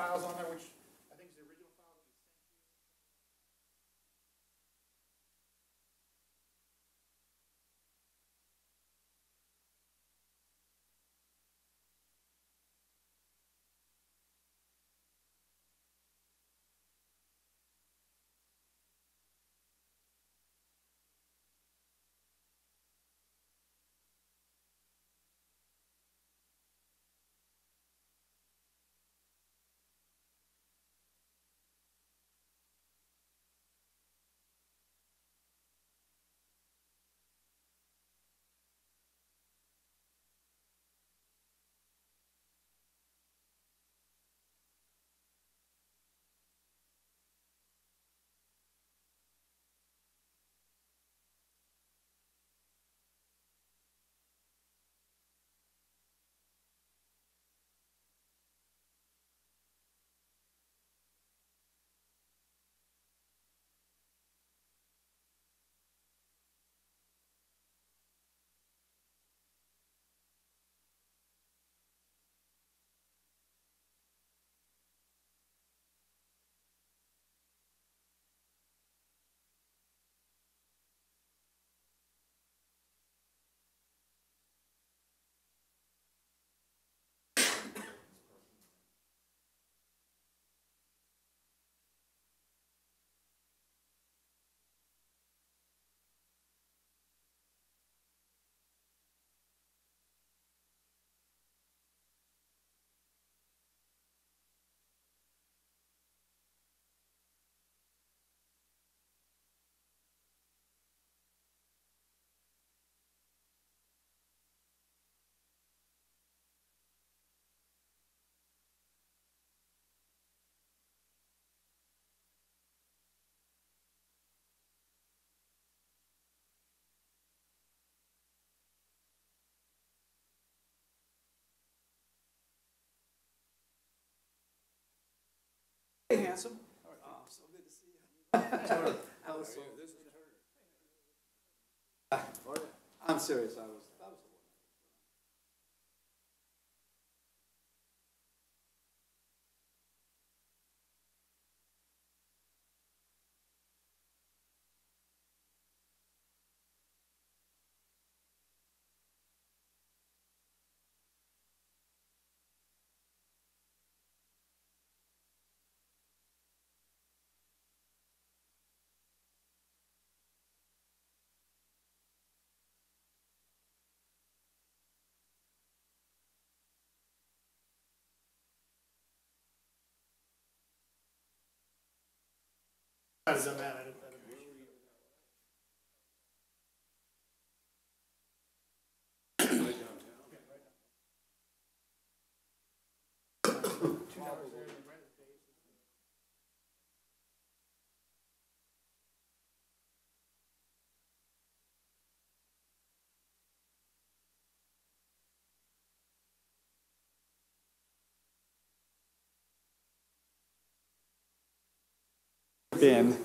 files on there, which I think is the original file that we sent you. Hey, handsome. So good to see you. I was so, I'm serious. I was Doesn't matter. Been.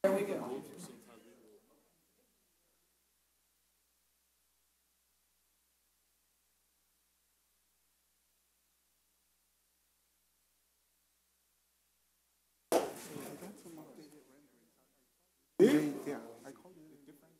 There we go. Yeah, I called you different.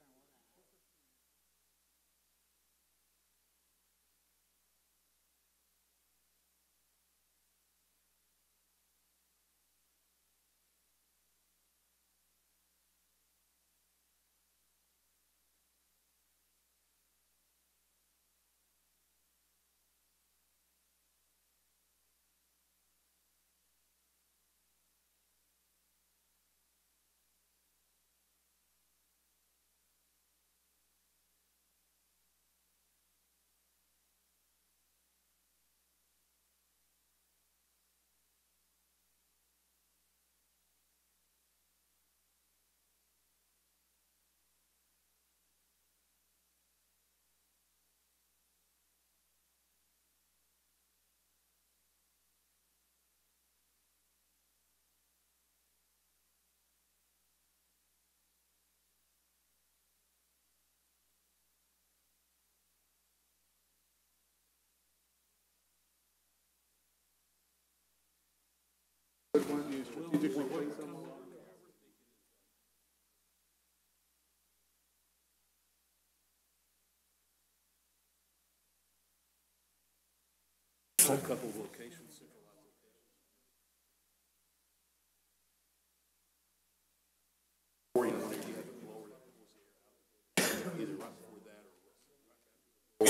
Good one, you strategically place them along. A couple of locations. Or you want to keep it lower, either right before that or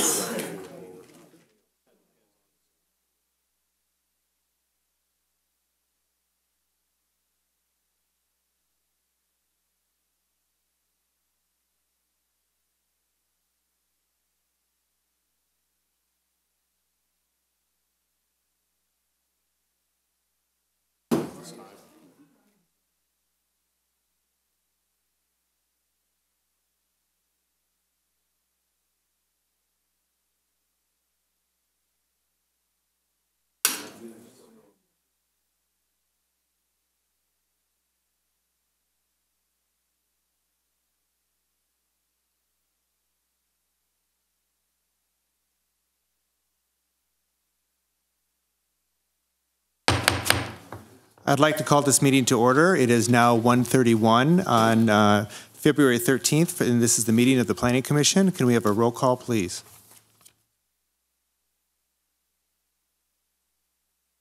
I'd like to call this meeting to order. It is now 1:31 on February 13th, and this is the meeting of the Planning Commission. Can we have a roll call, please?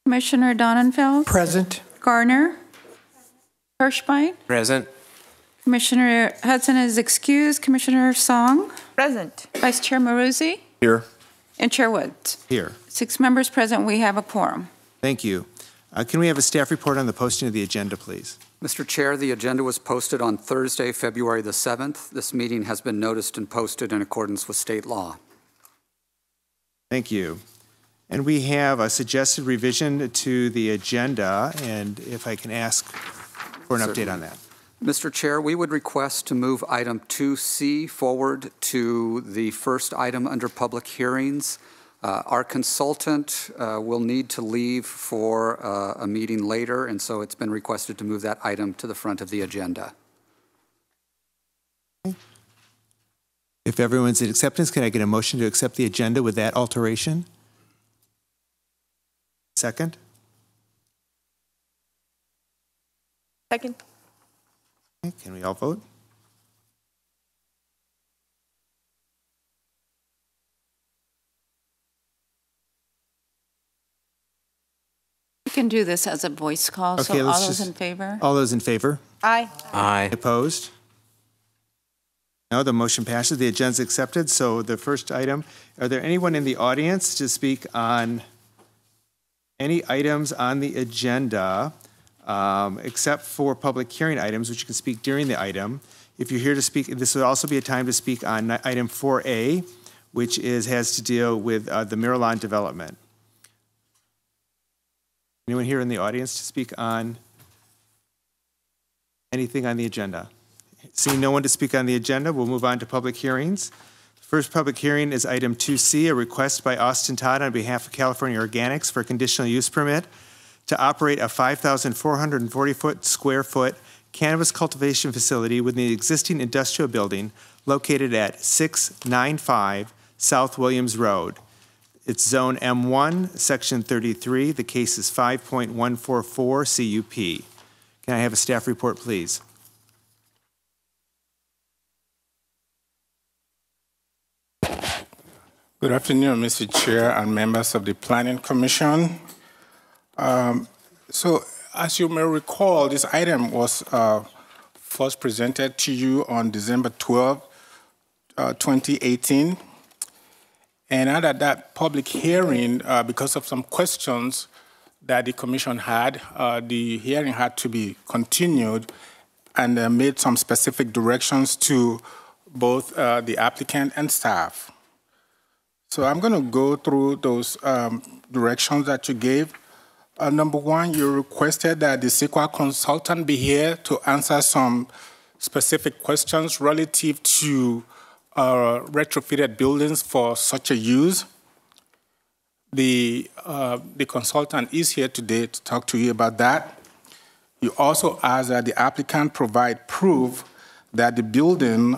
Commissioner Donenfeld? Present. Garner? Hirschbein? Present. Commissioner Hudson is excused. Commissioner Song? Present. Vice Chair Maruzzi? Here. And Chair Woods? Here. 6 members present. We have a quorum. Thank you. Can we have a staff report on the posting of the agenda, please? Mr. Chair, the agenda was posted on Thursday, February the 7th. This meeting has been noticed and posted in accordance with state law. Thank you. And we have a suggested revision to the agenda, and if I can ask for an update Certainly. on that. Mr. Chair, we would request to move item 2C forward to the first item under public hearings. Our consultant will need to leave for a meeting later, and so it's been requested to move that item to the front of the agenda. If everyone's in acceptance, can I get a motion to accept the agenda with that alteration? Second? Second. Okay, can we all vote? We can do this as a voice call, so Okay, all let's those just- in favor? All those in favor? Aye. Aye. Opposed? No, the motion passes. The agenda's accepted. So the first item, are there anyone in the audience to speak on any items on the agenda, except for public hearing items, which you can speak during the item? If you're here to speak, this would also be a time to speak on item 4A, which has to deal with the Miralon development. Anyone here in the audience to speak on anything on the agenda? Seeing no one to speak on the agenda, we'll move on to public hearings. First public hearing is item 2C, a request by Austin Todd on behalf of California Organics for a conditional use permit to operate a 5,440 square foot cannabis cultivation facility within the existing industrial building located at 695 South Williams Road. It's Zone M1, Section 33. The case is 5.144 CUP. Can I have a staff report, please? Good afternoon, Mr. Chair and members of the Planning Commission. So, as you may recall, this item was first presented to you on December 12, 2018. And out of that public hearing, because of some questions that the Commission had, the hearing had to be continued and made some specific directions to both the applicant and staff. So I'm going to go through those directions that you gave. Number one, you requested that the CEQA consultant be here to answer some specific questions relative to retrofitted buildings for such a use. The consultant is here today to talk to you about that. You also asked that the applicant provide proof that the building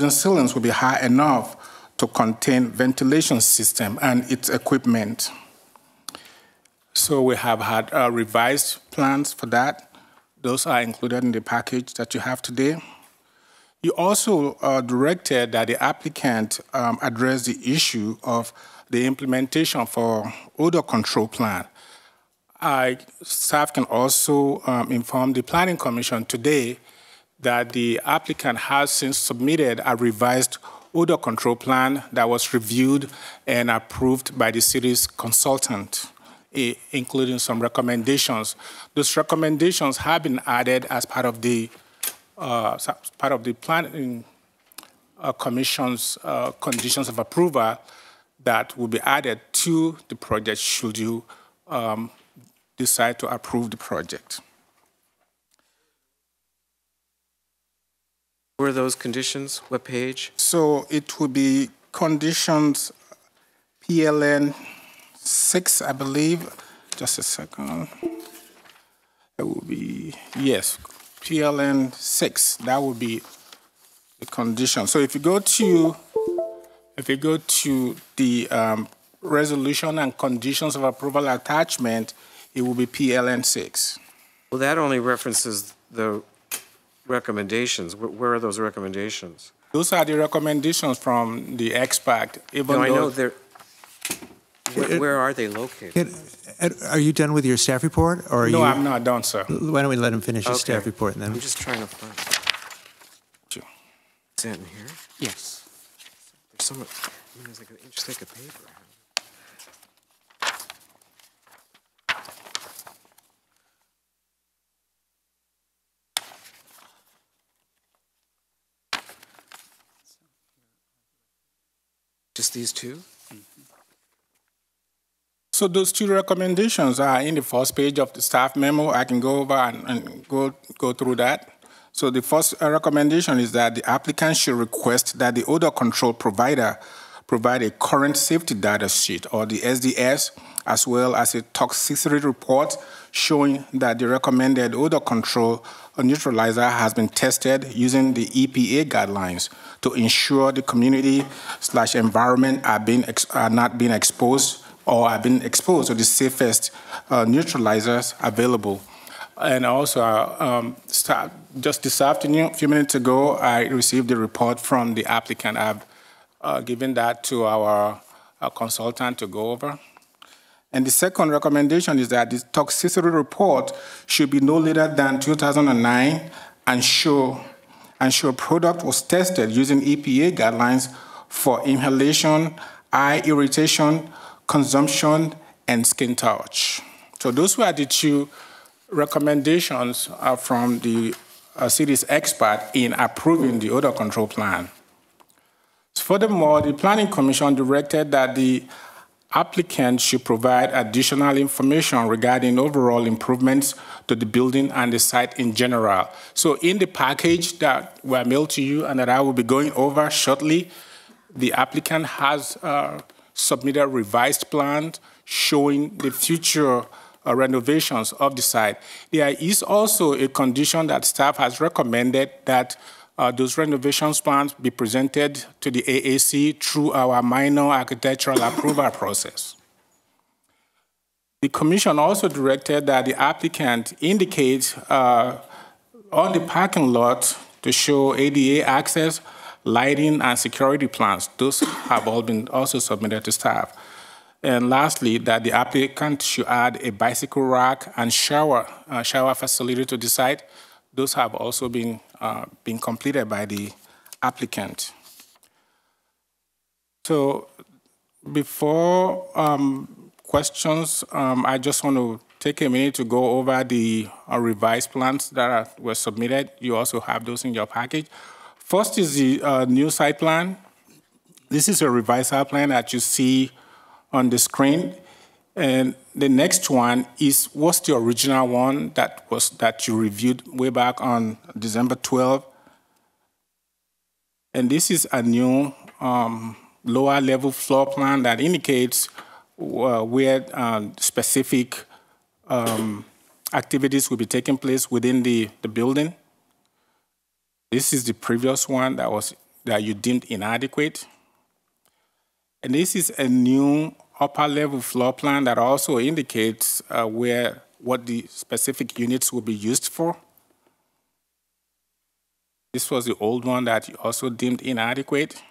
ceilings will be high enough to contain ventilation system and its equipment. So we have had revised plans for that. Those are included in the package that you have today. You also directed that the applicant address the issue of the implementation for odor control plan. Staff can also inform the Planning Commission today that the applicant has since submitted a revised odor control plan that was reviewed and approved by the city's consultant, including some recommendations. Those recommendations have been added as part of the Planning Commission's conditions of approval that will be added to the project should you decide to approve the project. Where are those conditions? What page? So it will be conditions PLN 6, I believe. Just a second. It will be, yes, PLN 6. That will be the condition. So if you go to the resolution and conditions of approval attachment, it will be PLN 6. Well, that only references the recommendations. Where are those recommendations? Those are the recommendations from the expert. No, I know they're. Where are they located? Are you done with your staff report, or are you? No, I'm not done, sir. Why don't we let him finish his Okay. staff report, and then I'm just trying to find. Sure. Is that in here? Yes. There's some. I mean, there's like an inch thick of paper. Just these two? So those two recommendations are in the first page of the staff memo. I can go over and go through that. So the first recommendation is that the applicant should request that the odor control provider provide a current safety data sheet, or the SDS, as well as a toxicity report showing that the recommended odor control neutralizer has been tested using the EPA guidelines to ensure the community/environment are not being exposed or are being exposed to the safest neutralizers available. And also, just this afternoon, a few minutes ago, I received a report from the applicant. I've given that to our consultant to go over. And the second recommendation is that the toxicity report should be no later than 2009 and show product was tested using EPA guidelines for inhalation, eye irritation, consumption, and skin touch. So those were the two recommendations from the city's expert in approving the odor control plan. Furthermore, the Planning Commission directed that the applicant should provide additional information regarding overall improvements to the building and the site in general. So in the package that were mailed to you and that I will be going over shortly, the applicant has submitted revised plans showing the future renovations of the site. There is also a condition that staff has recommended that those renovations plans be presented to the AAC through our minor architectural approval process. The Commission also directed that the applicant indicate on the parking lot to show ADA access, lighting, and security plans. Those have all been also submitted to staff. And lastly, that the applicant should add a bicycle rack and shower facility to the site. Those have also been completed by the applicant. So before questions, I just want to take a minute to go over the revised plans that were submitted. You also have those in your package. First is the new site plan. This is a revised site plan that you see on the screen. And the next one is what's the original one that you reviewed way back on December 12. And this is a new lower level floor plan that indicates where specific activities will be taking place within the building. This is the previous one that you deemed inadequate. And this is a new upper level floor plan that also indicates what the specific units will be used for. This was the old one that you also deemed inadequate.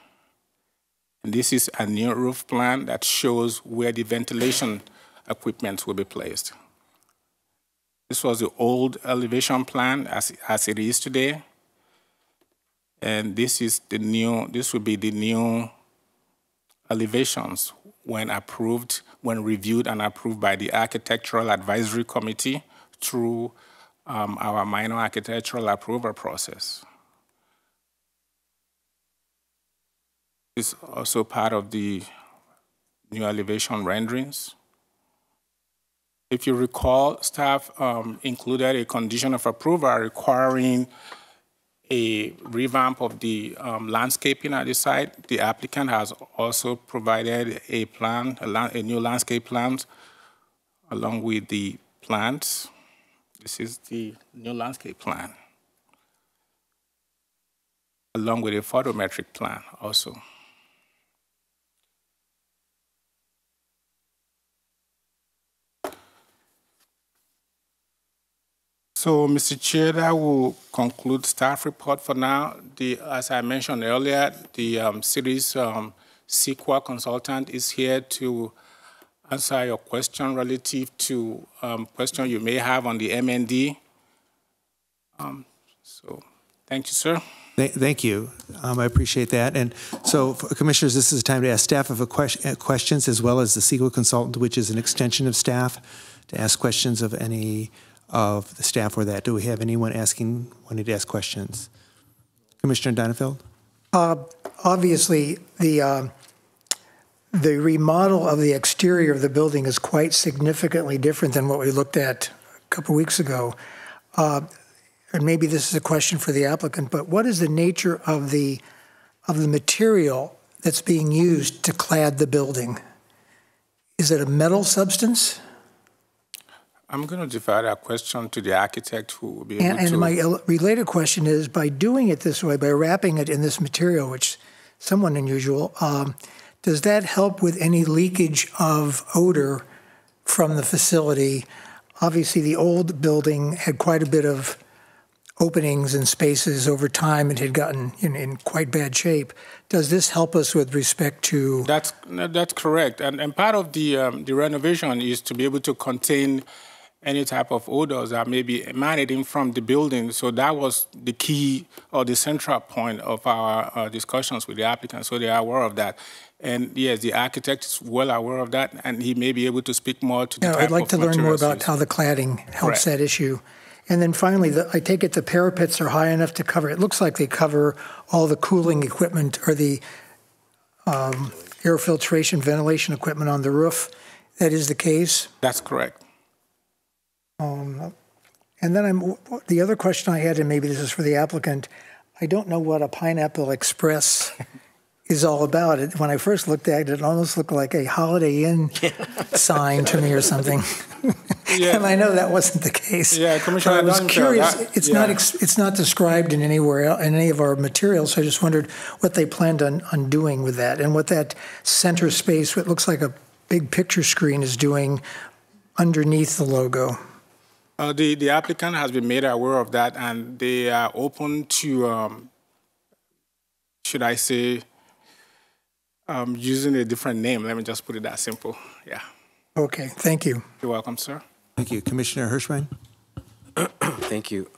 And this is a new roof plan that shows where the ventilation equipment will be placed. This was the old elevation plan as it is today. And this will be the new elevations when reviewed and approved by the Architectural Advisory Committee through our minor architectural approval process. It's also part of the new elevation renderings. If you recall, staff included a condition of approval requiring a revamp of the landscaping at the site. The applicant has also provided a plan, a new landscape plan, along with the plants. This is the new landscape plan, along with a photometric plan also. So, Mr. Chair, that will conclude staff report for now. As I mentioned earlier, the city's CEQA consultant is here to answer your question relative to question you may have on the MND. So, thank you, sir. Thank you. I appreciate that. And so, Commissioners, this is a time to ask staff of questions, as well as the CEQA consultant, which is an extension of staff, to ask questions of any of the staff or that. Do we have anyone wanting to ask questions? Commissioner Donenfeld? Obviously, the the remodel of the exterior of the building is quite significantly different than what we looked at a couple weeks ago. And maybe this is a question for the applicant, but what is the nature of the material that's being used to clad the building? Is it a metal substance? I'm going to defer that question to the architect who will be able to. And my related question is, by doing it this way, by wrapping it in this material, which is somewhat unusual, does that help with any leakage of odor from the facility? Obviously, the old building had quite a bit of openings and spaces over time. It had gotten in quite bad shape. Does this help us with respect to? That's correct. And part of the renovation is to be able to contain any type of odors that may be emanating from the building. So that was the key or the central point of our discussions with the applicant. So they are aware of that. And yes, the architect is well aware of that, and he may be able to speak more to the type of I'd like to learn more about used. how the cladding helps Correct. that issue. And then finally, I take it the parapets are high enough to cover, it looks like they cover all the cooling equipment or the air filtration, ventilation equipment on the roof. That is the case? That's correct. And then the other question I had, and maybe this is for the applicant, I don't know what a Pineapple Express is all about. When I first looked at it, it almost looked like a Holiday Inn sign to me or something. Yeah. And I know that wasn't the case. Yeah, Commissioner, but I was Duncan, curious. that- It's yeah. it's not described in anywhere in any of our materials. So I just wondered what they planned on doing with that, and what that center space, what looks like a big picture screen, is doing underneath the logo. The applicant has been made aware of that, and they are open to, should I say, using a different name. Let me just put it that simple. Yeah. Okay, thank you. You're welcome, sir. Thank you. Commissioner Hirschman? Thank you.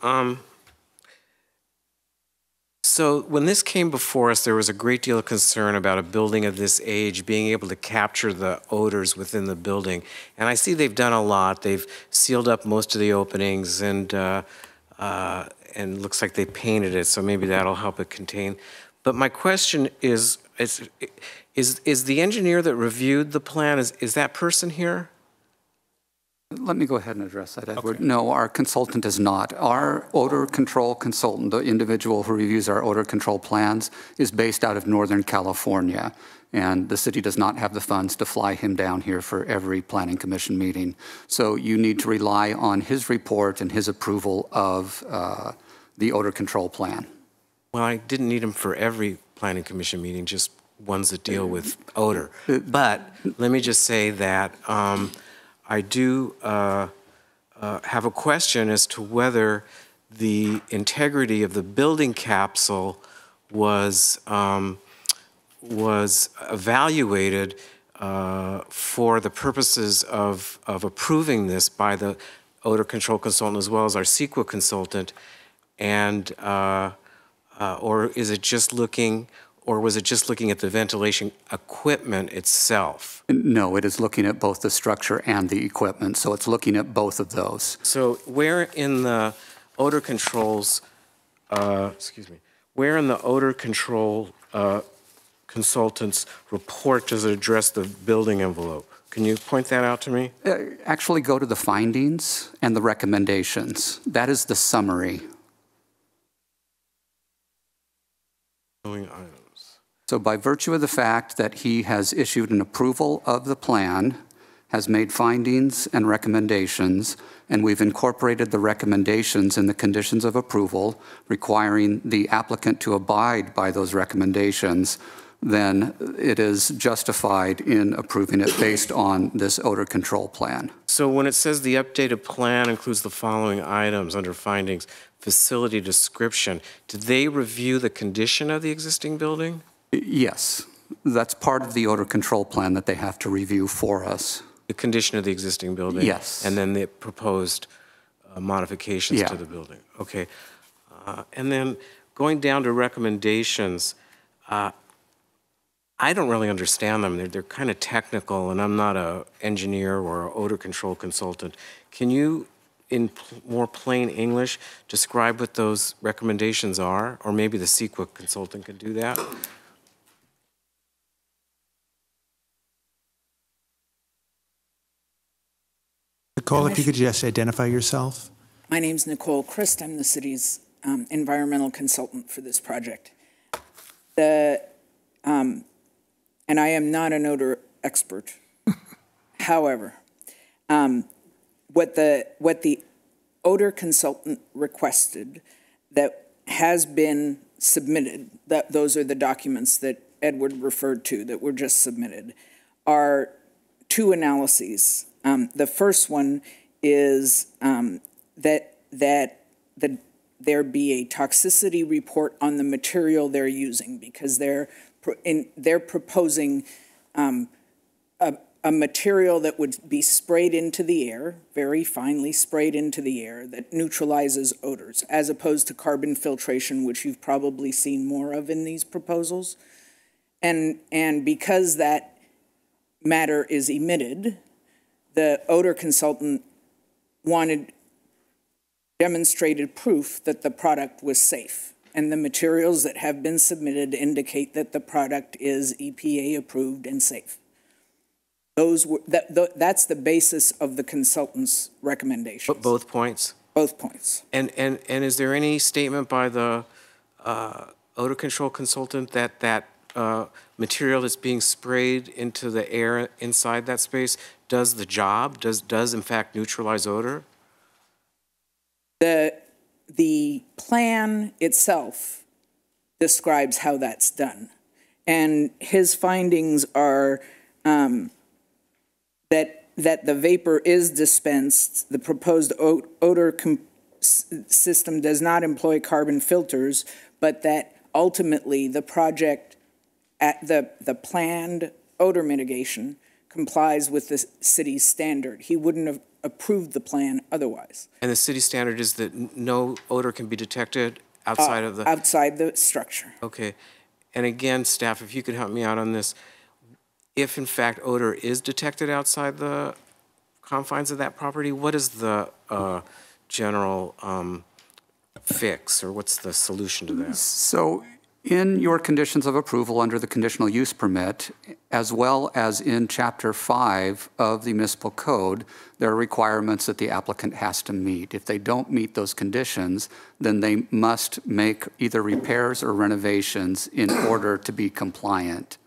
So when this came before us, there was a great deal of concern about a building of this age being able to capture the odors within the building. And I see they've done a lot. They've sealed up most of the openings, and looks like they painted it, so maybe that'll help it contain. But my question is the engineer that reviewed the plan, is that person here? Let me go ahead and address that, Edward. Okay. No, our consultant is not. Our odor control consultant, the individual who reviews our odor control plans, is based out of Northern California, and the city does not have the funds to fly him down here for every planning commission meeting. So you need to rely on his report and his approval of the odor control plan. Well, I didn't need him for every planning commission meeting, just ones that deal with odor. But let me just say that I do have a question as to whether the integrity of the building capsule was evaluated for the purposes of approving this by the odor control consultant as well as our CEQA consultant, and or is it just looking, or was it just looking at the ventilation equipment itself? No, it is looking at both the structure and the equipment, so it's looking at both of those. So where in the odor controls, where in the odor control consultant's report does it address the building envelope? Can you point that out to me? Actually go to the findings and the recommendations. That is the summary. So by virtue of the fact that he has issued an approval of the plan, has made findings and recommendations, and we've incorporated the recommendations in the conditions of approval, requiring the applicant to abide by those recommendations, then it is justified in approving it based on this odor control plan. So when it says the updated plan includes the following items under findings, facility description, did they review the condition of the existing building? Yes, that's part of the odor control plan that they have to review for us. The condition of the existing building? Yes. And then the proposed modifications to the building? Okay. And then going down to recommendations, I don't really understand them. They're kind of technical, and I'm not an engineer or an odor control consultant. Can you, in more plain English, describe what those recommendations are? Or maybe the CEQA consultant could do that? Nicole, if you could just identify yourself. My name's Nicole Christ. I'm the city's environmental consultant for this project. And I am not an odor expert. However, what the odor consultant requested that has been submitted, those are the documents that Edward referred to that were just submitted, are two analyses. The first one is that there be a toxicity report on the material they're using, because they're proposing a material that would be sprayed into the air, very finely sprayed into the air, that neutralizes odors, as opposed to carbon filtration, which you've probably seen more of in these proposals. And because that matter is emitted, the odor consultant demonstrated proof that the product was safe. And the materials that have been submitted indicate that the product is EPA approved and safe. That's the basis of the consultant's recommendations. Both points? Both points. And is there any statement by the odor control consultant that material that's being sprayed into the air inside that space does the job, does in fact neutralize odor? The plan itself describes how that's done. And his findings are that the vapor is dispensed, the proposed odor system does not employ carbon filters, but that ultimately the project, the planned odor mitigation complies with the city's standard. He wouldn't have approved the plan otherwise. And the city standard is that no odor can be detected outside of the... Outside the structure. Okay. And again, staff, if you could help me out on this, if in fact odor is detected outside the confines of that property, what is the general fix, or what's the solution to that? So in your conditions of approval under the conditional use permit, as well as in Chapter 5 of the municipal code, there are requirements that the applicant has to meet. If they don't meet those conditions, then they must make either repairs or renovations in order to be compliant.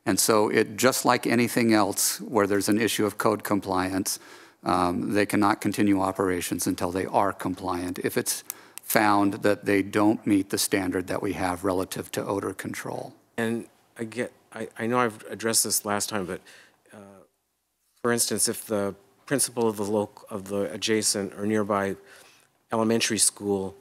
And so just like anything else where there's an issue of code compliance, they cannot continue operations until they are compliant if it's found that they don't meet the standard that we have relative to odor control. And I know I've addressed this last time, but for instance, if the principal of the adjacent or nearby elementary school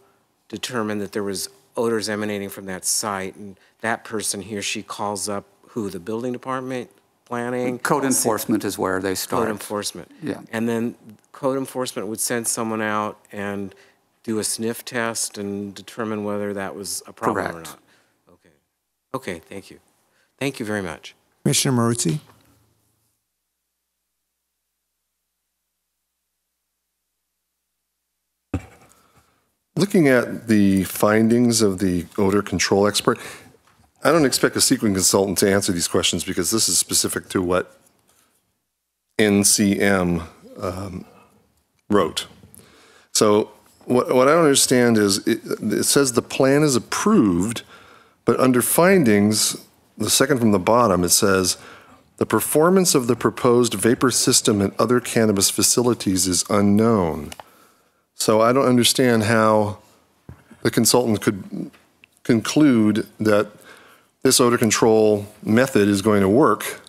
determined that there was odors emanating from that site, and that person, he or she, calls up who, the building department, planning? Code enforcement is where they start. Code enforcement. Yeah. And then code enforcement would send someone out and do a sniff test and determine whether that was a problem or not. Okay. Okay, thank you. Thank you very much. Commissioner Maruzzi? Looking at the findings of the odor control expert, I don't expect a sequence consultant to answer these questions because this is specific to what NCM wrote. So what I don't understand is it says the plan is approved, but under findings, the second from the bottom, it says the performance of the proposed vapor system and other cannabis facilities is unknown. So I don't understand how the consultant could conclude that this odor control method is going to work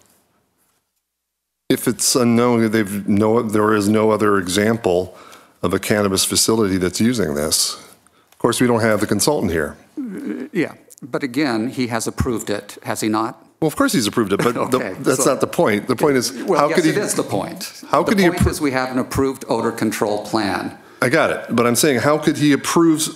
if it's unknown. There is no other example of a cannabis facility that's using this. Of course, we don't have the consultant here. Yeah, but again, he has approved it, has he not? Well, of course he's approved it, but okay, that's not the point. The point is, well, yes, it is the point. How could he? The point is we have an approved odor control plan. I got it, but I'm saying, how could he approve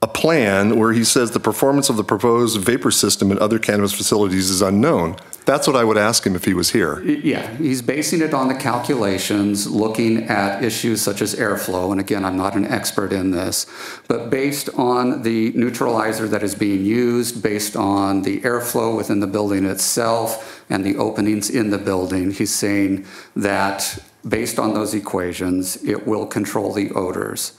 a plan where he says the performance of the proposed vapor system and other cannabis facilities is unknown? That's what I would ask him if he was here. Yeah, he's basing it on the calculations, looking at issues such as airflow, and again, I'm not an expert in this, but based on the neutralizer that is being used, based on the airflow within the building itself and the openings in the building, he's saying that based on those equations, it will control the odors.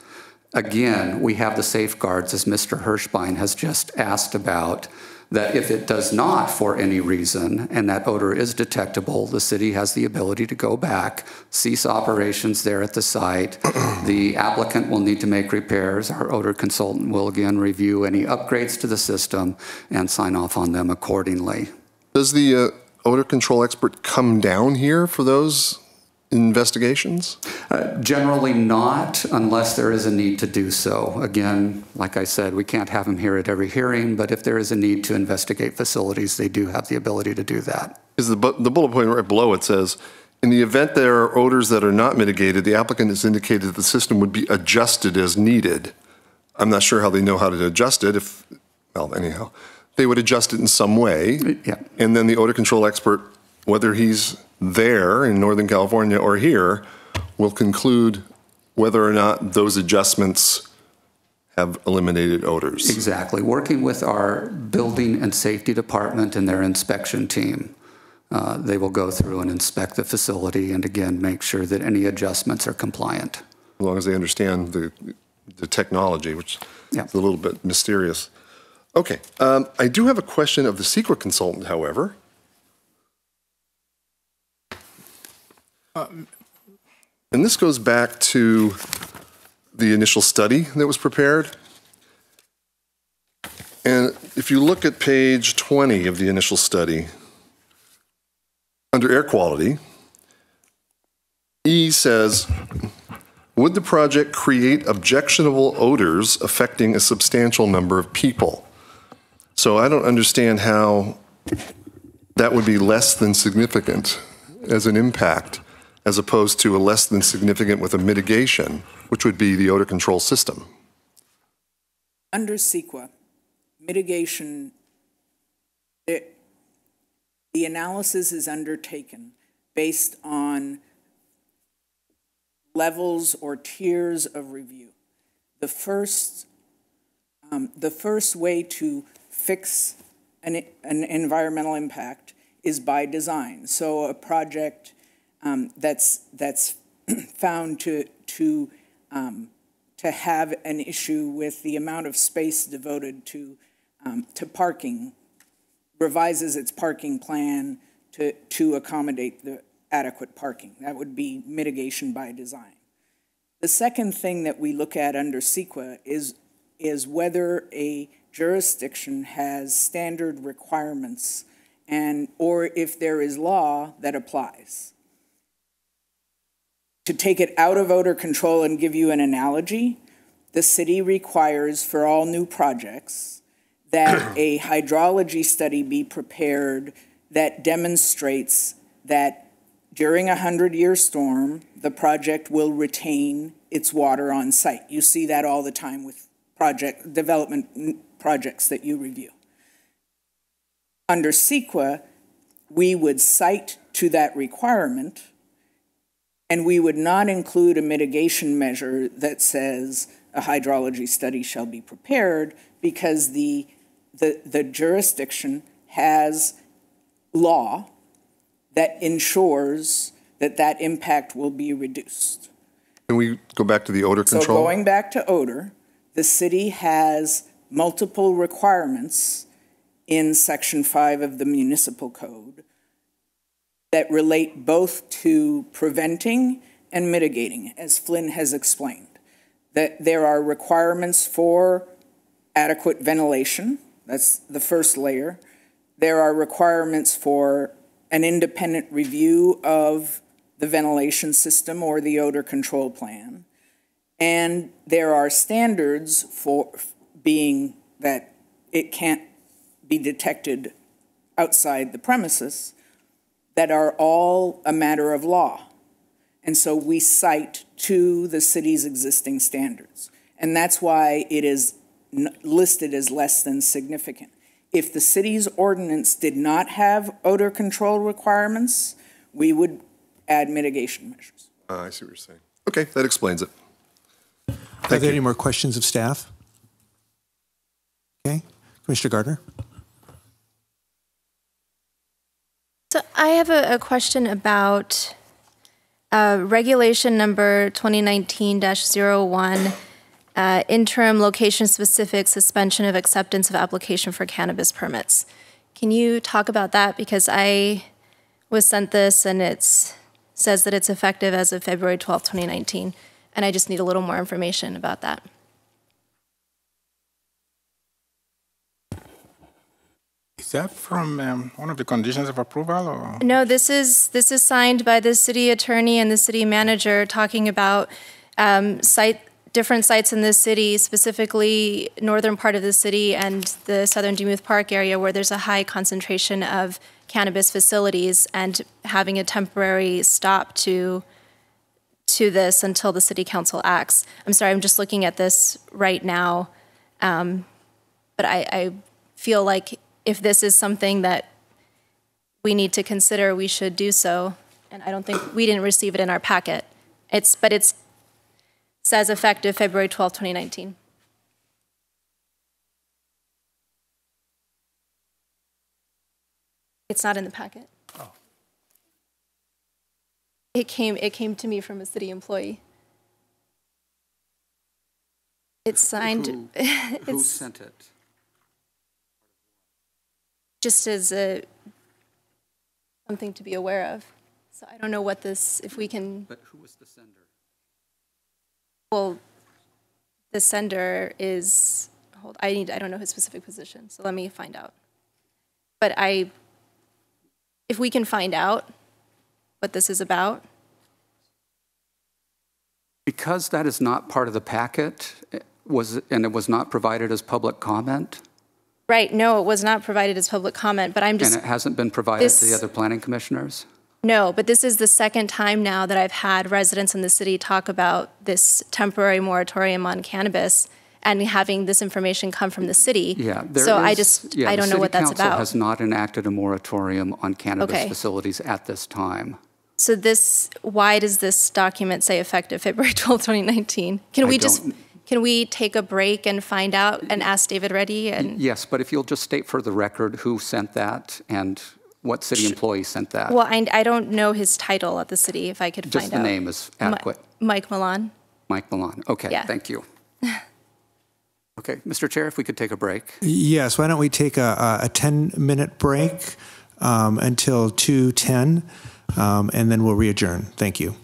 Again, we have the safeguards, as Mr. Hirschbein has just asked about, that if it does not for any reason and that odor is detectable, the city has the ability to go back, cease operations there at the site. The applicant will need to make repairs. Our odor consultant will again review any upgrades to the system and sign off on them accordingly. Does the odor control expert come down here for those investigations? Generally not, unless there is a need to do so. Again, like I said, we can't have them here at every hearing, but if there is a need to investigate facilities, they do have the ability to do that. Because the bullet point right below it says, in the event there are odors that are not mitigated, the applicant has indicated that the system would be adjusted as needed. I'm not sure how they know how to adjust it. Well, anyhow, they would adjust it in some way. Yeah. And then the odor control expert, whether he's there in Northern California or here, will conclude whether or not those adjustments have eliminated odors. Exactly. Working with our building and safety department and their inspection team, they will go through and inspect the facility and again make sure that any adjustments are compliant. As long as they understand the technology, which is a little bit mysterious. Okay, I do have a question of the CEQA consultant, however. And this goes back to the initial study that was prepared. And if you look at page 20 of the initial study, under air quality, E says, would the project create objectionable odors affecting a substantial number of people? So I don't understand how that would be less than significant as an impact, as opposed to a less than significant with a mitigation, which would be the odor control system. Under CEQA, mitigation, the analysis is undertaken based on levels or tiers of review. The first way to fix an environmental impact is by design. So a project that's found to have an issue with the amount of space devoted to parking revises its parking plan to accommodate the adequate parking. That would be mitigation by design. The second thing that we look at under CEQA is whether a jurisdiction has standard requirements or if there is law that applies. To take it out of odor control and give you an analogy, the city requires for all new projects that a hydrology study be prepared that demonstrates that during a 100-year storm, the project will retain its water on site. You see that all the time with development projects that you review. Under CEQA, we would cite to that requirement, and we would not include a mitigation measure that says a hydrology study shall be prepared because the jurisdiction has law that ensures that that impact will be reduced. Can we go back to the odor control? So going back to odor, the city has multiple requirements in Section 5 of the Municipal Code that relate both to preventing and mitigating, as Flynn has explained. That there are requirements for adequate ventilation, that's the first layer. There are requirements for an independent review of the ventilation system or the odor control plan. And there are standards for being that it can't be detected outside the premises that are all a matter of law. And so we cite to the city's existing standards. And that's why it is listed as less than significant. If the city's ordinance did not have odor control requirements, we would add mitigation measures. I see what you're saying. Okay, that explains it. Are there any more questions of staff? Okay, Commissioner Gardner. So I have a question about Regulation number 2019-01, interim location-specific suspension of acceptance of application for cannabis permits. Can you talk about that? Because I was sent this and it says that it's effective as of February 12, 2019, and I just need a little more information about that. Is that from one of the conditions of approval, or? No, this is signed by the city attorney and the city manager talking about different sites in the city, specifically northern part of the city and the southern Demuth Park area where there's a high concentration of cannabis facilities, and having a temporary stop to this until the city council acts. I'm sorry, I'm just looking at this right now. But I feel like if this is something that we need to consider, we should do so. And I don't think, we didn't receive it in our packet. But it says effective February 12, 2019. It's not in the packet. Oh. It came to me from a city employee. It's signed. Who sent it? Just as something to be aware of. So I don't know what this, if we can. But who was the sender? Well, the sender is, I don't know his specific position, so let me find out. But if we can find out what this is about. Because that is not part of the packet, and it was not provided as public comment? Right, no, it was not provided as public comment, but I'm just. And it hasn't been provided to the other planning commissioners? No, but this is the second time now that I've had residents in the city talk about this temporary moratorium on cannabis and having this information come from the city. Yeah, so I don't know what that's The city council about. has not enacted a moratorium on cannabis facilities at this time. So why does this document say effective February 12, 2019? Can we take a break and find out and ask David Reddy? Yes, but if you'll just state for the record who sent that and what city employee sent that. Well, I don't know his title at the city, if I could find out. Just the name is adequate. Mike Milan. Mike Milan. Okay, Yeah. Thank you. Okay, Mr. Chair, if we could take a break. Yes, why don't we take a 10-minute break until 2:10, and then we'll re-adjourn. Thank you.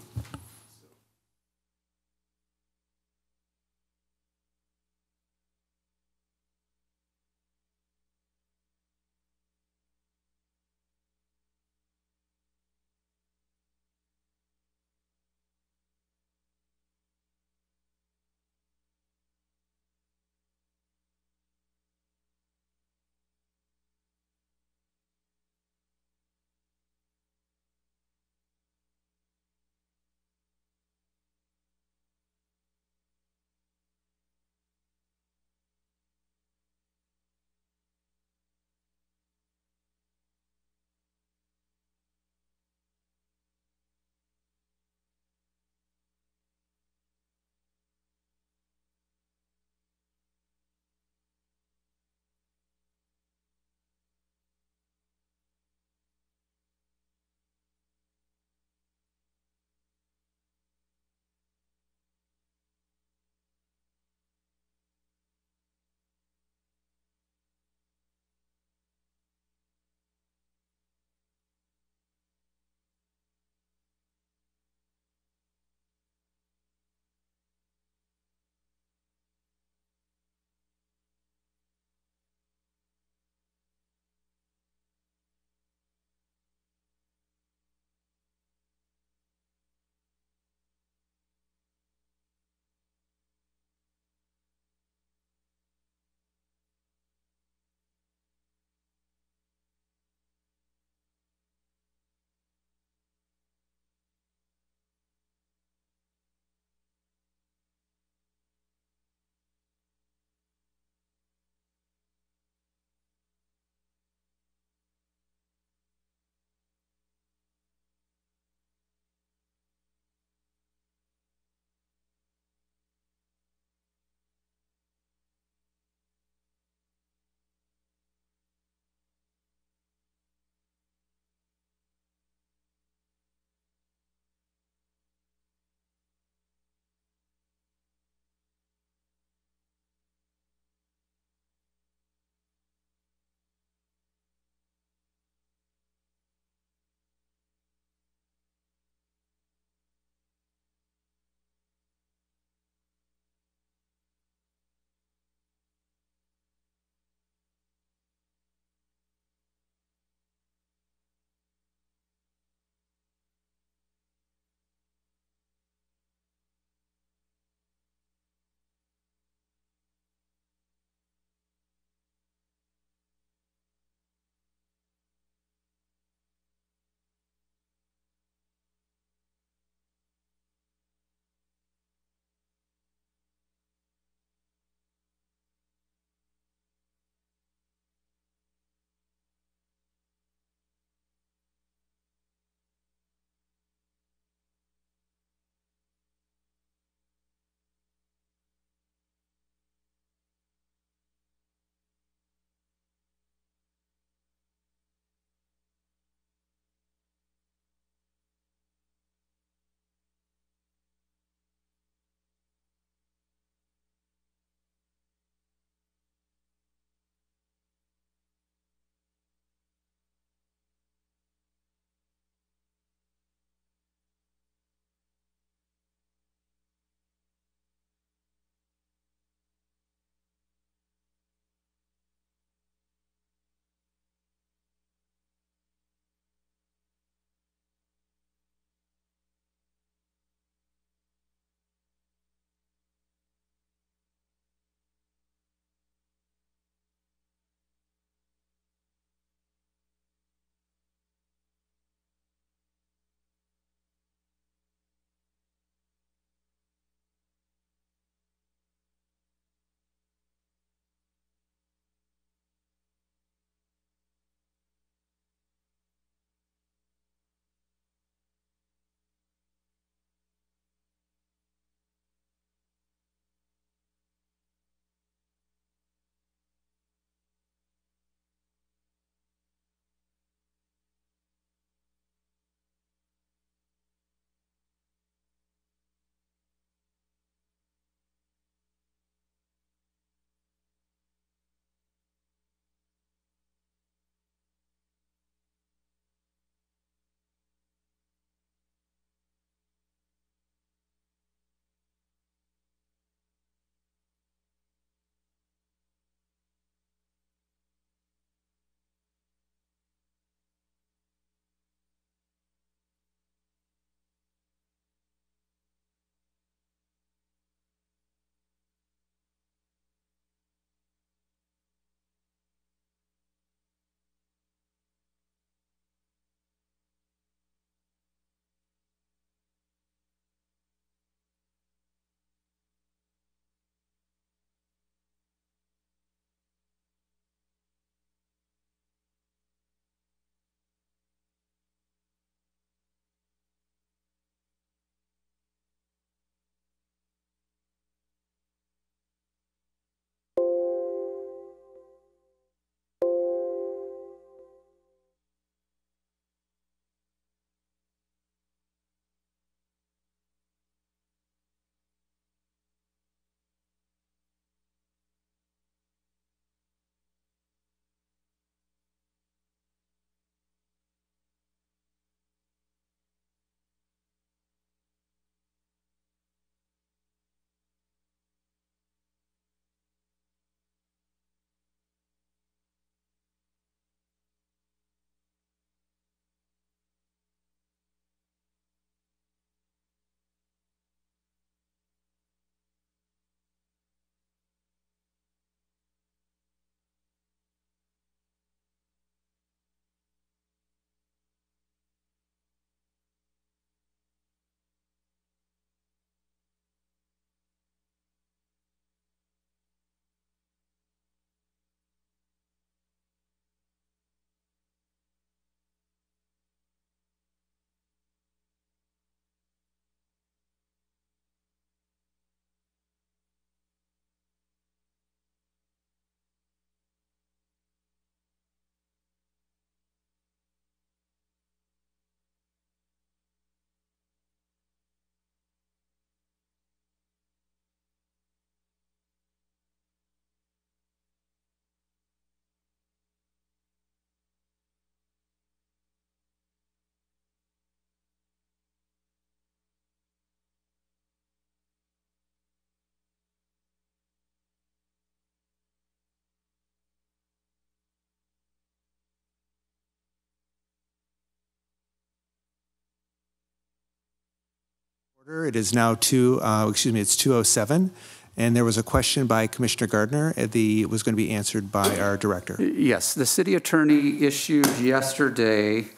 It is now it's 2:07, and there was a question by Commissioner Gardner. It was going to be answered by our director. Yes, the city attorney issued yesterday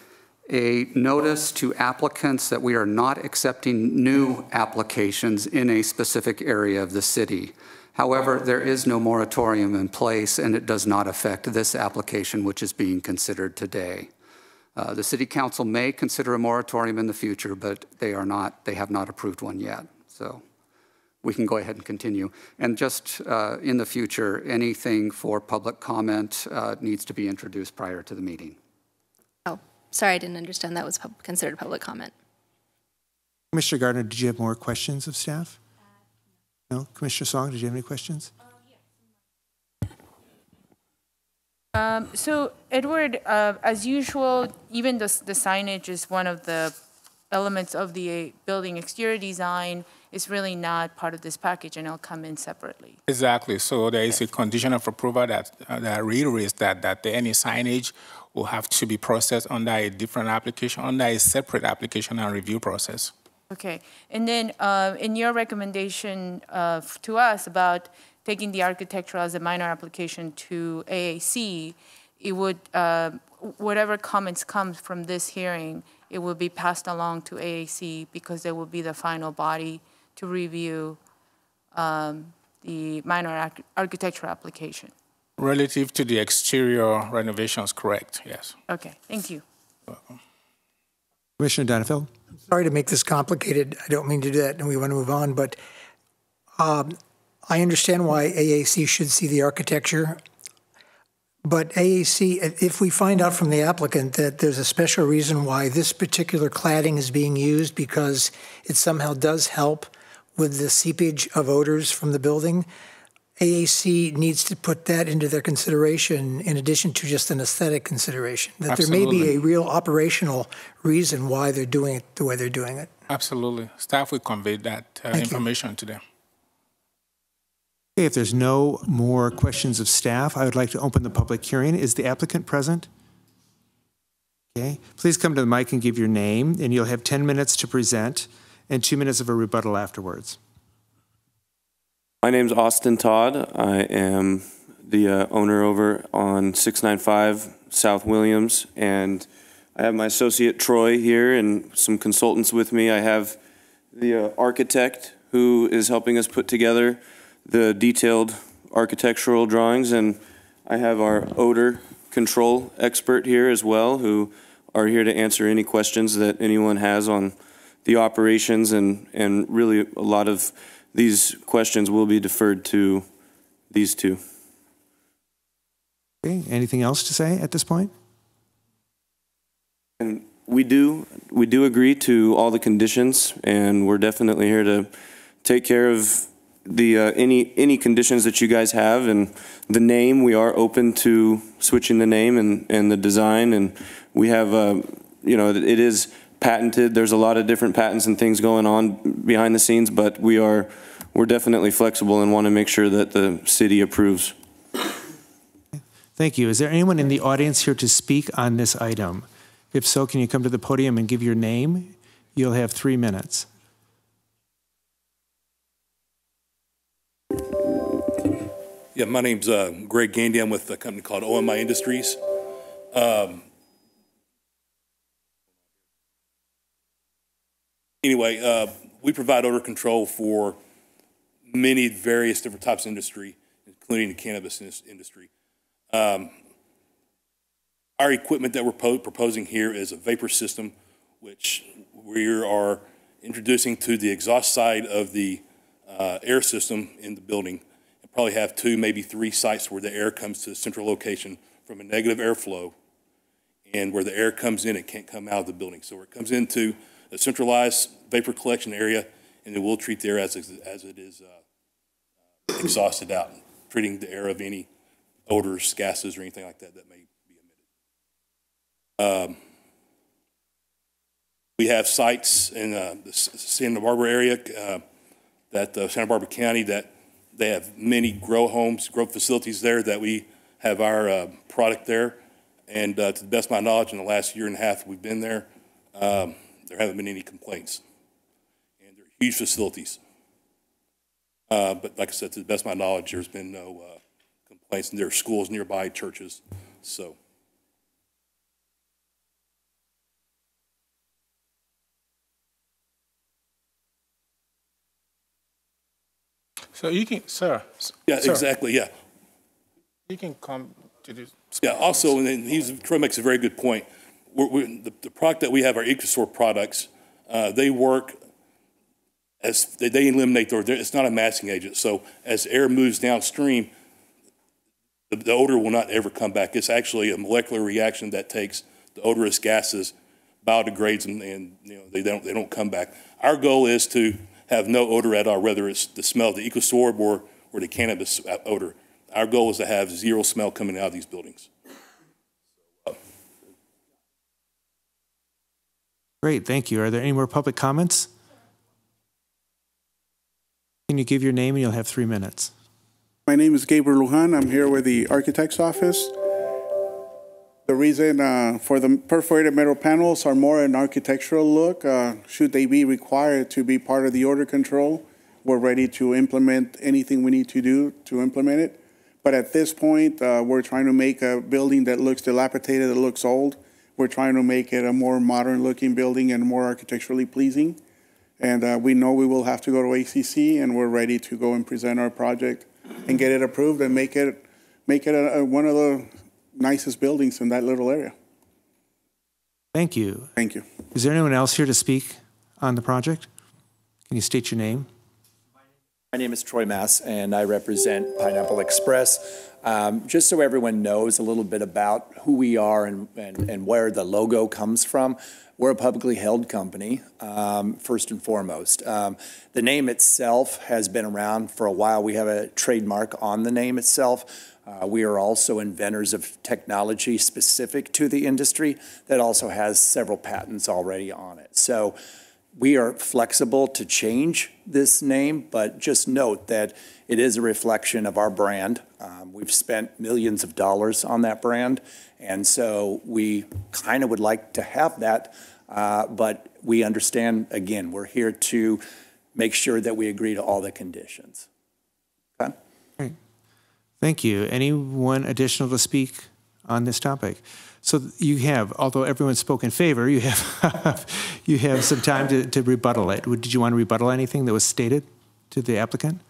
a notice to applicants that we are not accepting new applications in a specific area of the city. However, there is no moratorium in place, and it does not affect this application, which is being considered today. The City Council may consider a moratorium in the future, but they have not approved one yet. So we can go ahead and continue. And just in the future, anything for public comment needs to be introduced prior to the meeting. Oh, sorry, I didn't understand that was considered public comment. Commissioner Gardner, did you have more questions of staff? No? Commissioner Song, did you have any questions? So, Edward, as usual, even the signage is one of the elements of the building exterior design. Is really not part of this package, and it'll come in separately. Exactly. So there is a condition of approval that reiterates that any signage will have to be processed under a different application, under a separate application and review process. Okay. And then in your recommendation to us about taking the architectural as a minor application to AAC, it would, whatever comments come from this hearing, it will be passed along to AAC because they will be the final body to review the minor architectural application. Relative to the exterior renovations, correct, yes. Okay, thank you. Welcome. Commissioner Donenfeld? Sorry to make this complicated. I don't mean to do that, and we want to move on, but I understand why AAC should see the architecture. But AAC, if we find out from the applicant that there's a special reason why this particular cladding is being used because it somehow does help with the seepage of odors from the building, AAC needs to put that into their consideration in addition to just an aesthetic consideration. That Absolutely. There may be a real operational reason why they're doing it the way they're doing it. Absolutely. Staff will convey that information to them. Okay, if there's no more questions of staff, I would like to open the public hearing. Is the applicant present? Okay, please come to the mic and give your name, and you'll have 10 minutes to present and 2 minutes of a rebuttal afterwards. My name's Austin Todd. I am the owner over on 695 South Williams, and I have my associate Troy here and some consultants with me. I have the architect who is helping us put together the detailed architectural drawings, and I have our odor control expert here as well, who are here to answer any questions that anyone has on the operations, and really a lot of these questions will be deferred to these two. Okay, anything else to say at this point? And we do agree to all the conditions, and we're definitely here to take care of the any conditions that you guys have. And the name, we are open to switching the name and the design, and we have it is patented. There's a lot of different patents and things going on behind the scenes, but we're definitely flexible and want to make sure that the city approves. Thank you. Is there anyone in the audience here to speak on this item? If so, can you come to the podium and give your name? You'll have 3 minutes. Yeah, my name's Greg Gandy. I'm with a company called OMI Industries. Anyway, we provide odor control for many various different types of industry, including the cannabis industry. Our equipment that we're proposing here is a vapor system, which we are introducing to the exhaust side of the air system in the building. And probably have 2, maybe 3 sites where the air comes to a central location from a negative airflow, and where the air comes in, it can't come out of the building. So it comes into a centralized vapor collection area, and then we'll treat the air as it is exhausted out, treating the air of any odors, gases, or anything like that that may be emitted. We have sites in the Santa Barbara area, Santa Barbara County, that they have many grow homes, grow facilities there that we have our product there. And to the best of my knowledge, in the last year and a half we've been there, there haven't been any complaints. And they're huge facilities. But like I said, to the best of my knowledge, there's been no complaints, and there are schools nearby, churches, so. So you can, sir. Yeah, sir, exactly, yeah. You can come to this. Yeah, also, and then Troy makes a very good point. The product that we have, our EcoSort products, they work as they eliminate the odor. It's not a masking agent. So as air moves downstream, the odor will not ever come back. It's actually a molecular reaction that takes the odorous gases, biodegrades, and you know, they don't come back. Our goal is to have no odor at all, whether it's the smell of the EcoSorb or the cannabis odor. Our goal is to have zero smell coming out of these buildings. Great, thank you. Are there any more public comments? Can you give your name and you'll have 3 minutes. My name is Gabriel Lujan. I'm here with the architect's office. The reason for the perforated metal panels are more an architectural look. Should they be required to be part of the odor control, we're ready to implement anything we need to do to implement it. But at this point, we're trying to make a building that looks dilapidated, that looks old. We're trying to make it a more modern looking building and more architecturally pleasing. And we know we will have to go to ACC, and we're ready to go and present our project and get it approved and make it one of the nicest buildings in that little area. Thank you. Thank you. Is there anyone else here to speak on the project? Can you state your name? My name is Troy Mass, and I represent Pineapple Express. Just so everyone knows a little bit about who we are and where the logo comes from, we're a publicly held company, first and foremost. The name itself has been around for a while. We have a trademark on the name itself. We are also inventors of technology specific to the industry that also has several patents already on it. So we are flexible to change this name, but just note that it is a reflection of our brand. We've spent millions of dollars on that brand, and so we kind of would like to have that, but we understand, again, we're here to make sure that we agree to all the conditions. Okay? Great. Thank you. Anyone additional to speak on this topic? So you have, although everyone spoke in favor, you have you have some time to rebuttal it. Did you want to rebuttal anything that was stated to the applicant?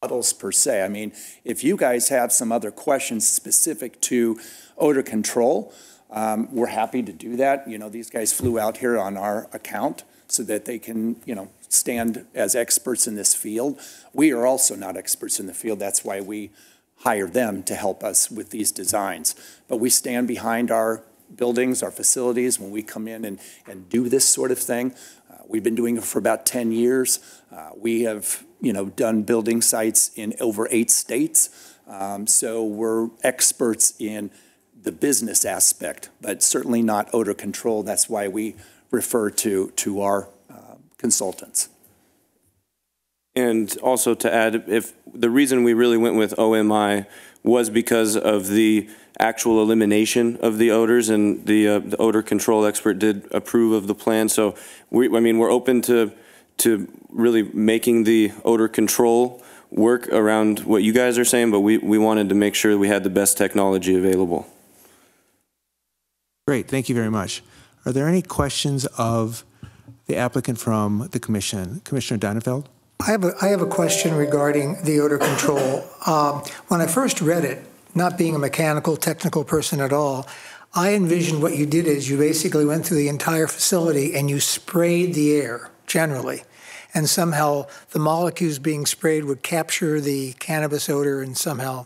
Rebuttals per se. I mean, if you guys have some other questions specific to odor control, we're happy to do that. You know, these guys flew out here on our account so that they can, you know, stand as experts in this field. We are also not experts in the field. That's why we hire them to help us with these designs. But we stand behind our buildings, our facilities, when we come in and do this sort of thing. We've been doing it for about 10 years. We have, you know, done building sites in over 8 states. So we're experts in the business aspect, but certainly not odor control. That's why we refer to our consultants. And also to add, if the reason we really went with OMI was because of the actual elimination of the odors, and the odor control expert did approve of the plan. So we're open to really making the odor control work around what you guys are saying, but we wanted to make sure we had the best technology available. Great, thank you very much. Are there any questions of the applicant from the commission? Commissioner Donnefeld? I have a question regarding the odor control. When I first read it, not being a mechanical, technical person at all, I envisioned what you did is you basically went through the entire facility and you sprayed the air, generally, and somehow the molecules being sprayed would capture the cannabis odor and somehow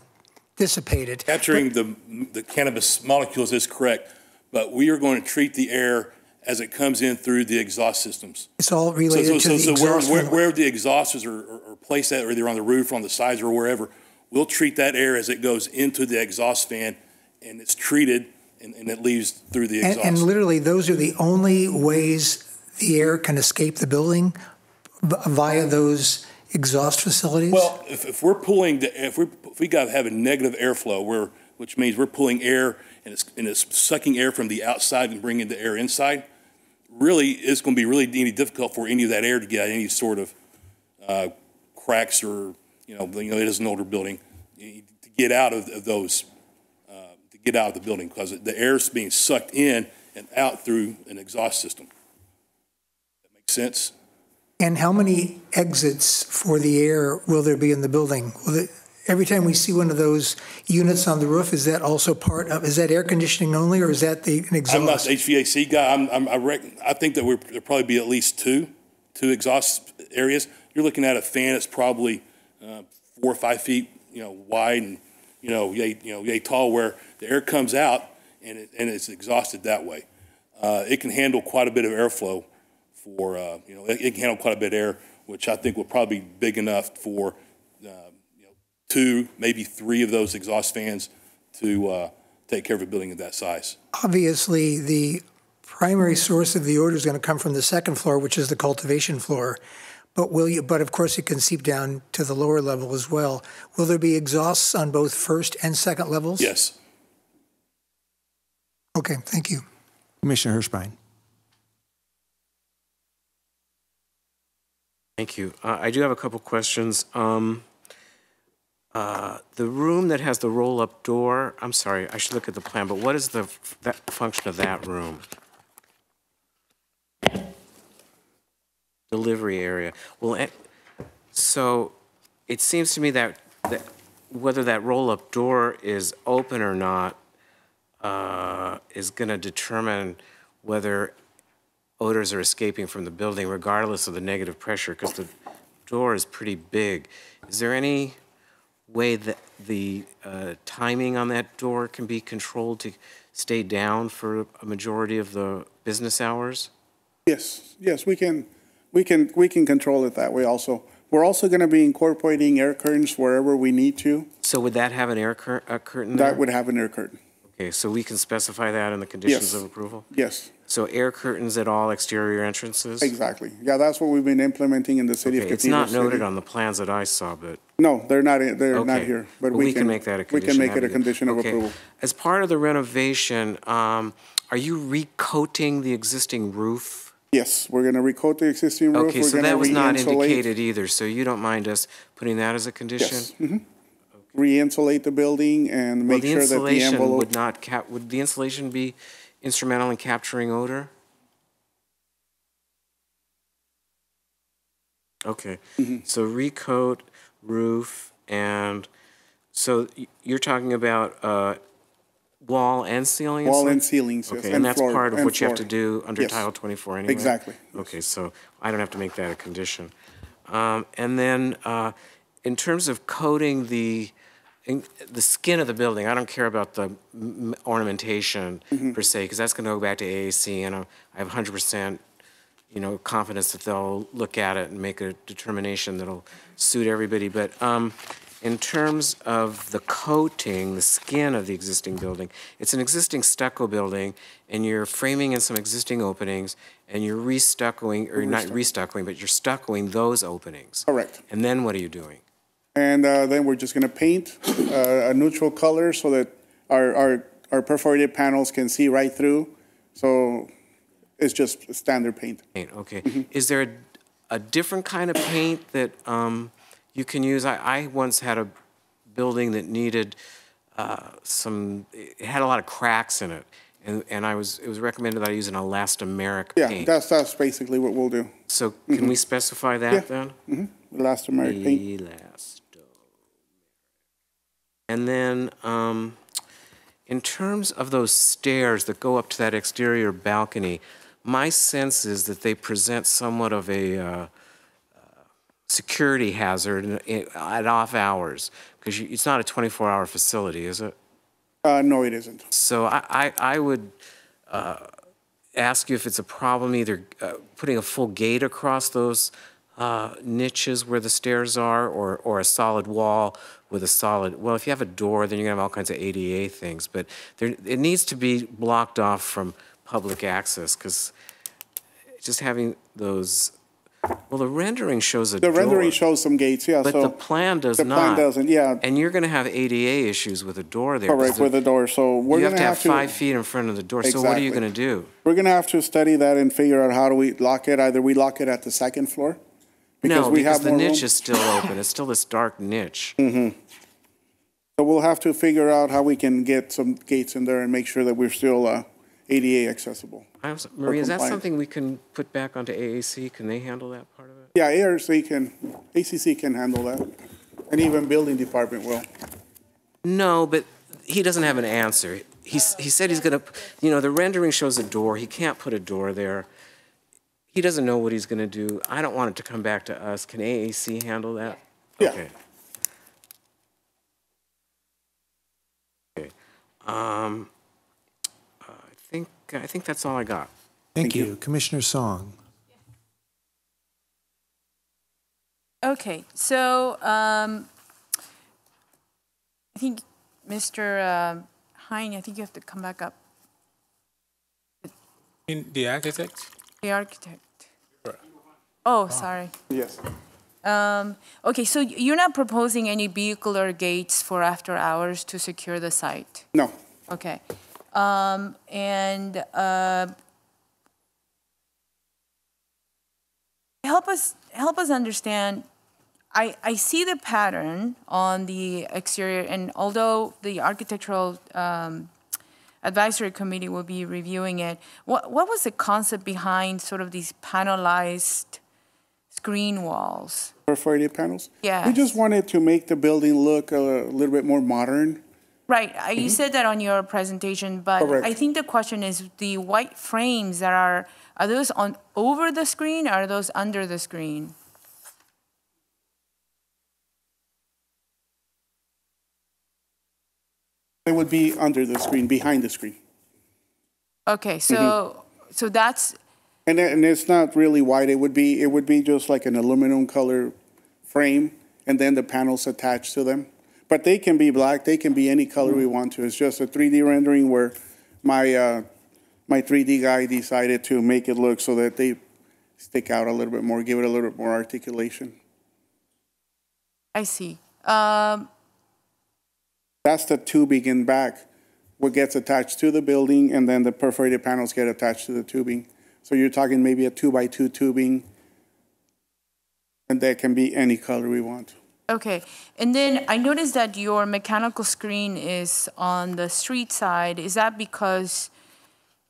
dissipate it. Capturing the cannabis molecules is correct, but we are going to treat the air as it comes in through the exhaust systems. It's all related to the exhaust. So where the exhausters are placed at, or they're on the roof, on the sides, or wherever, we'll treat that air as it goes into the exhaust fan, and it's treated, and it leaves through the exhaust. And literally, those are the only ways the air can escape the building, via those exhaust facilities? Well, if we're pulling, if we got to have a negative airflow where which means we're pulling air and it's sucking air from the outside and bringing the air inside. Really, it's going to be really difficult for any of that air to get any sort of cracks or, it is an older building, to get out of those, to get out of the building, because the air is being sucked in and out through an exhaust system. That makes sense? And how many exits for the air will there be in the building? Every time we see one of those units on the roof, is that also part of, is that air conditioning only, or is that an exhaust? I'm not the HVAC guy. I think that there'll probably be at least two exhaust areas. You're looking at a fan that's probably 4 or 5 feet, wide and yay tall, where the air comes out and it's exhausted that way. It can handle quite a bit of airflow for it can handle quite a bit of air, which I think will probably be big enough for 2, maybe 3 of those exhaust fans to take care of a building of that size. Obviously, the primary source of the odor is going to come from the second floor, which is the cultivation floor. But of course, it can seep down to the lower level as well. Will there be exhausts on both first and second levels? Yes. Okay, thank you. Commissioner Hirschbein. Thank you. I do have a couple questions. The room that has the roll-up door, I'm sorry, I should look at the plan, but what is the function of that room? Delivery area. Well, so it seems to me that whether that roll-up door is open or not is going to determine whether odors are escaping from the building, regardless of the negative pressure, because the door is pretty big. Is there any way that the timing on that door can be controlled to stay down for a majority of the business hours? Yes, we can control it that way also. We're also going to be incorporating air curtains wherever we need to. So would that have an air curtain there? That would have an air curtain. Okay, so we can specify that in the conditions Yes. of approval? Yes. So air curtains at all exterior entrances? Exactly. Yeah, that's what we've been implementing in the city of Okay, it's Cathedral not noted City. on the plans that I saw, but. No, they're not. They're not Okay. here. But we can make that a condition. We can make it a having condition of okay. approval. As part of the renovation, are you recoating the existing roof? Yes, we're going to recoat the existing roof. Okay, We're so gonna that was not re-insulate. indicated either, so you don't mind us putting that as a condition? Yes. Re-insulate the building and make sure that the insulation envelope. would not would the insulation be instrumental in capturing odor? Okay, so recoat roof, and so you're talking about wall and ceiling? Wall and ceilings, yes, Okay, and and that's floor- part of and what you have to floor. do under Yes. Title 24 anyway? Exactly. Okay, so I don't have to make that a condition. And then in terms of coating the skin of the building, I don't care about the ornamentation per se, because that's going to go back to AAC, and I have 100% confidence that they'll look at it and make a determination that'll suit everybody. But in terms of the coating, the skin of the existing building, it's an existing stucco building, and you're framing in some existing openings, and you're restuccoing, or not restuccoing, but you're stuccoing those openings. Correct. And then what are you doing? And then we're just going to paint a neutral color so that our perforated panels can see right through. So it's just standard paint. Okay. Is there a different kind of paint that you can use? I once had a building that needed it had a lot of cracks in it. And it was recommended that I use an elastomeric paint. Yeah, that's basically what we'll do. So can we specify that then? Elastomeric paint. And then in terms of those stairs that go up to that exterior balcony, my sense is that they present somewhat of a security hazard at off hours, because it's not a 24-hour facility, is it? No, it isn't. So I would ask you if it's a problem either putting a full gate across those niches where the stairs are, or a solid wall with a solid, well, if you have a door, then you're going to have all kinds of ADA things, but it needs to be blocked off from public access, because just having those Well, the rendering shows a The door. rendering shows some gates, yeah. But so the plan does the not. plan doesn't, yeah. And you're going to have ADA issues with a door there. Correct, with the door. So we're You going have to have 5 feet in front of the door. So what are you Exactly. going to do? We're going to have to study that and figure out how do we lock it. Either we lock it at the second floor. No, we because have the more niche room. is still open. It's still this dark niche. Mm-hmm. So we'll have to figure out how we can get some gates in there and make sure that we're still ADA accessible. Maria, is that compliant. something we can put back onto AAC? Can they handle that part of it? Yeah, ACC can handle that. And even building department will. No, but he doesn't have an answer. He said he's going to, the rendering shows a door. He can't put a door there. He doesn't know what he's going to do. I don't want it to come back to us. Can AAC handle that? Yeah. Okay. Okay. I think that's all I got. Thank you. Commissioner Song. Okay, so I think Mr. Hein, I think you have to come back up. In the architect? The architect. Oh, sorry. Yes. Okay, so you're not proposing any vehicular gates for after hours to secure the site? No. Okay. Help us understand. I see the pattern on the exterior, and although the architectural advisory committee will be reviewing it, what was the concept behind sort of these panelized screen walls? Perforated panels? Yes. We just wanted to make the building look a little bit more modern. Right, you said that on your presentation, but Correct. I think the question is the white frames that are those on over the screen, or are those under the screen? It would be under the screen, behind the screen. Okay, so that's And it's not really white. It would be just like an aluminum color frame, and then the panels attached to them. But they can be black. They can be any color we want to. It's just a 3D rendering where my 3D guy decided to make it look so that they stick out a little bit more, give it a little bit more articulation. I see. That's the tubing in back, what gets attached to the building, and then the perforated panels get attached to the tubing. So you're talking maybe a 2x2 tubing, and that can be any color we want. Okay, and then I noticed that your mechanical screen is on the street side. Is that because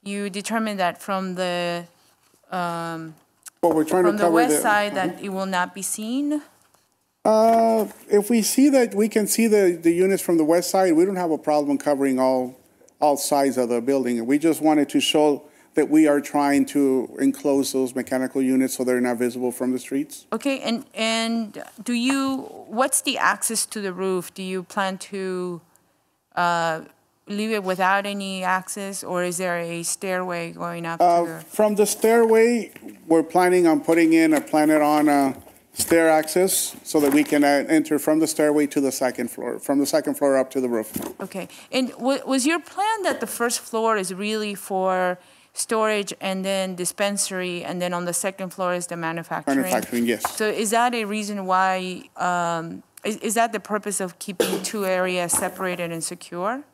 you determined that from the Well, we're trying from to the cover west side that it will not be seen? If we see that we can see the units from the west side, we don't have a problem covering all sides of the building. We just wanted to show that we are trying to enclose those mechanical units so they're not visible from the streets. Okay, and what's the access to the roof? Do you plan to leave it without any access, or is there a stairway going up to From the stairway, we're planning on putting in a planet-on stair access so that we can enter from the stairway to the second floor, from the second floor up to the roof. Okay, and was your plan that the first floor is really for storage and then dispensary, and then on the second floor is the manufacturing? Manufacturing, yes. So is that a reason why, is that the purpose of keeping two areas separated and secure?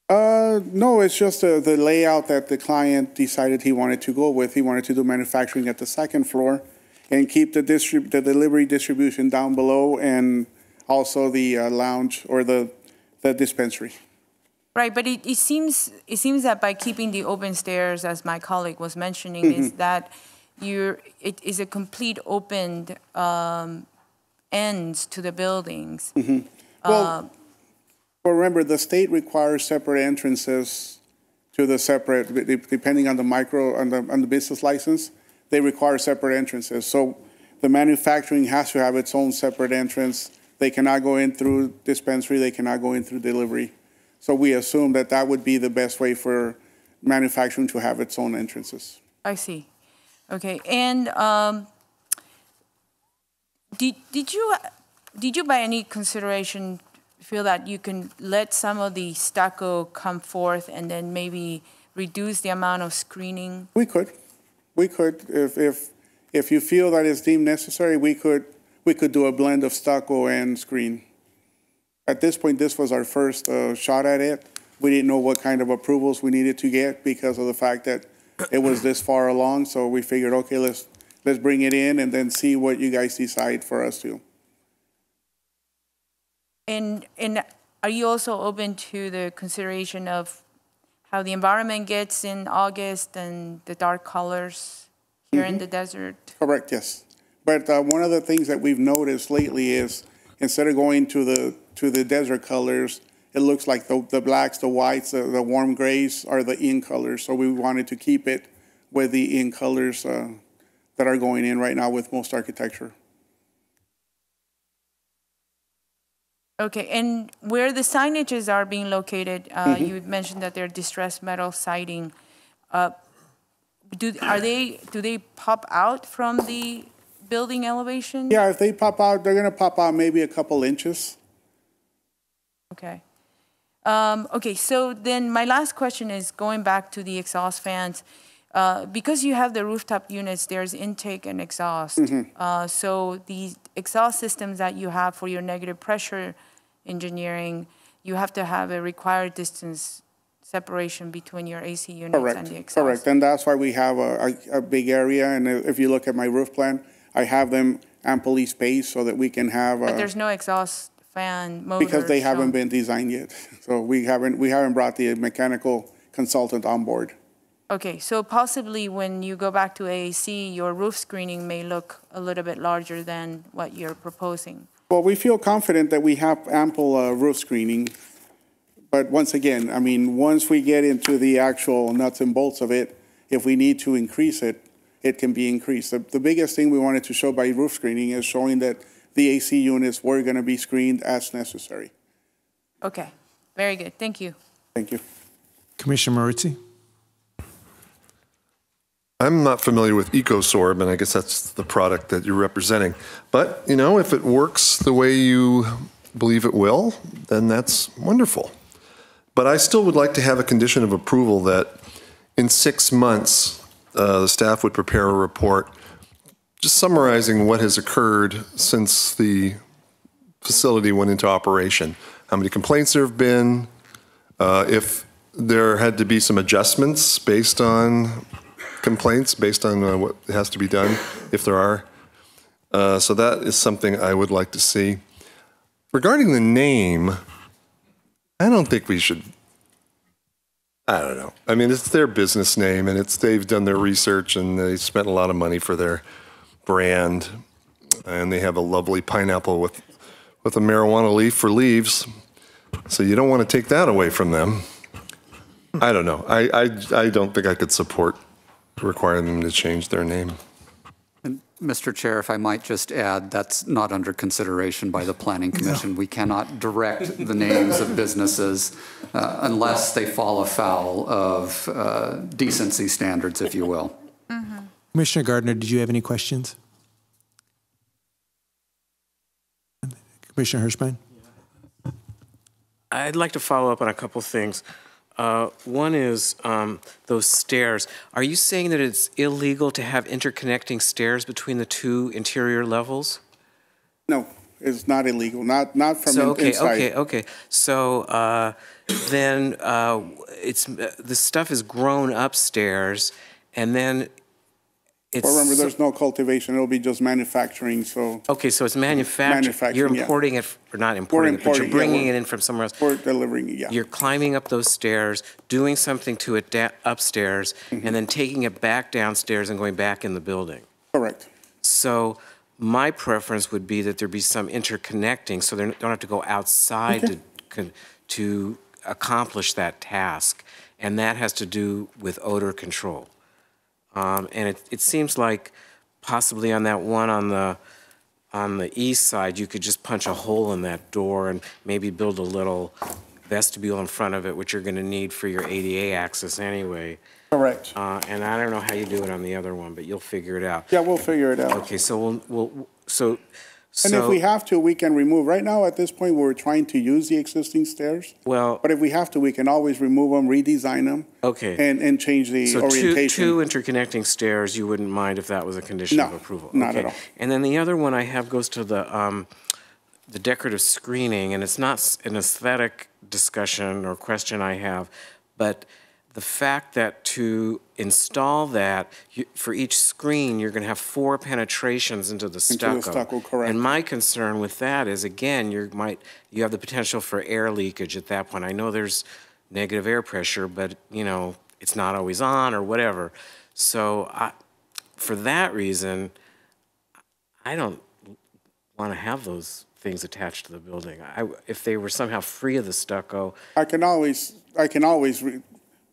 No, it's just the layout that the client decided he wanted to go with. He wanted to do manufacturing at the second floor and keep the delivery distribution down below, and also the lounge or the dispensary. Right, but it seems that by keeping the open stairs, as my colleague was mentioning, is that it is a complete opened ends to the buildings. Well, remember, the state requires separate entrances to the separate, depending on the business license, they require separate entrances. So the manufacturing has to have its own separate entrance. They cannot go in through dispensary, they cannot go in through delivery. So we assume that that would be the best way for manufacturing to have its own entrances. I see. Okay, and did you by any consideration feel that you can let some of the stucco come forth and then maybe reduce the amount of screening? We could. If If you feel that it's deemed necessary, we could do a blend of stucco and screen. At this point, this was our first shot at it. We didn't know what kind of approvals we needed to get because of the fact that it was this far along. So we figured, okay, let's bring it in and then see what you guys decide for us to. And are you also open to the consideration of how the environment gets in August and the dark colors here in the desert? Correct, yes. But one of the things that we've noticed lately is instead of going to the desert colors, it looks like the blacks, the whites, the warm grays are the in colors. So we wanted to keep it with the in colors that are going in right now with most architecture. Okay, and where the signages are being located, you mentioned that they're distressed metal siding. Do they pop out from the building elevation? Yeah, if they pop out, they're going to pop out maybe a couple inches. Okay. Okay, so then my last question is going back to the exhaust fans. Because you have the rooftop units, there's intake and exhaust. So the exhaust systems that you have for your negative pressure engineering, you have to have a required distance separation between your AC units and the exhaust. Correct, and that's why we have a big area. And if you look at my roof plan, I have them amply spaced so that we can have. But there's no exhaust fan motor. Because they haven't been designed yet, so we haven't brought the mechanical consultant on board. Okay, so possibly when you go back to AAC, your roof screening may look a little bit larger than what you're proposing. Well, we feel confident that we have ample roof screening. But once again, I mean, once we get into the actual nuts and bolts of it, if we need to increase it, it can be increased. The biggest thing we wanted to show by roof screening is showing that the AC units were going to be screened as necessary. Okay, very good. Thank you. Thank you. Commissioner Marizzi. I'm not familiar with EcoSorb, and I guess that's the product that you're representing. But, you know, if it works the way you believe it will, then that's wonderful. But I still would like to have a condition of approval that in 6 months, the staff would prepare a report just summarizing what has occurred since the facility went into operation. How many complaints there have been, if there had to be some adjustments based on complaints, based on what has to be done, if there are. So that is something I would like to see. Regarding the name, I don't think we should, I don't know. I mean, it's their business name, and they've done their research, and they spent a lot of money for their brand, and they have a lovely pineapple with a marijuana leaf for leaves, so you don't want to take that away from them. I don't know. I don't think I could support requiring them to change their name. And Mr. Chair, if I might just add, that's not under consideration by the Planning Commission. No. We cannot direct the names of businesses unless they fall afoul of decency standards, if you will. Commissioner Gardner, did you have any questions? Commissioner Hirschbein? I'd like to follow up on a couple things. One is those stairs. Are you saying that it's illegal to have interconnecting stairs between the two interior levels? No, it's not illegal. Not from inside. Okay. So then the stuff is grown upstairs, and then it's. Well, remember, there's no cultivation. It'll be just manufacturing. So. Okay, so it's manufacturing. You're importing it, or not importing it, but you're bringing it in from somewhere else. We're delivering it. Yeah. You're climbing up those stairs, doing something to it upstairs, and then taking it back downstairs and going back in the building. Correct. So my preference would be that there be some interconnecting, so they don't have to go outside to accomplish that task, and that has to do with odor control. And it seems like possibly on that one on the east side, you could just punch a hole in that door and maybe build a little vestibule in front of it, which you're going to need for your ADA access anyway. Correct. And I don't know how you do it on the other one, but you'll figure it out. Yeah, we'll figure it out. Okay, so And if So- we have to, we can remove. Right now, at this point, we're trying to use the existing stairs. Well, But if we have to, we can always remove them, redesign them, okay. and change the So orientation. two interconnecting stairs, you wouldn't mind if that was a condition of No, approval? not Okay. at all. And then the other one I have goes to the decorative screening, and it's not an aesthetic discussion or question I have, but the fact that to install that, for each screen, you're going to have 4 penetrations into the stucco. Into the stucco, correct. And my concern with that is, again, you have the potential for air leakage at that point. I know there's negative air pressure, but, it's not always on or whatever. So for that reason, I don't want to have those things attached to the building. If they were somehow free of the stucco. I can always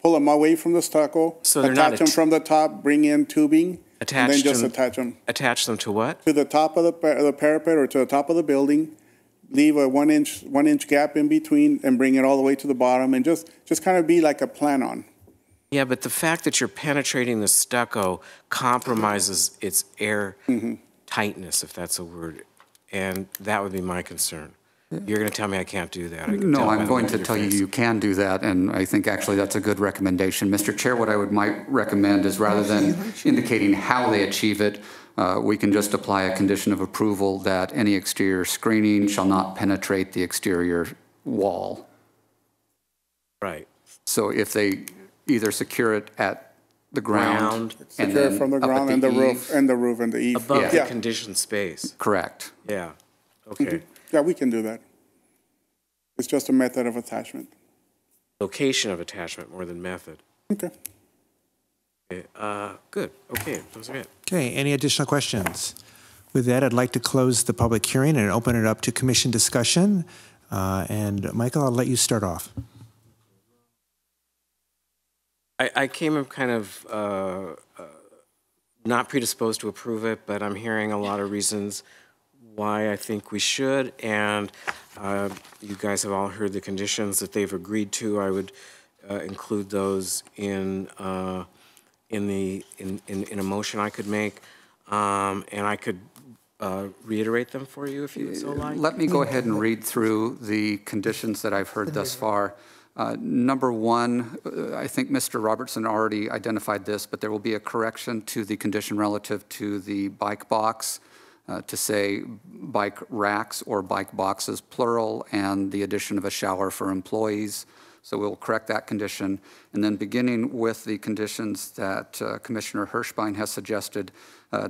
pull them away from the stucco, So they're not attach them from the top, bring in tubing, and then Attach just them- attach them Attach them to what? to the top of the parapet or to the top of the building. Leave a 1 inch gap in between and bring it all the way to the bottom, and just kind of be like a plan-on. Yeah, but the fact that you're penetrating the stucco compromises its air tightness, if that's a word, and that would be my concern. You're going to tell me I can't do that. I can No, tell by I'm the going look to on your tell you face. you can do that, and I think actually that's a good recommendation. Mr. Chair, what I might recommend is rather than indicating how they achieve it, we can just apply a condition of approval that any exterior screening shall not penetrate the exterior wall. Right. So if they either secure it at the ground and Secure then it from the up at ground and the roof eave. and the roof and the eave. Above Yeah. the conditioned space. Correct. Yeah, okay. Yeah, we can do that. It's just a method of attachment. Location of attachment more than method. Okay. Okay, good, okay, those are it. Okay, any additional questions? With that, I'd like to close the public hearing and open it up to commission discussion. And Michael, I'll let you start off. I came up kind of not predisposed to approve it, but I'm hearing a lot of reasons why I think we should, and you guys have all heard the conditions that they've agreed to. I would include those in a motion I could make, and I could reiterate them for you if you would so like. Let me go ahead and read through the conditions that I've heard thus far. Number 1, I think Mr. Robertson already identified this, but there will be a correction to the condition relative to the bike box to say bike racks or bike boxes, plural, and the addition of a shower for employees. So we'll correct that condition. And then beginning with the conditions that Commissioner Hirschbein has suggested,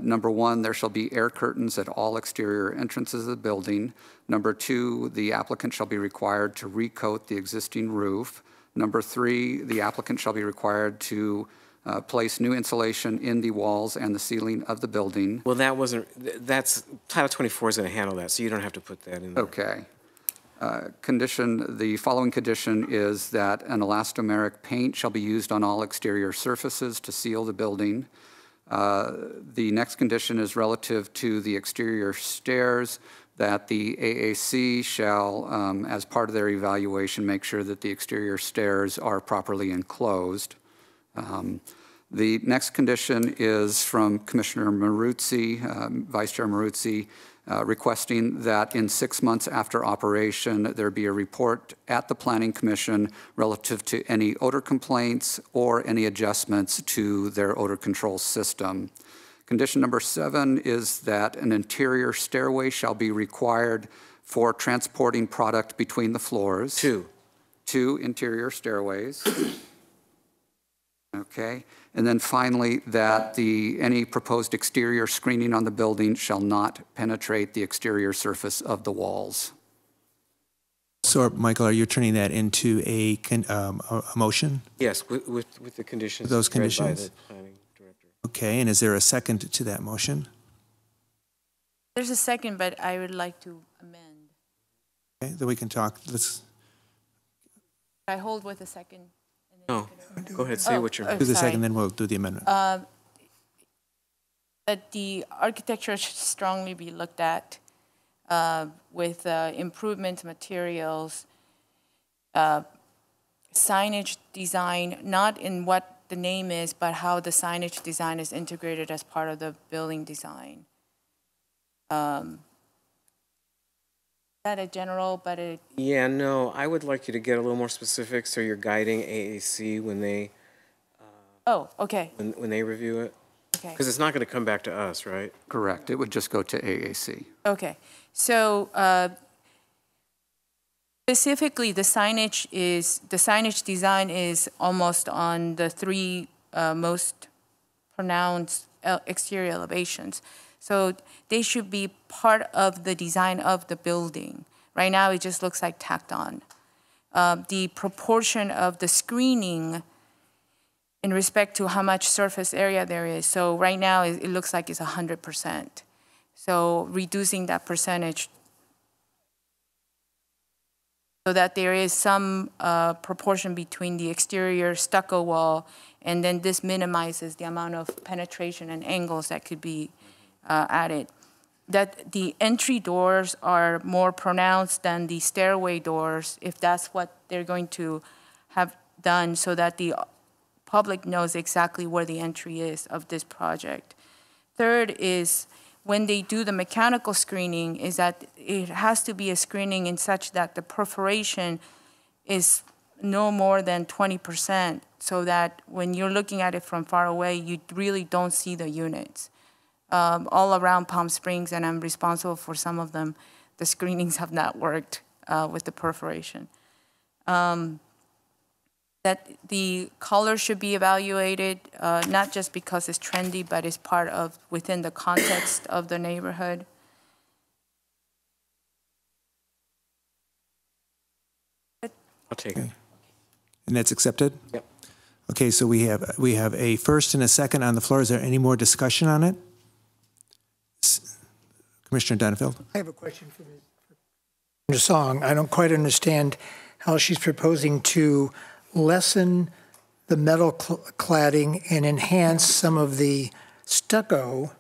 number 1, there shall be air curtains at all exterior entrances of the building. Number 2, the applicant shall be required to recoat the existing roof. Number 3, the applicant shall be required to place new insulation in the walls and the ceiling of the building. Well, that's, Title 24 is going to handle that, so you don't have to put that in there. Okay. The following condition is that an elastomeric paint shall be used on all exterior surfaces to seal the building. The next condition is relative to the exterior stairs, that the AAC shall, as part of their evaluation, make sure that the exterior stairs are properly enclosed. The next condition is from Commissioner Maruzzi, Vice Chair Maruzzi, requesting that in 6 months after operation, there be a report at the Planning Commission relative to any odor complaints or any adjustments to their odor control system. Condition number 7 is that an interior stairway shall be required for transporting product between the floors. 2 interior stairways. Okay. And then finally, that any proposed exterior screening on the building shall not penetrate the exterior surface of the walls. So, Michael, are you turning that into a motion? Yes, with the conditions. Those read by conditions? the planning director. Okay, and is there a second to that motion? There's a second, but I would like to amend. Okay, then we can talk. I hold with a second. No, go ahead, say what you're. Do the sorry. second, then we'll do the amendment. That the architecture should strongly be looked at with improvement materials, signage design, not in what the name is, but how the signage design is integrated as part of the building design. that a general, but it, Yeah, no, I would like you to get a little more specific so you're guiding AAC when they, oh, okay, when they review it. okay. Because it's not going to come back to us, right? Correct. It would just go to AAC. Okay, so specifically, the signage design is almost on the three most pronounced exterior elevations. So they should be part of the design of the building. Right now, it just looks like tacked on. The proportion of the screening in respect to how much surface area there is. So right now, it looks like it's 100%. So reducing that percentage so that there is some proportion between the exterior stucco wall, and then this minimizes the amount of penetration and angles that could be added. That the entry doors are more pronounced than the stairway doors, if that's what they're going to have done, so that the public knows exactly where the entry is of this project. Third is, when they do the mechanical screening, is that it has to be a screening in such that the perforation is no more than 20%, so that when you're looking at it from far away, you really don't see the units. All around Palm Springs, and I'm responsible for some of them, the screenings have not worked with the perforation. That the color should be evaluated, not just because it's trendy, but it's part of, within the context of the neighborhood. I'll take it. And that's accepted? Yep. Okay, so we have a first and a second on the floor. Is there any more discussion on it? Commissioner Donenfeld? I have a question for Ms. Song. I don't quite understand how she's proposing to lessen the metal cladding and enhance some of the stucco.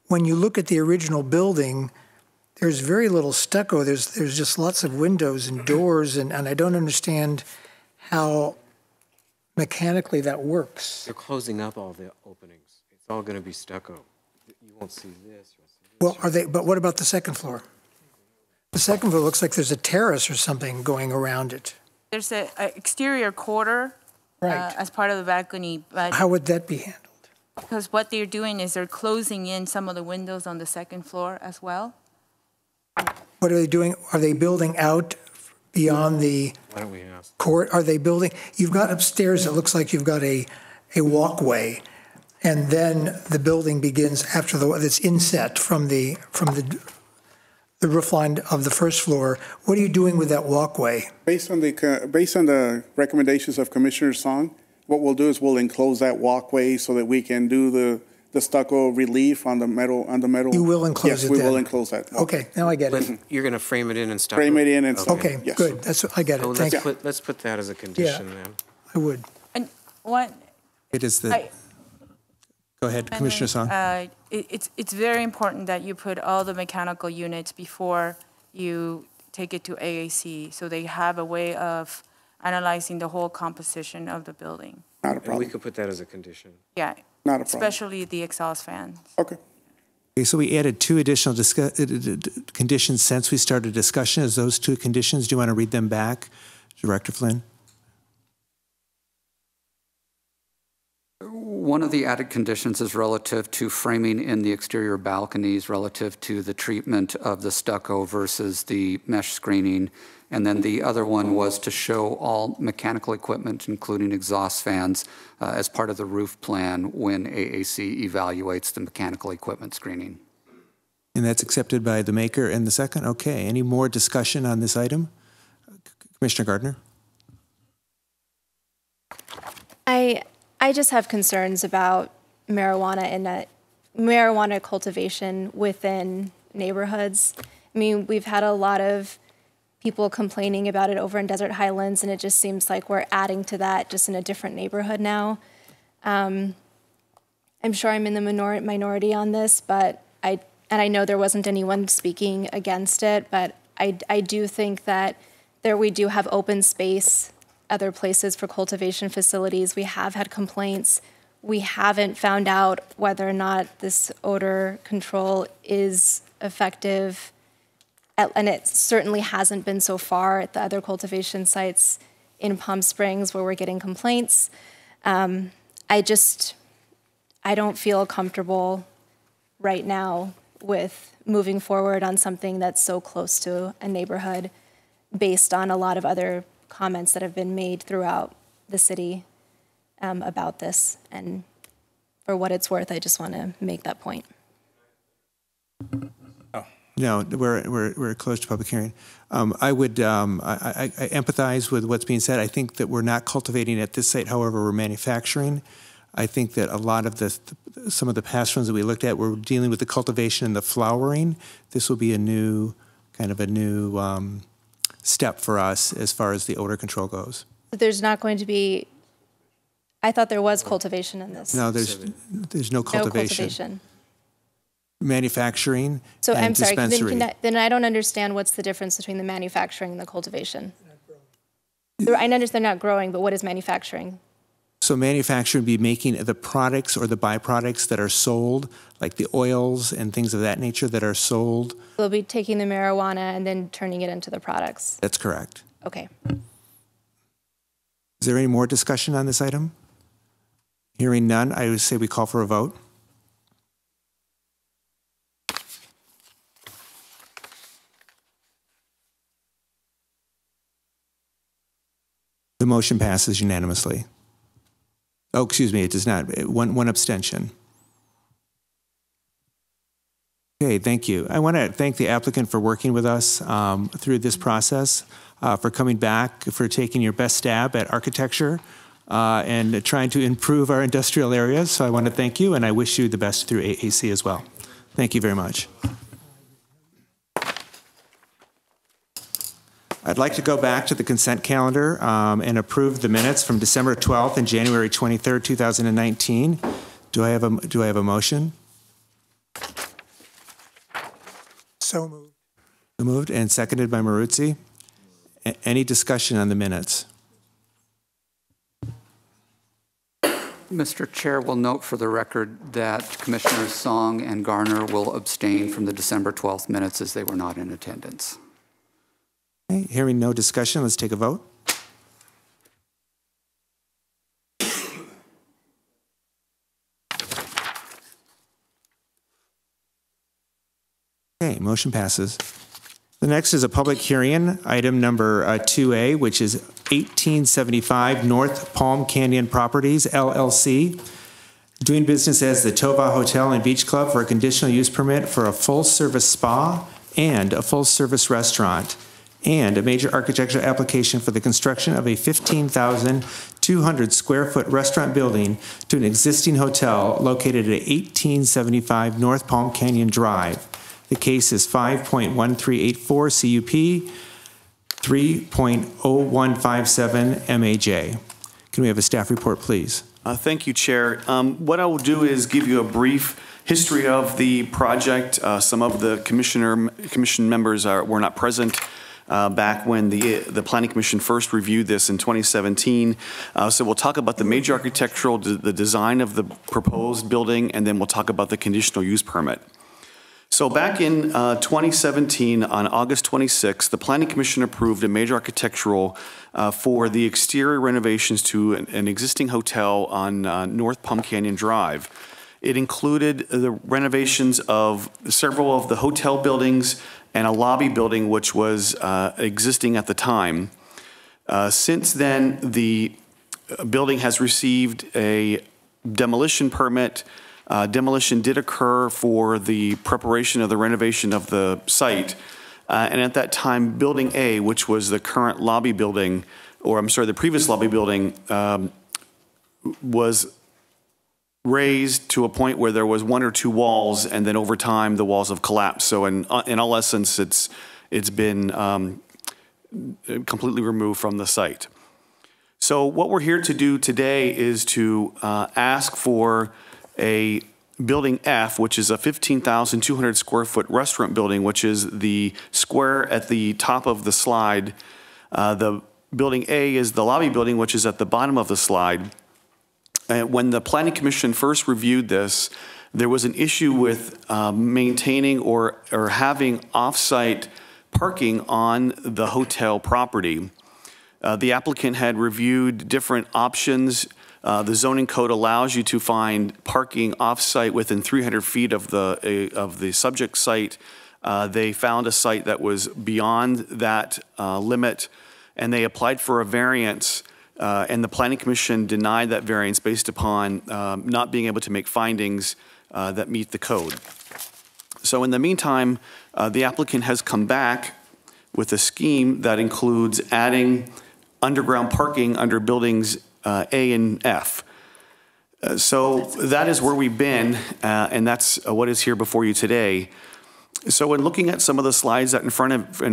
When you look at the original building, there's very little stucco. There's just lots of windows and doors, and I don't understand how mechanically that works. They're closing up all the openings. It's all going to be stucco. You won't see this. Well, but what about the second floor? The second floor looks like there's a terrace or something going around it. There's an exterior quarter as part of the balcony. But how would that be handled? Because what they're doing is they're closing in some of the windows on the second floor as well. What are they doing? Are they building out beyond the court? Are they building? You've got upstairs, it looks like you've got a walkway, and then the building begins after it's inset from the roof line of the first floor. What are you doing with that walkway? Based on the recommendations of Commissioner Song, what we'll do is we'll enclose that walkway so that we can do the stucco relief on the metal. You will enclose it then? Yes, we then? will enclose that walkway. Okay, now I get it. You're going to frame it in stucco? Frame it in and Okay, yes. good. I get it. So Thank you. let's put that as a condition then. I would. And what? It is the. Go ahead, Commissioner Song. It's very important that you put all the mechanical units before you take it to AAC, so they have a way of analyzing the whole composition of the building. Not a problem. And we could put that as a condition. Yeah. Not a problem. Especially the exhaust fans. Okay. Okay, so we added two additional conditions since we started discussion. Is those two conditions? Do you want to read them back, Director Flynn? One of the added conditions is relative to framing in the exterior balconies relative to the treatment of the stucco versus the mesh screening. And then the other one was to show all mechanical equipment, including exhaust fans, as part of the roof plan when AAC evaluates the mechanical equipment screening. And that's accepted by the maker and the second? Okay, any more discussion on this item? Commissioner Gardner? I just have concerns about marijuana and marijuana cultivation within neighborhoods. I mean, we've had a lot of people complaining about it over in Desert Highlands, and it just seems like we're adding to that just in a different neighborhood now. I'm sure I'm in the minority on this, but I know there wasn't anyone speaking against it, but I do think that we do have open space, other places for cultivation facilities. We have had complaints. We haven't found out whether or not this odor control is effective and it certainly hasn't been so far at the other cultivation sites in Palm Springs where we're getting complaints. I don't feel comfortable right now with moving forward on something that's so close to a neighborhood based on a lot of other comments that have been made throughout the city about this. And for what it's worth, I just want to make that point. No, we're close to public hearing. I empathize with what's being said. I think that we're not cultivating at this site. However, we're manufacturing. I think that a lot of some of the past ones that we looked at, we're dealing with the cultivation and the flowering. This will be a new step for us as far as the odor control goes. But there's not going to be. I thought there was cultivation in this. No, there's no cultivation. No cultivation. Manufacturing. So and I'm sorry. dispensary. Then I don't understand what's the difference between the manufacturing and the cultivation. I understand they're not growing, but what is manufacturing? So manufacturing would be making the products or the byproducts that are sold, like the oils and things of that nature that are sold. They'll be taking the marijuana and then turning it into the products. That's correct. Okay. Is there any more discussion on this item? Hearing none, I would say we call for a vote. The motion passes unanimously. Oh, excuse me, it does not. One abstention. Okay, thank you. I want to thank the applicant for working with us through this process, for coming back, for taking your best stab at architecture and trying to improve our industrial areas. So I want to thank you, and I wish you the best through AAC as well. Thank you very much. I'd like to go back to the consent calendar and approve the minutes from December 12th and January 23rd, 2019. Do I have a motion? So moved. So moved and seconded by Maruzzi. Any discussion on the minutes? Mr. Chair will note for the record that Commissioners Song and Garner will abstain from the December 12th minutes as they were not in attendance. Okay, hearing no discussion, let's take a vote. Okay, motion passes. The next is a public hearing, item number 2A, which is 1875 North Palm Canyon Properties, LLC, doing business as the Tova Hotel and Beach Club for a conditional use permit for a full-service spa and a full-service restaurant, and a major architectural application for the construction of a 15,200 square foot restaurant building to an existing hotel located at 1875 North Palm Canyon Drive. The case is 5.1384 CUP 3.0157 MAJ. Can we have a staff report, please? Thank you, Chair. What I will do is give you a brief history of the project. Some of the commission members were not present back when the Planning Commission first reviewed this in 2017. So we'll talk about the major architectural, the design of the proposed building, and then we'll talk about the conditional use permit. So back in 2017, on August 26th, the Planning Commission approved a major architectural for the exterior renovations to an existing hotel on North Palm Canyon Drive. It included the renovations of several of the hotel buildings and a lobby building which was existing at the time. Since then, the building has received a demolition permit. Demolition did occur for the preparation of the renovation of the site. And at that time, Building A, which was the current lobby building, or I'm sorry, the previous lobby building, was raised to a point where there was one or two walls, and then over time the walls have collapsed. So in all essence, it's been completely removed from the site. So what we're here to do today is to ask for a Building F, which is a 15,200 square foot restaurant building, which is the square at the top of the slide. The Building A is the lobby building, which is at the bottom of the slide. When the Planning Commission first reviewed this, there was an issue with maintaining or having off-site parking on the hotel property. The applicant had reviewed different options. The zoning code allows you to find parking off-site within 300 feet of the subject site. They found a site that was beyond that limit, and they applied for a variance, and the Planning Commission denied that variance based upon not being able to make findings that meet the code. So in the meantime, the applicant has come back with a scheme that includes adding underground parking under buildings A and F. So that is where we've been, and that's what is here before you today. So in looking at some of the slides that in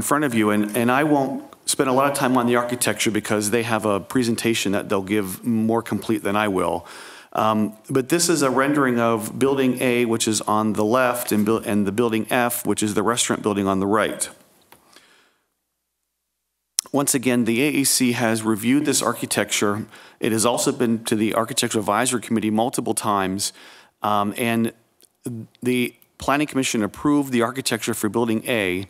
front of you, and I won't spend a lot of time on the architecture because they have a presentation that they'll give more complete than I will. But this is a rendering of building A, which is on the left, and the building F, which is the restaurant building on the right. Once again, the AAC has reviewed this architecture. It has also been to the Architectural Advisory Committee multiple times, and the Planning Commission approved the architecture for building A,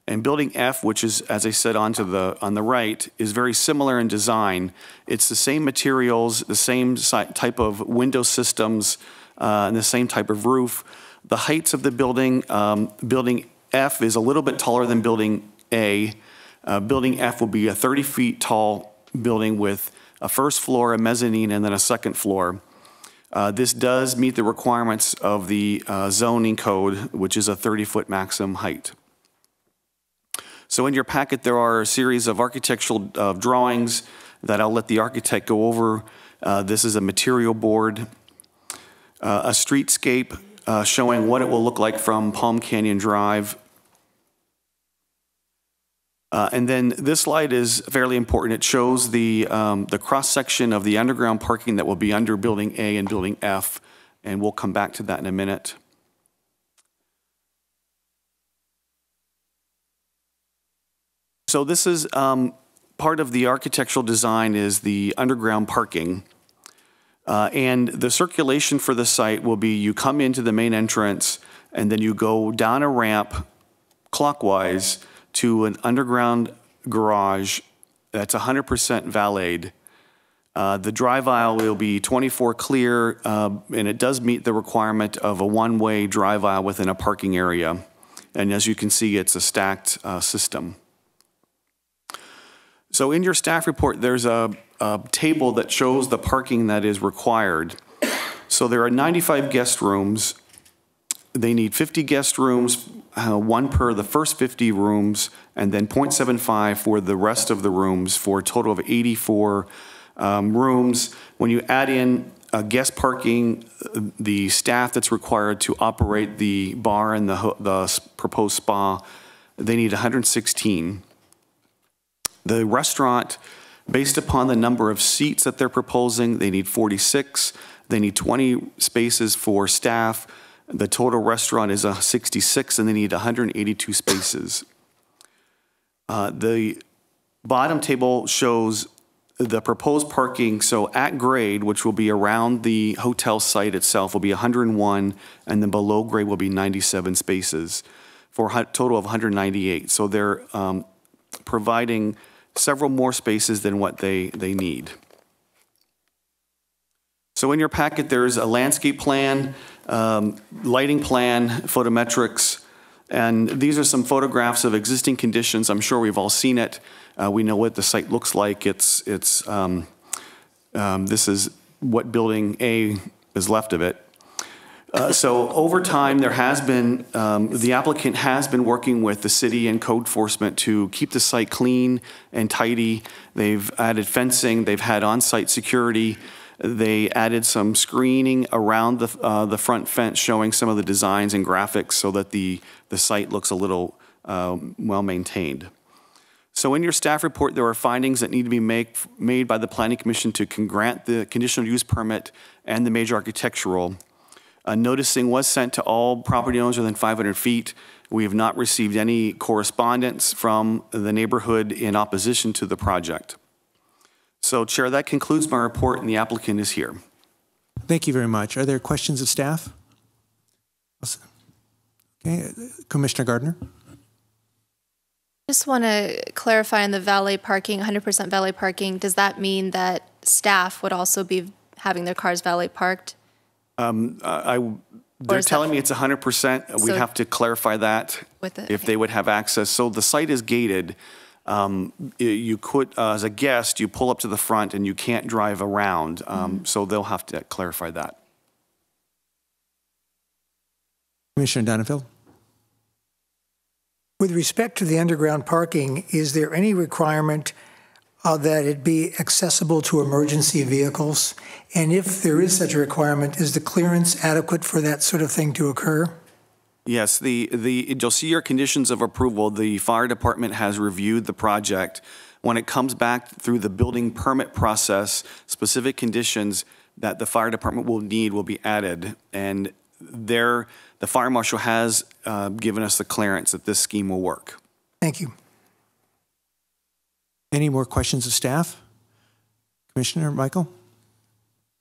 and building F, which is, as I said, on the right, is very similar in design. It's the same materials, the same type of window systems, and the same type of roof. The heights of the building, building F is a little bit taller than building A. Building F will be a 30 feet tall building with a first floor, a mezzanine, and then a second floor. This does meet the requirements of the zoning code, which is a 30-foot maximum height. So in your packet, there are a series of architectural drawings that I'll let the architect go over. This is a material board, a streetscape showing what it will look like from Palm Canyon Drive. And then this slide is fairly important. It shows the cross-section of the underground parking that will be under building A and building F, and we'll come back to that in a minute. So this is part of the architectural design is the underground parking. And the circulation for the site will be you come into the main entrance and then you go down a ramp clockwise to an underground garage that's 100% valeted. The drive aisle will be 24 clear, and it does meet the requirement of a one-way drive aisle within a parking area. And as you can see, it's a stacked system. So in your staff report, there's a table that shows the parking that is required. So there are 95 guest rooms. They need 50 guest rooms, one per the first 50 rooms, and then 0.75 for the rest of the rooms, for a total of 84 rooms. When you add in guest parking, the staff that's required to operate the bar and the proposed spa, they need 116. The restaurant, based upon the number of seats that they're proposing, they need 46. They need 20 spaces for staff. The total restaurant is 66, and they need 182 spaces. The bottom table shows the proposed parking. So at grade, which will be around the hotel site itself, will be 101, and then below grade will be 97 spaces for a total of 198. So they're providing several more spaces than what they need. So in your packet, there's a landscape plan, lighting plan, photometrics, and these are some photographs of existing conditions. I'm sure we've all seen it. We know what the site looks like. This is what building A is left of it. So over time, there has been, the applicant has been working with the city and code enforcement to keep the site clean and tidy. They've added fencing. They've had on-site security. They added some screening around the front fence, showing some of the designs and graphics so that the site looks a little well-maintained. So in your staff report, there are findings that need to be made by the Planning Commission to grant the conditional use permit and the major architectural. Noticing was sent to all property owners within 500 feet. We have not received any correspondence from the neighborhood in opposition to the project. So, Chair, that concludes my report, and the applicant is here. Thank you very much. Are there questions of staff? Okay, Commissioner Gardner. Just want to clarify on the valet parking, 100% valet parking. Does that mean that staff would also be having their cars valet parked? They're telling me it's 100%. We'd So- have to clarify that With it, if they would have access. So the site is gated. You could, as a guest, you pull up to the front and you can't drive around. So they'll have to clarify that. Commissioner Donenfeld? With respect to the underground parking, is there any requirement that it be accessible to emergency vehicles? And if there is such a requirement, is the clearance adequate for that sort of thing to occur? Yes, you'll see your conditions of approval. The fire department has reviewed the project. When it comes back through the building permit process, specific conditions that the fire department will need will be added. And the fire marshal has given us the clearance that this scheme will work. Thank you. Any more questions of staff? Commissioner Michael?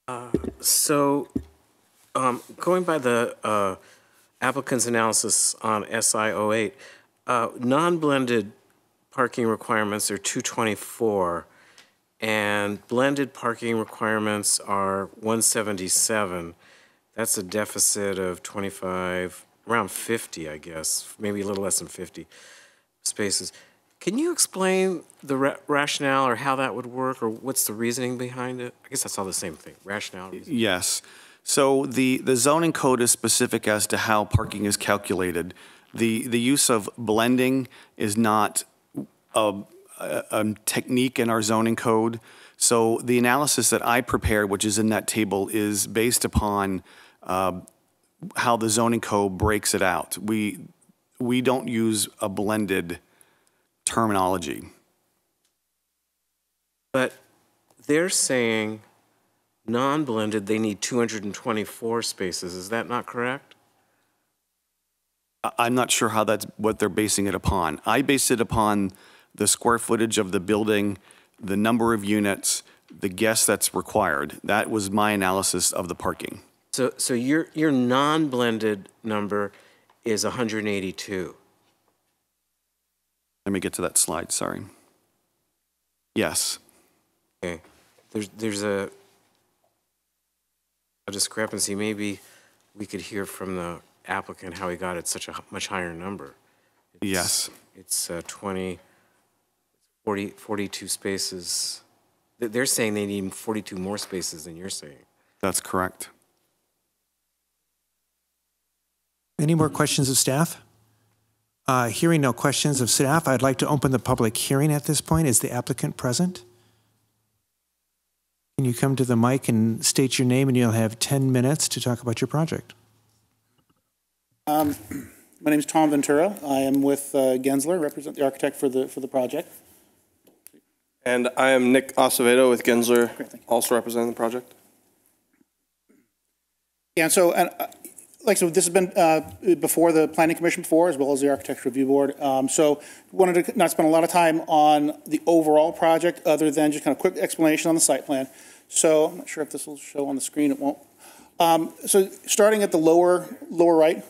Going by the applicant's analysis on SI08, non-blended parking requirements are 224, and blended parking requirements are 177. That's a deficit of 25, around 50, I guess, maybe a little less than 50 spaces. Can you explain the rationale or how that would work, or what's the reasoning behind it? I guess that's all the same thing, rationale. Reasoning. Yes. So the zoning code is specific as to how parking is calculated. The use of blending is not a technique in our zoning code. So the analysis that I prepared, which is in that table, is based upon how the zoning code breaks it out. We don't use a blended terminology. But they're saying non-blended, they need 224 spaces. Is that not correct? I'm not sure how that's what they're basing it upon. I base it upon the square footage of the building, the number of units, the guests that's required. That was my analysis of the parking. So your non-blended number is 182. Let me get to that slide, sorry. Yes. Okay. There's a discrepancy. Maybe we could hear from the applicant how he got it such a much higher number. Yes. It's 42 spaces. They're saying they need 42 more spaces than you're saying. That's correct. Any more questions of staff? Hearing no questions of staff, I'd like to open the public hearing at this point. Is the applicant present? Can you come to the mic and state your name, and you'll have 10 minutes to talk about your project. My name is Tom Ventura. I am with Gensler, represent the architect for the project. And I am Nick Acevedo with Gensler, also representing the project. Yeah, and so, this has been before the Planning Commission before, as well as the Architecture Review Board. So wanted to not spend a lot of time on the overall project, other than just kind of quick explanation on the site plan. So I'm not sure if this will show on the screen. It won't. So starting at the lower right.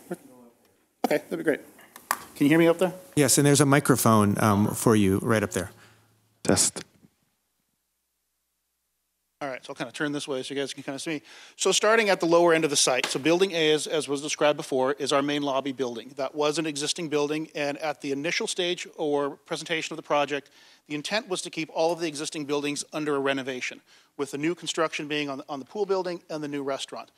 Okay, that'd be great. Can you hear me up there? Yes, and there's a microphone for you right up there. Test. All right, so I'll kind of turn this way so you guys can kind of see me. So starting at the lower end of the site, so building A, as was described before, is our main lobby building. That was an existing building, and at the initial stage or presentation of the project, the intent was to keep all of the existing buildings under a renovation, with the new construction being on the pool building and the new restaurant.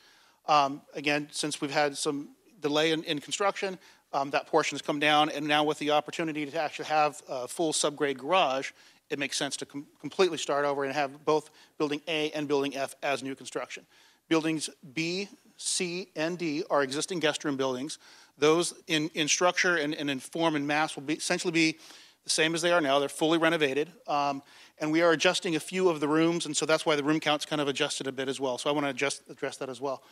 Again, since we've had some delay in construction, that portion has come down, and now with the opportunity to actually have a full subgrade garage, it makes sense to completely start over and have both Building A and Building F as new construction. Buildings B, C, and D are existing guest room buildings. Those in structure and in form and mass will essentially be the same as they are now. They're fully renovated. And we are adjusting a few of the rooms, and so that's why the room count's kind of adjusted a bit as well. So I want to address that as well.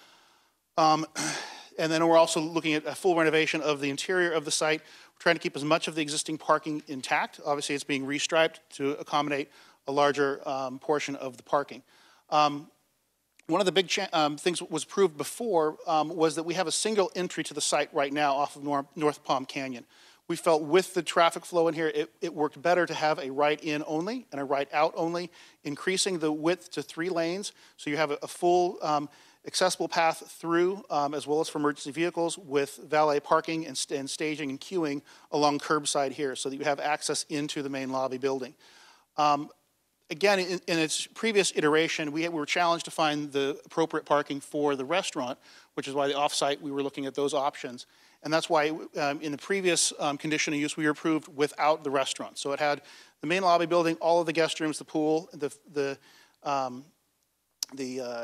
And then we're also looking at a full renovation of the interior of the site. We're trying to keep as much of the existing parking intact. Obviously, it's being restriped to accommodate a larger portion of the parking. One of the big things that was approved before was that we have a single entry to the site right now off of North Palm Canyon. We felt with the traffic flow in here, it worked better to have a right in only and a right out only, increasing the width to 3 lanes. So you have a full accessible path through, as well as for emergency vehicles, with valet parking and staging and queuing along curbside here, so that you have access into the main lobby building. Again, in its previous iteration, we were challenged to find the appropriate parking for the restaurant, which is why the offsite, we were looking at those options. And that's why in the previous condition of use, we were approved without the restaurant. So it had the main lobby building, all of the guest rooms, the pool, the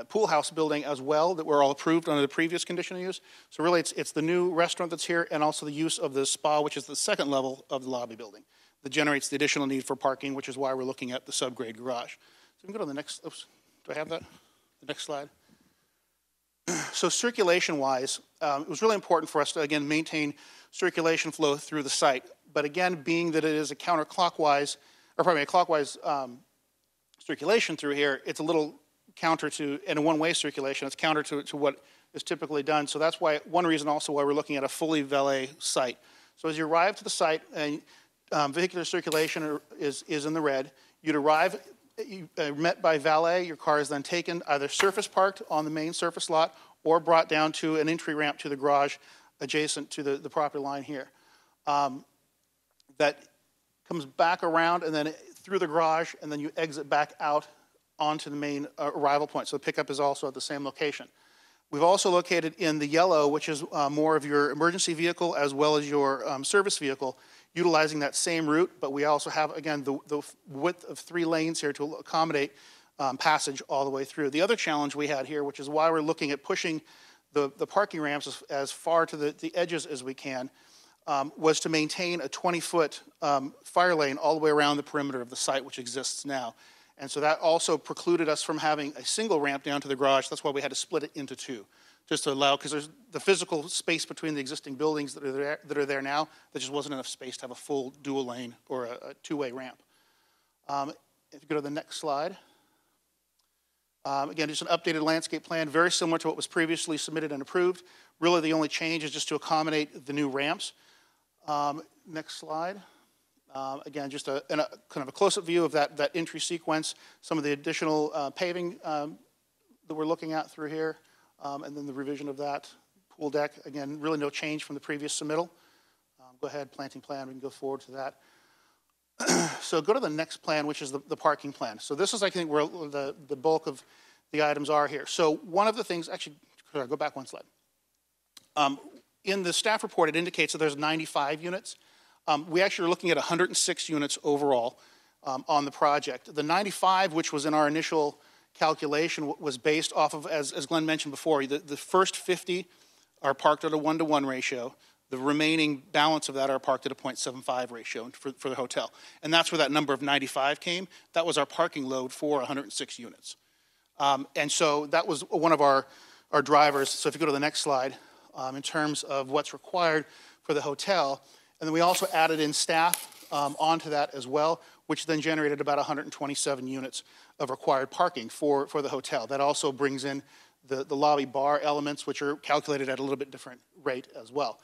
pool house building as well, that were all approved under the previous condition of use. So really, it's the new restaurant that's here, and also the use of the spa, which is the second level of the lobby building, that generates the additional need for parking, which is why we're looking at the subgrade garage. So we can go to the next, oops, do I have that? The next slide. So circulation-wise, it was really important for us to, again, maintain circulation flow through the site. But again, being that it is a counterclockwise, or pardon me, a clockwise circulation through here, it's a little counter to, and a one-way circulation, it's counter to what is typically done. So that's why, one reason also why we're looking at a fully valet site. So as you arrive to the site, and vehicular circulation is in the red, you'd arrive, you met by valet, your car is then taken, either surface parked on the main surface lot or brought down to an entry ramp to the garage adjacent to the property line here. That comes back around and then through the garage, and then you exit back out onto the main arrival point. So the pickup is also at the same location. We've also located in the yellow, which is more of your emergency vehicle as well as your service vehicle, utilizing that same route, but we also have, again, the width of 3 lanes here to accommodate passage all the way through. The other challenge we had here, which is why we're looking at pushing the parking ramps as far to the edges as we can, was to maintain a 20-foot fire lane all the way around the perimeter of the site, which exists now. And so that also precluded us from having a single ramp down to the garage. That's why we had to split it into 2, just to allow, because there's the physical space between the existing buildings that are there now, there just wasn't enough space to have a full dual lane or a 2-way ramp. If you go to the next slide. Again, just an updated landscape plan, very similar to what was previously submitted and approved. Really, the only change is just to accommodate the new ramps. Next slide. Again, just a kind of a close-up view of that entry sequence, some of the additional paving that we're looking at through here, and then the revision of that pool deck. Again, really no change from the previous submittal. Go ahead, planting plan, we can go forward to that. So go to the next plan, which is the parking plan. So this is, I think, where the bulk of the items are here. So one of the things, actually, go back one slide. In the staff report, it indicates that there's 95 units. We actually are looking at 106 units overall on the project. The 95, which was in our initial calculation, was based off of, as Glenn mentioned before, the first 50 are parked at a 1-to-1 ratio. The remaining balance of that are parked at a 0.75 ratio for the hotel. And that's where that number of 95 came. That was our parking load for 106 units. And so that was one of our drivers. So if you go to the next slide, in terms of what's required for the hotel. And then we also added in staff onto that as well, which then generated about 127 units of required parking for the hotel. That also brings in the lobby bar elements, which are calculated at a little bit different rate as well.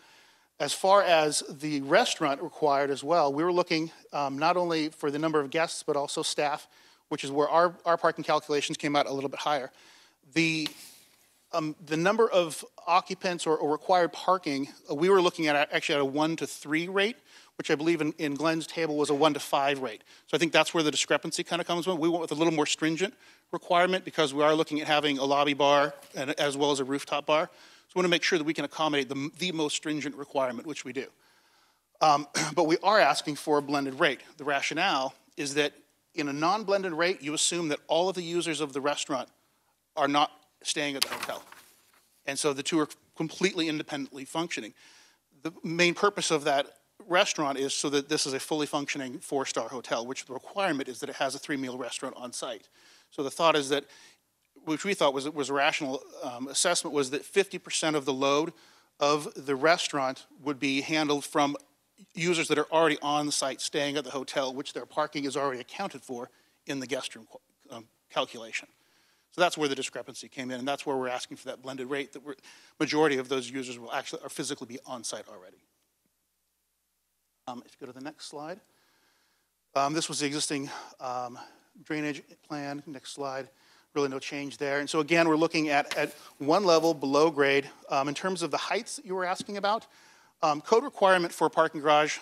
As far as the restaurant required as well, we were looking not only for the number of guests, but also staff, which is where our parking calculations came out a little bit higher. The number of occupants or required parking, we were looking at actually at a 1-to-3 rate, which I believe in Glenn's table was a 1-to-5 rate. So I think that's where the discrepancy kind of comes from. We went with a little more stringent requirement because we are looking at having a lobby bar and, as well as a rooftop bar. So we want to make sure that we can accommodate the most stringent requirement, which we do. But we are asking for a blended rate. The rationale is that in a non-blended rate, you assume that all of the users of the restaurant are not staying at the hotel. And so the two are completely independently functioning. The main purpose of that restaurant is so that this is a fully functioning 4-star hotel, which the requirement is that it has a 3-meal restaurant on site. So the thought is that, which we thought was a rational assessment, was that 50% of the load of the restaurant would be handled from users that are already on the site staying at the hotel, which their parking is already accounted for in the guest room calculation. So that's where the discrepancy came in, and that's where we're asking for that blended rate, that majority of those users will actually physically be on site already. If you go to the next slide. This was the existing drainage plan. Next slide. Really no change there. And so again, we're looking at one level below grade. In terms of the heights that you were asking about, code requirement for a parking garage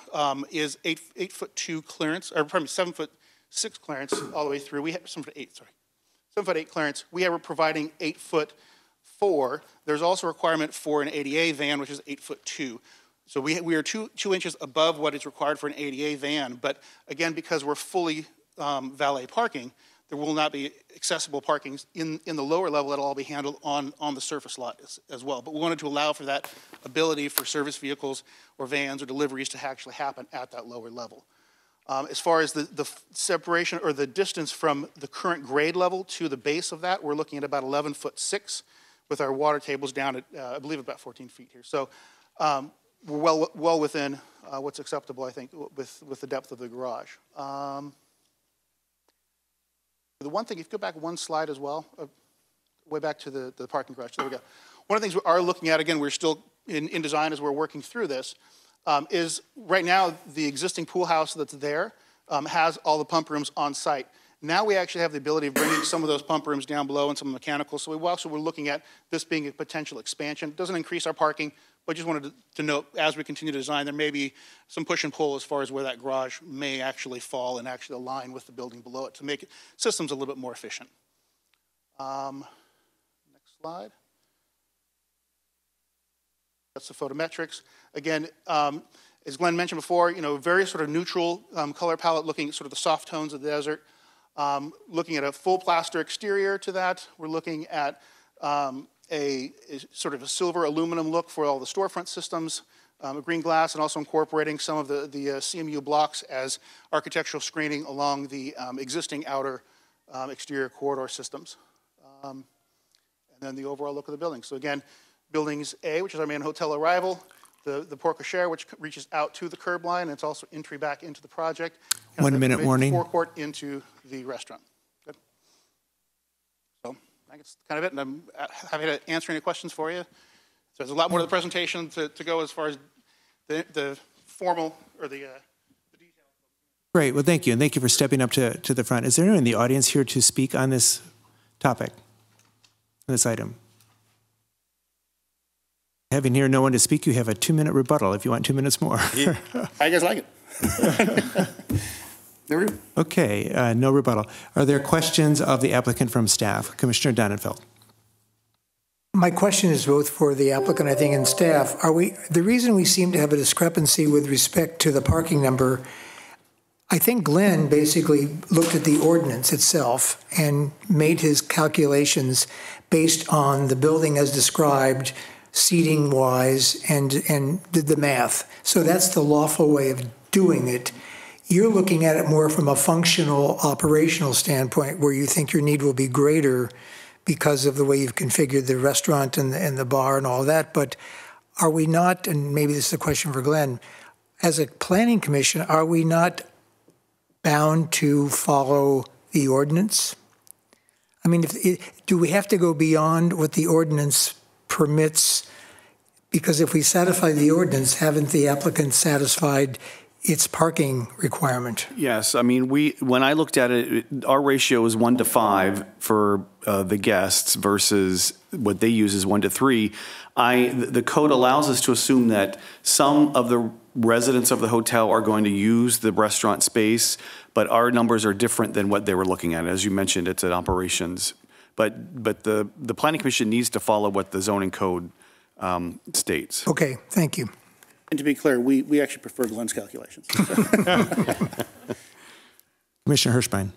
is 8'2" clearance, or pardon me, 7'6" clearance all the way through. We have 7'8", sorry. 7'8" clearance. We are providing 8'4". There's also a requirement for an ADA van, which is 8'2". So we are two inches above what is required for an ADA van. But again, because we're fully valet parking, there will not be accessible parking in the lower level. It'll all be handled on the surface lot as well. But we wanted to allow for that ability for service vehicles or vans or deliveries to actually happen at that lower level. As far as the separation or the distance from the current grade level to the base of that, we're looking at about 11'6" with our water tables down at, I believe, about 14 feet here. So we're well within what's acceptable, I think, with the depth of the garage. The one thing, if you go back one slide as well, way back to the parking garage, there we go. One of the things we are looking at, again, we're still in design as we're working through this, is right now the existing pool house that's there has all the pump rooms on site. Now we actually have the ability of bringing some of those pump rooms down below and some mechanical. So we're looking at this being a potential expansion. It doesn't increase our parking, but just wanted to note as we continue to design, there may be some push and pull as far as where that garage may actually fall and actually align with the building below it to make systems a little bit more efficient. Next slide. That's the photometrics. Again, as Glenn mentioned before, very sort of neutral color palette, looking at sort of the soft tones of the desert. Looking at a full plaster exterior to that. We're looking at a sort of a silver aluminum look for all the storefront systems, green glass, and also incorporating some of the CMU blocks as architectural screening along the existing outer exterior corridor systems. And then the overall look of the building. So again, buildings A, which is our main hotel arrival, the porte cochere, which reaches out to the curb line, and it's also entry back into the project. 1 minute warning. Forecourt into the restaurant. Good. So I think that's kind of it, and I'm happy to answer any questions for you. So there's a lot more to the presentation to go as far as the formal or the detail. Great. Well, thank you, and thank you for stepping up to the front. Is there anyone in the audience here to speak on this topic, on this item? Having here no one to speak, you have a 2-minute rebuttal if you want 2 minutes more. Yeah. How you guys like it? There we go. Okay, no rebuttal. Are there questions of the applicant from staff? Commissioner Donnenfeld. My question is both for the applicant, I think, and staff. The reason we seem to have a discrepancy with respect to the parking number, I think Glenn basically looked at the ordinance itself and made his calculations based on the building as described, seating-wise, and did the math. So that's the lawful way of doing it. You're looking at it more from a functional, operational standpoint where you think your need will be greater because of the way you've configured the restaurant and the bar and all that. But are we not, and maybe this is a question for Glenn, as a planning commission, are we not bound to follow the ordinance? I mean, do we have to go beyond what the ordinance permits? Because if we satisfy the ordinance, haven't the applicant satisfied its parking requirement? Yes, I mean, when I looked at it, our ratio is 1 to 5 for the guests versus what they use is 1 to 3. The code allows us to assume that some of the residents of the hotel are going to use the restaurant space, but our numbers are different than what they were looking at. As you mentioned, it's at operations. But the Planning Commission needs to follow what the zoning code states. Okay, thank you. And to be clear, we actually prefer Glenn's calculations. Commissioner Hirschbein.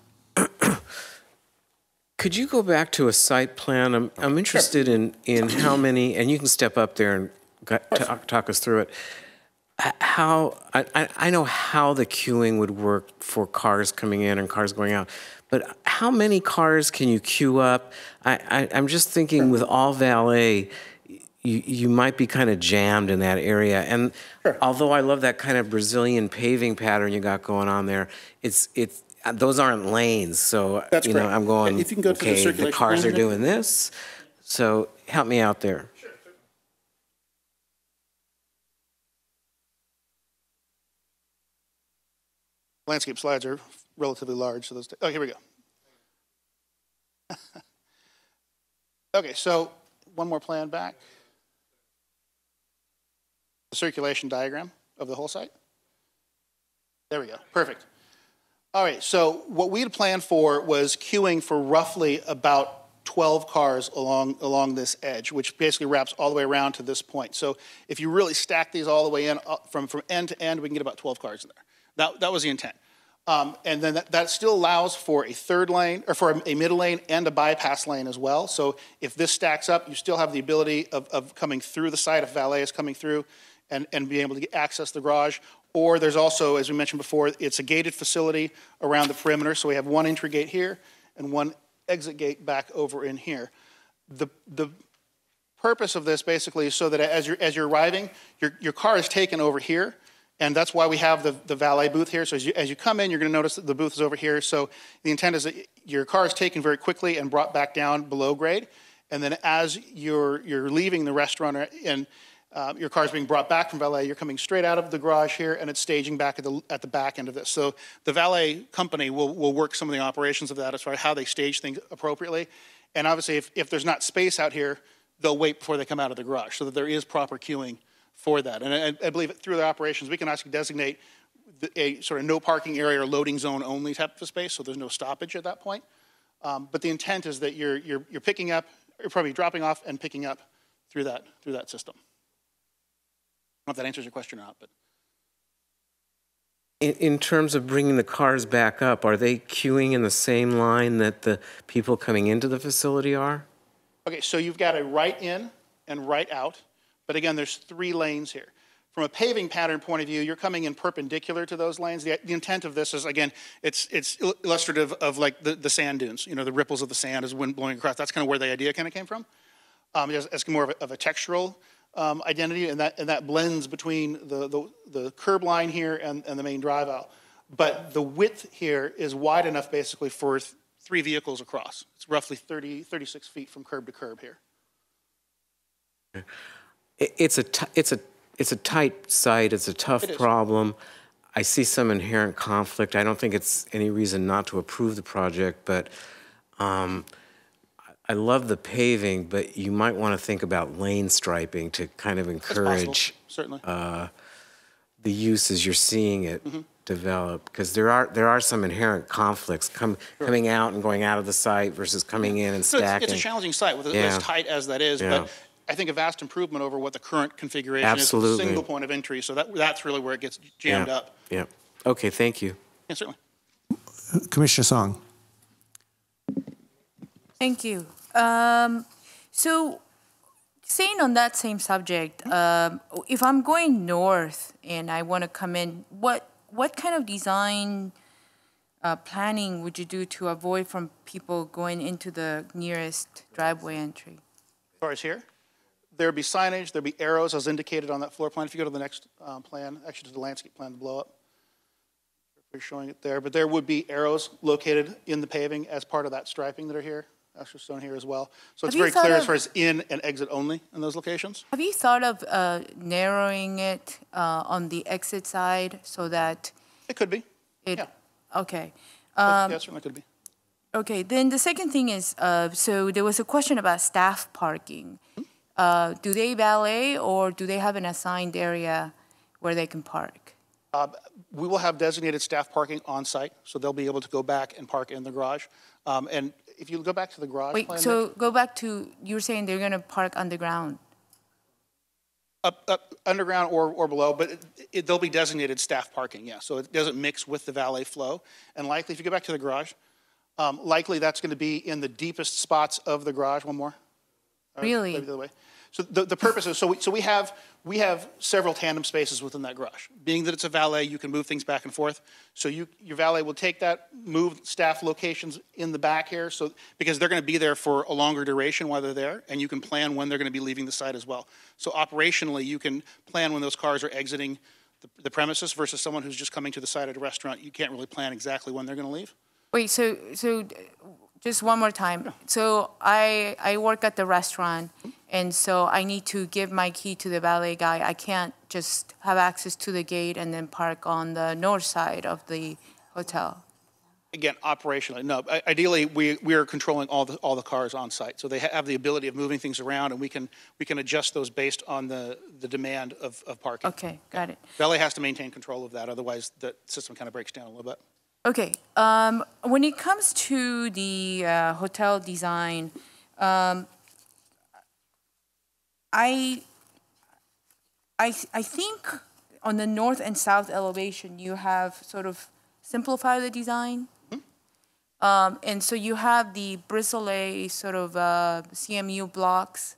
Could you go back to a site plan? I'm interested in how many, and you can step up there and talk us through it. How I know how the queuing would work for cars coming in and cars going out, but how many cars can you queue up? I'm just thinking with all valet, you might be kind of jammed in that area. And although I love that kind of Brazilian paving pattern you got going on there, it's those aren't lanes. So That's you know, correct. I'm going, If you can go to the okay, the circulation cars are plan, doing this. So help me out there. Landscape slides are relatively large, so those. Oh, here we go. Okay, so one more plan back. The circulation diagram of the whole site. There we go. Perfect. All right, so what we had planned for was queuing for roughly about 12 cars along this edge, which basically wraps all the way around to this point. So if you really stack these all the way in from end to end, we can get about 12 cars in there. That was the intent. And then that still allows for a third lane, or for a middle lane and a bypass lane as well. So if this stacks up, you still have the ability of coming through the site if valet is coming through and being able to access the garage. Or there's also, as we mentioned before, it's a gated facility around the perimeter. So we have one entry gate here and one exit gate back over in here. The purpose of this basically is so that as you're arriving, your car is taken over here. And that's why we have the valet booth here. So as you come in, you're going to notice that the booth is over here. So the intent is that your car is taken very quickly and brought back down below grade. And then as you're leaving the restaurant and your car is being brought back from valet, you're coming straight out of the garage here, and it's staging back at the back end of this. So the valet company will work some of the operations of that as far as how they stage things appropriately. And obviously, if there's not space out here, they'll wait before they come out of the garage so that there is proper queuing for that. And I believe through the operations, we can actually designate a sort of no parking area or loading zone only type of space, so there's no stoppage at that point. But the intent is that you're picking up, you're probably dropping off and picking up through that system. I don't know if that answers your question or not, but. In terms of bringing the cars back up, are they queuing in the same line that the people coming into the facility are? Okay, so you've got a right in and right out, but again, there's 3 lanes here. From a paving pattern point of view, you're coming in perpendicular to those lanes. The intent of this is, again, it's illustrative of like the sand dunes, you know, the ripples of the sand as wind blowing across. That's kind of where the idea kind of came from. It's more of a textural identity, and that blends between the curb line here and the main drive aisle. But the width here is wide enough basically for 3 vehicles across. It's roughly 36 feet from curb to curb here. It's a tight site. It's a tough problem. I see some inherent conflict. I don't think it's any reason not to approve the project, but I love the paving, but you might want to think about lane striping to kind of encourage the use as you're seeing it develop, because there are some inherent conflicts coming out and going out of the site versus coming in and stacking. It's a challenging site with as tight as that is, but I think a vast improvement over what the current configuration is with a single point of entry. So that's really where it gets jammed up. Yeah. Okay, thank you. Yeah, certainly. Commissioner Song. Thank you. So, staying on that same subject, if I'm going north and I want to come in, what kind of design planning would you do to avoid from people going into the nearest driveway entry? As far as here, there'd be signage, there'd be arrows as indicated on that floor plan. If you go to the next plan, actually to the landscape plan, the blow up, we're showing it there. But there would be arrows located in the paving as part of that striping that are here. Actually shown here as well. So it's very clear as far as in and exit only in those locations. Have you thought of narrowing it on the exit side so that... It could be, yeah. Okay. Yeah, it certainly could be. Okay, then the second thing is, so there was a question about staff parking. Do they valet or do they have an assigned area where they can park? We will have designated staff parking on site, so they'll be able to go back and park in the garage. And if you go back to the garage plan... Wait, so go back to, you were saying they're going to park underground? Up underground or below, but they'll be designated staff parking, yeah. So it doesn't mix with the valet flow. And likely, if you go back to the garage, likely that's going to be in the deepest spots of the garage. One more. Really? The other way. So the purpose is, so we have several tandem spaces within that garage. Being that it's a valet, you can move things back and forth. So your valet will take that, move staff locations in the back here, so because they're going to be there for a longer duration while they're there, and you can plan when they're going to be leaving the site as well. So operationally, you can plan when those cars are exiting the premises versus someone who's just coming to the site at a restaurant. You can't really plan exactly when they're going to leave. Wait, so just one more time. So I work at the restaurant, And so I need to give my key to the valet guy. I can't just have access to the gate and then park on the north side of the hotel. Again, operationally, no. Ideally, we are controlling all the cars on site, so they have the ability of moving things around, and we can adjust those based on the demand of parking. Okay, got it. Valet has to maintain control of that, otherwise the system kind of breaks down a little bit. Okay, when it comes to the hotel design, I think on the north and south elevation you have sort of simplified the design. And so you have the Bristol sort of CMU blocks.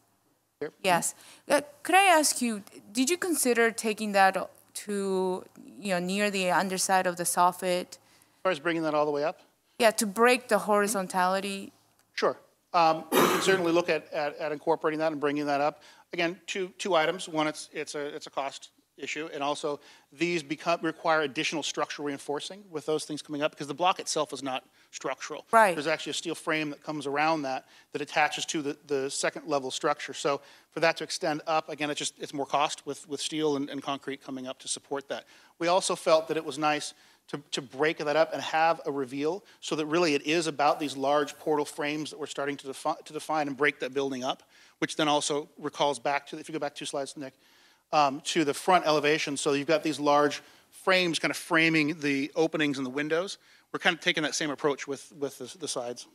Here. Yes. Could I ask you, did you consider taking that to, near the underside of the soffit? As far as bringing that all the way up? Yeah, to break the horizontality. Sure. We can certainly look at incorporating that and bringing that up. Again, two items. One, it's a cost issue, and also these require additional structural reinforcing with those things coming up, because the block itself is not structural. Right. There's actually a steel frame that comes around that attaches to the second level structure. So for that to extend up, again, it's more cost with steel and concrete coming up to support that. We also felt that it was nice to break that up and have a reveal, so that really it is about these large portal frames that we're starting to define and break that building up, which then also recalls back to, if you go back 2 slides, Nick, to the front elevation. So you've got these large frames kind of framing the openings and the windows. We're kind of taking that same approach with the sides.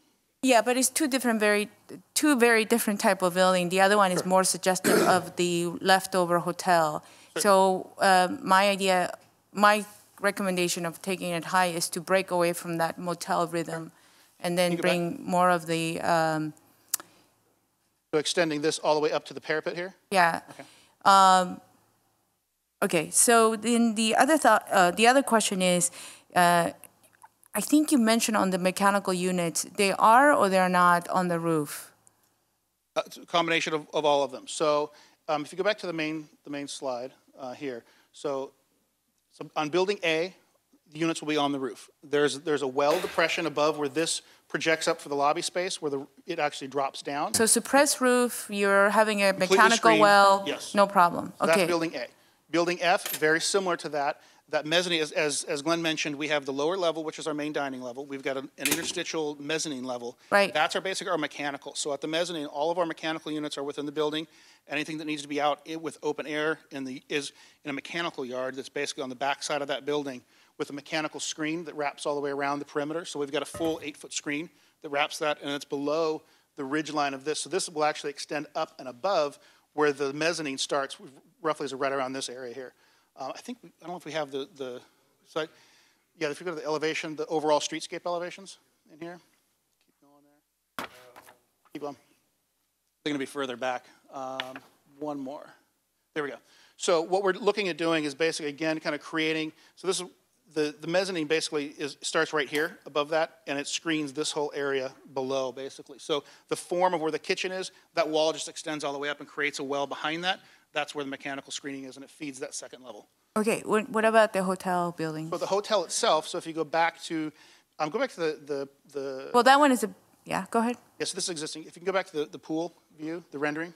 Yeah, but it's two very different type of building. The other one is more suggestive of the leftover hotel. So my recommendation of taking it high is to break away from that motel rhythm, and then bring more of the. So extending this all the way up to the parapet here. Yeah. Okay. Okay. So then the other question is, I think you mentioned on the mechanical units, they are or they're not on the roof. It's a combination of all of them. So if you go back to the main slide here, so on building A, the units will be on the roof. There's a well depression above where this projects up for the lobby space, where it actually drops down. So suppressed roof, you're having a Completely mechanical screened, well, yes. no problem. So Okay. that's building A. Building F, very similar to that. That mezzanine, as Glenn mentioned, we have the lower level, which is our main dining level. We've got an interstitial mezzanine level. Right. That's our mechanical. So at the mezzanine, all of our mechanical units are within the building. Anything that needs to be out with open air is in a mechanical yard that's basically on the back side of that building, with a mechanical screen that wraps all the way around the perimeter. So we've got a full 8-foot screen that wraps that, and it's below the ridge line of this. So this will actually extend up and above where the mezzanine starts, roughly is right around this area here. I don't know if we have the site. Yeah, if you go to the elevation, the overall streetscape elevations in here. Keep going there. Keep on. They're going to be further back. One more. There we go. So what we're looking at doing is basically, again, kind of creating, so this is, the mezzanine basically starts right here above that, and it screens this whole area below, basically. So the form of where the kitchen is, that wall just extends all the way up and creates a well behind that. That's where the mechanical screening is, and it feeds that second level. Okay, what about the hotel building? So the hotel itself, so if you go back to, the Well, that one is yeah, go ahead. Yes, this is existing. If you can go back to the pool view, the rendering.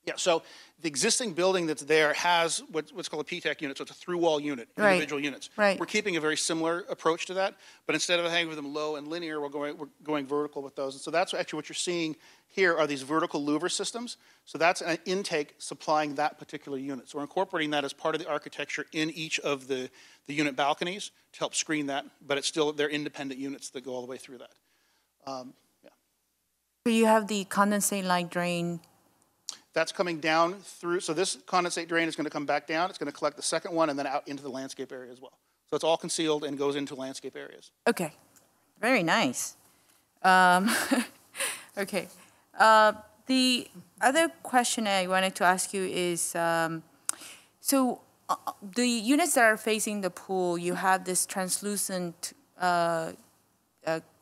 Yeah, so the existing building that's there has what's called a PTEC unit, so it's a through-wall unit, Right. individual units. Right. We're keeping a very similar approach to that, but instead of having them low and linear, we're going vertical with those. And so that's actually what you're seeing here are these vertical louver systems. So that's an intake supplying that particular unit. So we're incorporating that as part of the architecture in each of the unit balconies to help screen that, but it's still, they're independent units that go all the way through that. So you have the condensate line drain. That's coming down through, so this condensate drain is going to come back down. It's going to collect the second one and then out into the landscape area as well. So it's all concealed and goes into landscape areas. Okay, very nice. Okay. The other question I wanted to ask you is, so the units that are facing the pool, you have this translucent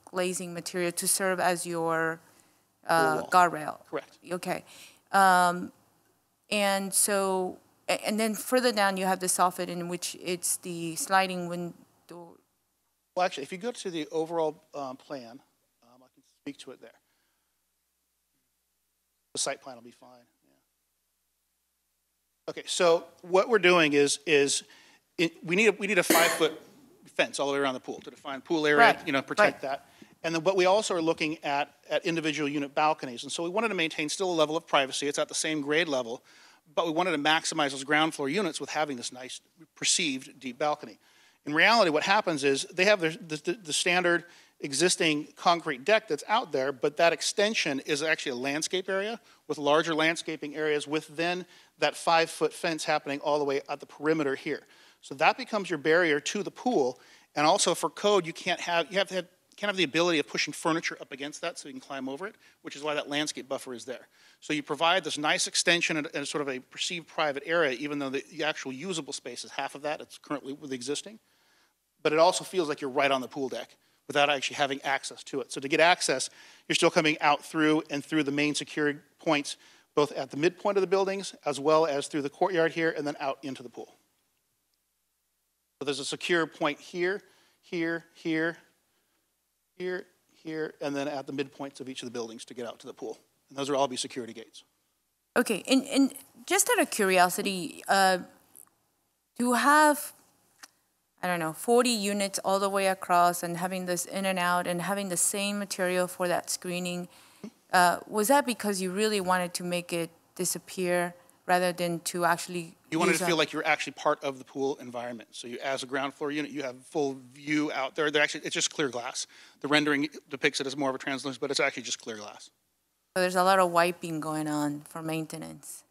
glazing material to serve as your guardrail. Correct. Okay. And so, and then further down you have the soffit in which it's the sliding window. Well, actually, if you go to the overall plan, I can speak to it there. The site plan will be fine. Yeah. Okay, so what we're doing is we need a 5-foot fence all the way around the pool to define pool area, Right. you know, protect that. And then, but we also are looking at individual unit balconies. And so we wanted to maintain still a level of privacy. It's at the same grade level, but we wanted to maximize those ground floor units with having this nice perceived deep balcony. In reality, what happens is they have the standard existing concrete deck that's out there, but that extension is actually a landscape area with larger landscaping areas with then that 5-foot fence happening all the way at the perimeter here. So that becomes your barrier to the pool. And also for code, you can't have the ability of pushing furniture up against that so you can climb over it, which is why that landscape buffer is there. So you provide this nice extension and sort of a perceived private area, even though the actual usable space is half of that. It's currently with existing. But it also feels like you're right on the pool deck without actually having access to it. So to get access, you're still coming out through and through the main security points, both at the midpoint of the buildings as well as through the courtyard here and then out into the pool. So there's a secure point here, here, here, here, here, and then at the midpoints of each of the buildings to get out to the pool. And those will all be security gates. Okay, and just out of curiosity, to have, I don't know, 40 units all the way across and having this in and out and having the same material for that screening, was that because you really wanted to make it disappear rather than to actually You wanted to feel like you're actually part of the pool environment. So you, as a ground floor unit, you have full view out there. It's just clear glass. The rendering depicts it as more of a translucent, but it's actually just clear glass. So there's a lot of wiping going on for maintenance.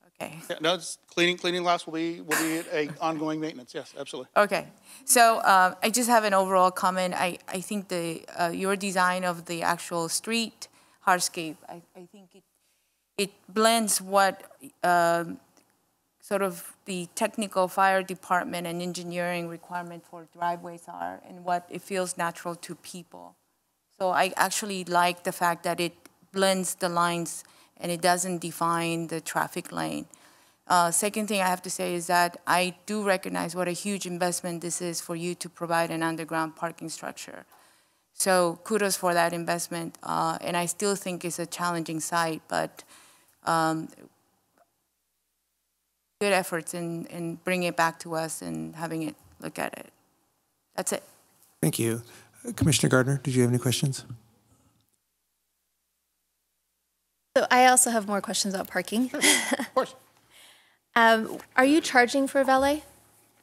Okay. Yeah, no, it's cleaning glass will be a ongoing maintenance. Yes, absolutely. Okay. So I just have an overall comment. I think your design of the actual street hardscape, I think it blends what sort of the technical fire department and engineering requirement for driveways are and what it feels natural to people. So I actually like the fact that it blends the lines and it doesn't define the traffic lane. Second thing I have to say is that I do recognize what a huge investment this is for you to provide an underground parking structure. So kudos for that investment. And I still think it's a challenging site, but good efforts in bringing it back to us and having it look at it. That's it. Thank you. Commissioner Gardner, did you have any questions? So I also have more questions about parking. Sure, of course. Are you charging for valet?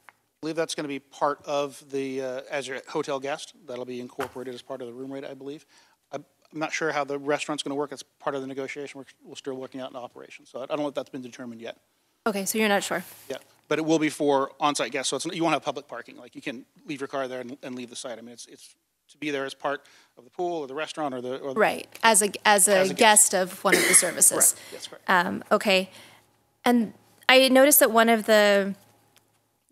I believe that's going to be part of the, as your hotel guest, that'll be incorporated as part of the room rate, I believe. I'm not sure how the restaurant's going to work. That's part of the negotiation. We're still working out in operation. So I don't know if that's been determined yet. Okay, so you're not sure. Yeah, but it will be for on-site guests. So you won't have public parking. Like you can leave your car there and leave the site. I mean, it's to be there as part of the pool or the restaurant or the right, as a guest of one of the services. Correct. Yes, correct. Okay, and I noticed that one of the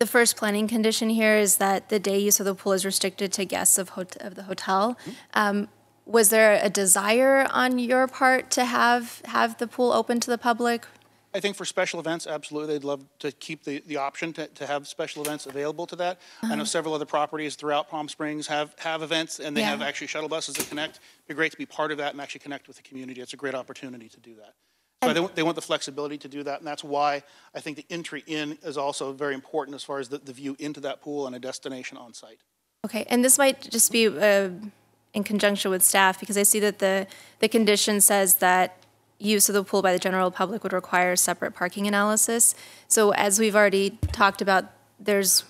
first planning condition here is that the day use of the pool is restricted to guests of the hotel. Mm-hmm. Was there a desire on your part to have the pool open to the public? I think for special events, absolutely, they'd love to keep the option to have special events available to that. I know several other properties throughout Palm Springs have events, and they have actually shuttle buses that connect. It'd be great to be part of that and actually connect with the community. It's a great opportunity to do that. So they want the flexibility to do that, and that's why I think the entry in is also very important as far as the view into that pool and a destination on site. Okay, and this might just be in conjunction with staff, because I see that the condition says that use of the pool by the general public would require separate parking analysis. So as we've already talked about, there's,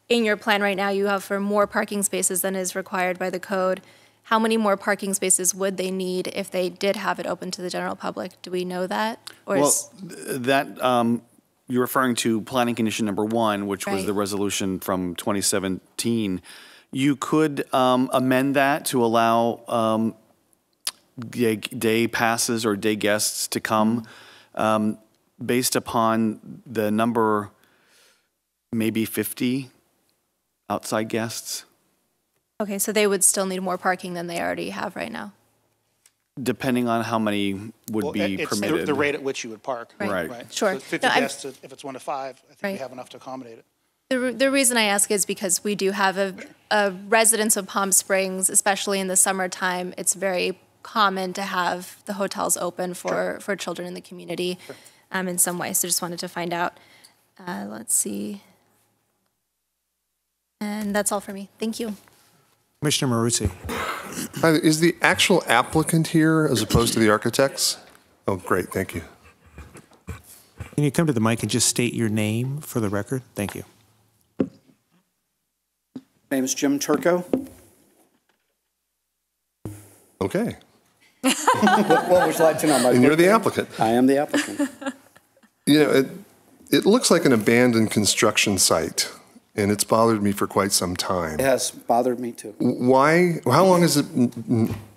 in your plan right now, you have for more parking spaces than is required by the code. How many more parking spaces would they need if they did have it open to the general public? Do we know that? Or You're referring to planning condition number 1, which was Right. the resolution from 2017. You could amend that to allow day passes or day guests to come based upon the number, maybe 50 outside guests. Okay, so they would still need more parking than they already have right now. Depending on how many would be it's permitted. the rate at which you would park. Right. Sure. So 50 No, guests, if it's 1 to 5, I think we have enough to accommodate it. The reason I ask is because we do have a residents of Palm Springs, especially in the summertime, it's very common to have the hotels open for children in the community in some way. So just wanted to find out. Let's see. And that's all for me. Thank you. Commissioner Maruzzi. Hi, is the actual applicant here as opposed to the architects? Oh, great, thank you. Can you come to the mic and just state your name for the record? Thank you. My name is Jim Turco. Okay. What would you like to know? And you're the applicant. I am the applicant. You know, it looks like an abandoned construction site, and it's bothered me for quite some time. It has bothered me too. Why? How long has it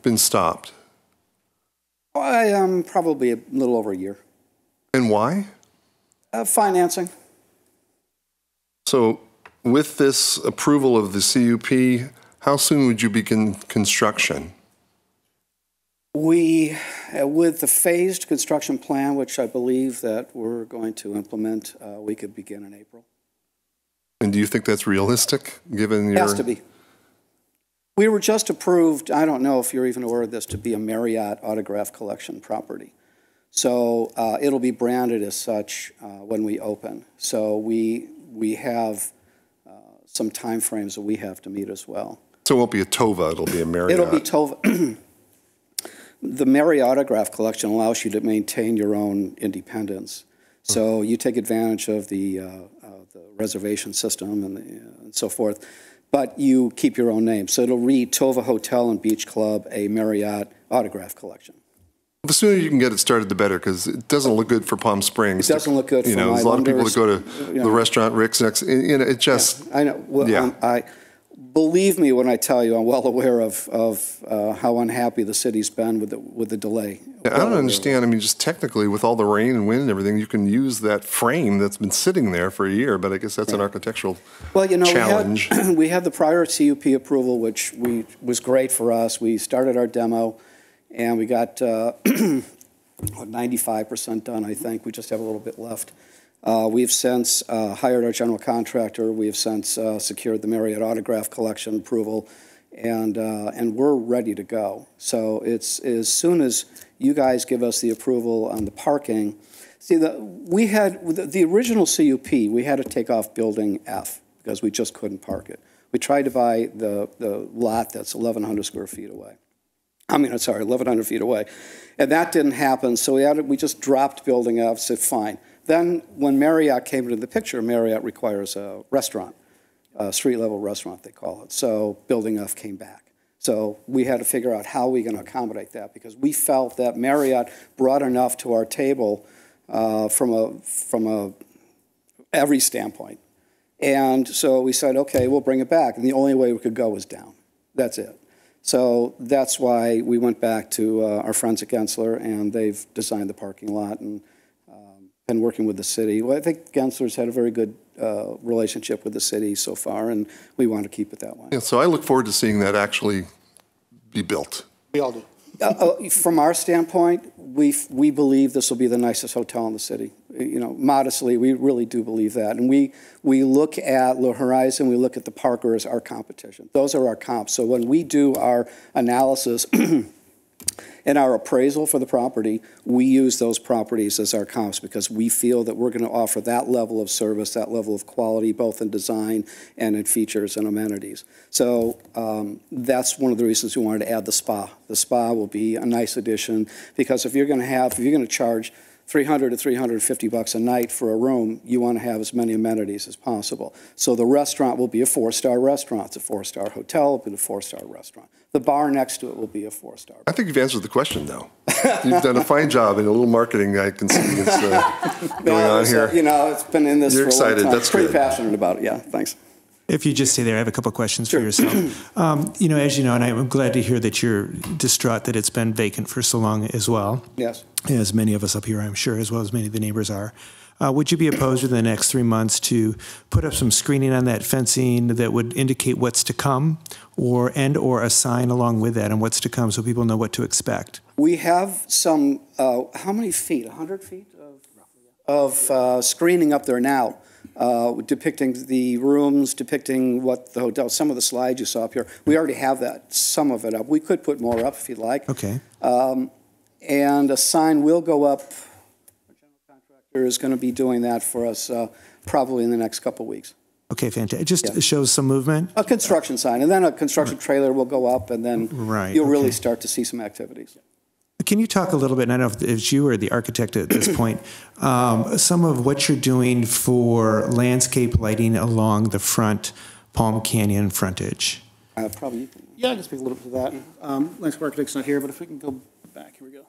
been stopped? Probably a little over a year. And why? Financing. So, with this approval of the CUP, how soon would you begin construction? We, with the phased construction plan, which I believe that we're going to implement, we could begin in April. And do you think that's realistic, given your... It has to be. We were just approved, I don't know if you're even aware of this, to be a Marriott Autograph Collection property. So it'll be branded as such when we open. So we have some time frames that we have to meet as well. So it won't be a Tova, it'll be a Marriott. It'll be Tova. The Marriott Autograph Collection allows you to maintain your own independence. So you take advantage of the reservation system and so forth, but you keep your own name. So it'll read Tova Hotel and Beach Club, a Marriott Autograph Collection. The sooner you can get it started, the better, because it doesn't look good for Palm Springs. It doesn't look good for my there's a lot of people lenders, that go to the restaurant Rick's next. It just. Yeah, I know. Well, believe me when I tell you, I'm well aware of how unhappy the city's been with the delay. I don't understand. I mean, just technically, with all the rain and wind and everything, you can use that frame that's been sitting there for a year. But I guess that's an architectural challenge. We had the prior CUP approval, which was great for us. We started our demo, and we got 95% done, I think. We just have a little bit left. We've since hired our general contractor. We have since secured the Marriott Autograph Collection approval, and we're ready to go. So it's as soon as you guys give us the approval on the parking. See, we had the original CUP. We had to take off Building F because we just couldn't park it. We tried to buy the lot that's 1,100 square feet away. 1,100 feet away, and that didn't happen. So we just dropped Building F. Said fine. Then when Marriott came into the picture, Marriott requires a restaurant, a street-level restaurant, they call it. So Building F came back. So we had to figure out how we're going to accommodate that because we felt that Marriott brought enough to our table from every standpoint. And so we said, okay, we'll bring it back. And the only way we could go was down. That's it. So that's why we went back to our friends at Gensler, and they've designed the parking lot and been working with the city. Well, I think Gensler's had a very good relationship with the city so far, and we want to keep it that way. Yeah, so I look forward to seeing that actually be built. We all do. From our standpoint, we believe this will be the nicest hotel in the city. Modestly, we really do believe that. And we look at Le Horizon, we look at the Parker as our competition. Those are our comps. So when we do our analysis and our appraisal for the property, we use those properties as our comps because we feel that we're going to offer that level of service, that level of quality, both in design and in features and amenities. So that's one of the reasons we wanted to add the spa. The spa will be a nice addition because if you're going to charge $300 to $350 a night for a room, you want to have as many amenities as possible. So the restaurant will be a 4-star restaurant. It's a 4-star hotel, it'll be a 4-star restaurant. The bar next to it will be a 4-star. I think you've answered the question, though. You've done a fine job, and a little marketing I can see is going on here. It's been in this You're for excited. a long time. That's pretty good. passionate about it. Yeah, thanks. If you just stay there, I have a couple of questions for yourself. As you know, and I'm glad to hear that you're distraught that it's been vacant for so long as well. Yes. As many of us up here, I'm sure, as well as many of the neighbors are. Would you be opposed in the next 3 months to put up some screening on that fencing that would indicate what's to come, or a sign along with that on what's to come so people know what to expect? We have some, how many feet? 100 feet of screening up there now. depicting the rooms, depicting what the hotel, some of the slides you saw up here. We already have that, some of it up. We could put more up if you'd like. Okay. And a sign will go up. Our general contractor is going to be doing that for us probably in the next couple weeks. Okay, fantastic. It just shows some movement? A construction sign, and then a construction trailer will go up, and then you'll really start to see some activities. Can you talk a little bit, and I don't know if it's you or the architect at this point, some of what you're doing for landscape lighting along the front Palm Canyon frontage? Probably. Yeah, I can speak a little bit to that. Landscape architect's not here, but if we can go back, here we go.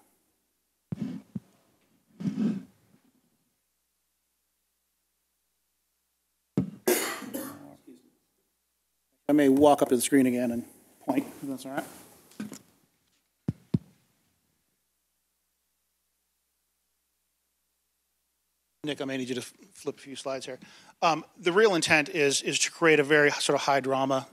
I may walk up to the screen again and point, if that's all right. Nick, I may need you to flip a few slides here. The real intent is to create a very sort of high drama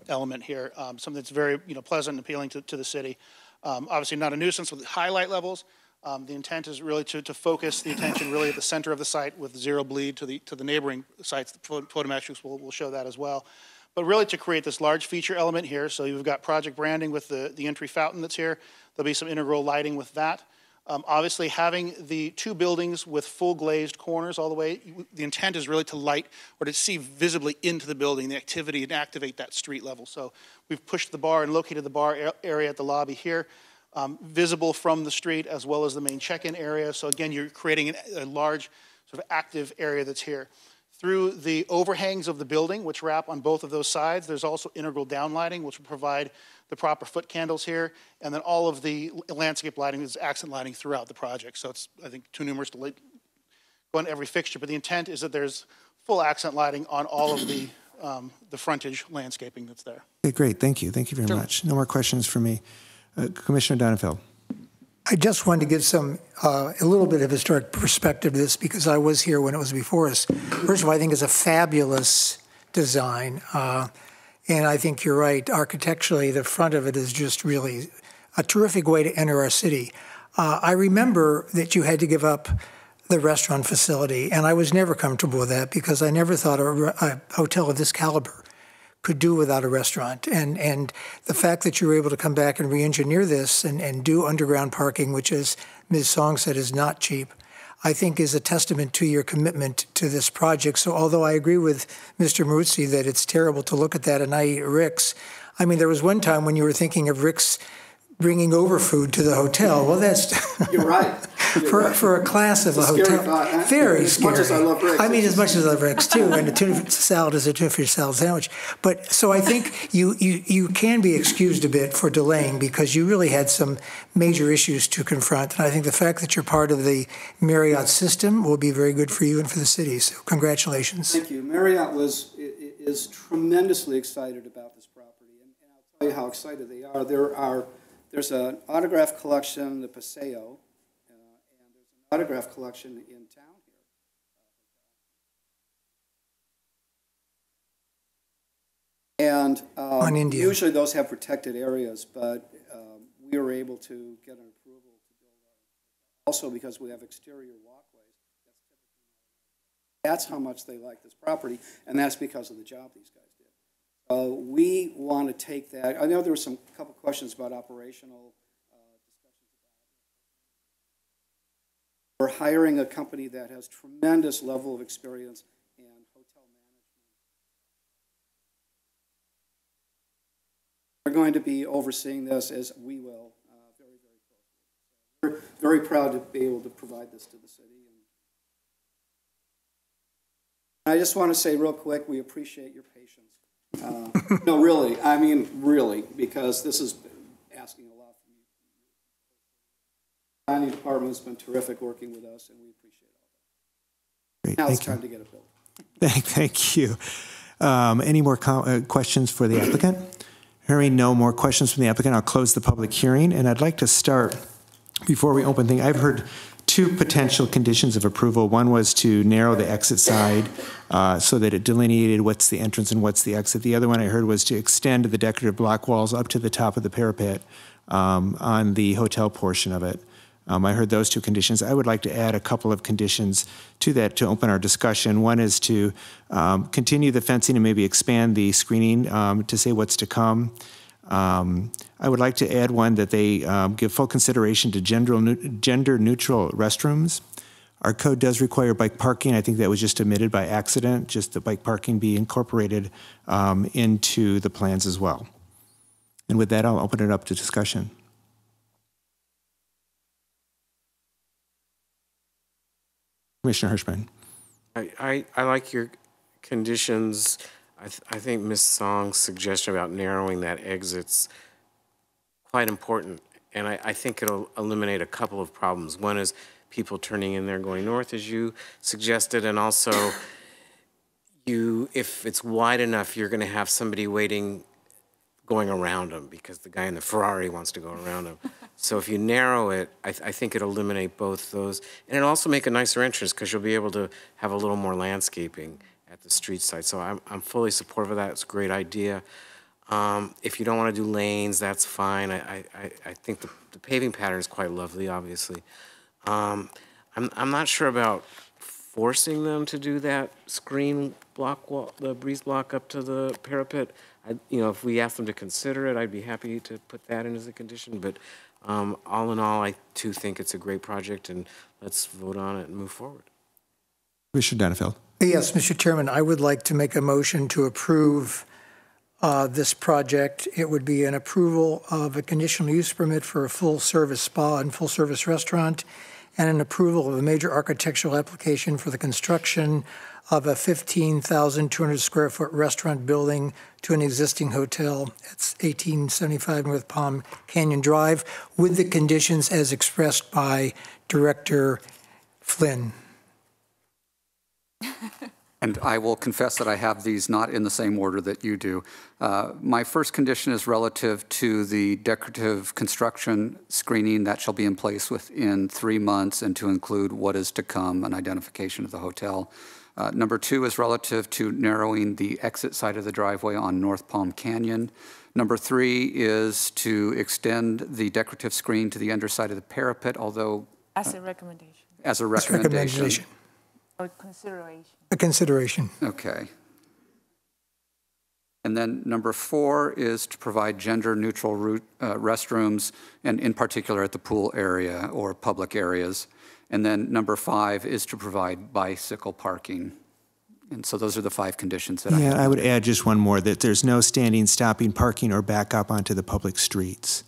element here, something that's very pleasant and appealing to the city. Obviously not a nuisance with highlight levels. The intent is really to focus the attention really at the center of the site with zero bleed to the neighboring sites. The photometrics will show that as well. But really to create this large feature element here. So you've got project branding with the entry fountain that's here. There'll be some integral lighting with that. Obviously, having the two buildings with full glazed corners all the way, the intent is really to light or to see visibly into the building, the activity, and activate that street level. So we've pushed the bar and located the bar area at the lobby here, visible from the street as well as the main check-in area. So again, you're creating a large sort of active area that's here. Through the overhangs of the building, which wrap on both of those sides, there's also integral downlighting, which will provide the proper foot candles here, and then all of the landscape lighting is accent lighting throughout the project. So it's, I think, too numerous to go on every fixture, but the intent is that there's full accent lighting on all of the frontage landscaping that's there. Okay, great. Thank you. Thank you very much. No more questions for me. Commissioner Donenfeld. I just wanted to give a little bit of historic perspective to this because I was here when it was before us. First of all, I think it's a fabulous design. And I think you're right. Architecturally, the front of it is just really a terrific way to enter our city. I remember that you had to give up the restaurant facility, and I was never comfortable with that because I never thought a hotel of this caliber could do without a restaurant. And the fact that you were able to come back and re-engineer this and do underground parking, which, as Ms. Song said, is not cheap, I think is a testament to your commitment to this project. So although I agree with Mr. Maruzzi that it's terrible to look at that and I eat Rick's, I mean, there was one time when you were thinking of Rick's bringing over food to the hotel. Well, that's you're right. For a class of a hotel, very scary. As much as I love Rick's. I mean, as much as I love Rick's too, and a tuna salad is a tuna fish salad sandwich. But so I think you can be excused a bit for delaying because you really had some major issues to confront. And I think the fact that you're part of the Marriott system will be very good for you and for the city. So congratulations. Thank you. Marriott is tremendously excited about this property, and I'll tell you how excited they are. There's an autograph collection, the Paseo, and there's an autograph collection in town here. And on India. Usually those have protected areas, but we were able to get an approval to build also because we have exterior walkways. That's how much they like this property, and that's because of the job these guys did. We want to take that. I know there were a couple questions about operational discussions about it. We're hiring a company that has tremendous level of experience in hotel management. They're going to be overseeing this as we will very, very closely. We're very proud to be able to provide this to the city. And I just want to say real quick, we appreciate your patience. No, really. I mean, really, because this is asking a lot from you. The planning department has been terrific working with us, and we appreciate all that. Great, now it's time to get it built. Thank you. Any more questions for the applicant? Hearing no more questions from the applicant, I'll close the public hearing, and I'd like to start, before we open things, I've heard two potential conditions of approval. One was to narrow the exit side so that it delineated what's the entrance and what's the exit. The other one I heard was to extend the decorative block walls up to the top of the parapet on the hotel portion of it. I heard those two conditions. I would like to add a couple of conditions to that to open our discussion. One is to continue the fencing and maybe expand the screening to say what's to come. I would like to add one that they give full consideration to gender-neutral restrooms. Our code does require bike parking. I think that was just omitted by accident, just the bike parking be incorporated into the plans as well. And with that, I'll open it up to discussion. Commissioner Hirschman. I like your conditions. I think Ms. Song's suggestion about narrowing that exit's quite important, and I think it'll eliminate a couple of problems. One is people turning in there going north, as you suggested, and also if it's wide enough, you're going to have somebody waiting, going around them because the guy in the Ferrari wants to go around them. So if you narrow it, I think it'll eliminate both those. And it'll also make a nicer entrance because you'll be able to have a little more landscaping at the street side. So I'm fully supportive of that. It's a great idea. If you don't want to do lanes, that's fine. I think the paving pattern is quite lovely, obviously. I'm not sure about forcing them to do that screen block wall, the breeze block up to the parapet. If we ask them to consider it, I'd be happy to put that in as a condition. But all in all, I too think it's a great project, and let's vote on it and move forward. Commissioner Danefeld. Yes, Mr. Chairman, I would like to make a motion to approve this project. It would be an approval of a conditional use permit for a full-service spa and full-service restaurant, and an approval of a major architectural application for the construction of a 15,200 square foot restaurant building to an existing hotel. It's 1875 North Palm Canyon Drive, with the conditions as expressed by Director Flynn. And I will confess that I have these not in the same order that you do. My first condition is relative to the decorative construction screening that shall be in place within 3 months and to include what is to come, an identification of the hotel. Number 2 is relative to narrowing the exit side of the driveway on North Palm Canyon. Number 3 is to extend the decorative screen to the underside of the parapet, although... As a recommendation. As a recommendation. Or consideration. A consideration. Okay. And then number 4 is to provide gender-neutral restrooms, and in particular at the pool area or public areas. And then number 5 is to provide bicycle parking. And so those are the 5 conditions that I have. I would add just one more, that there's no standing, stopping, parking, or back up onto the public streets.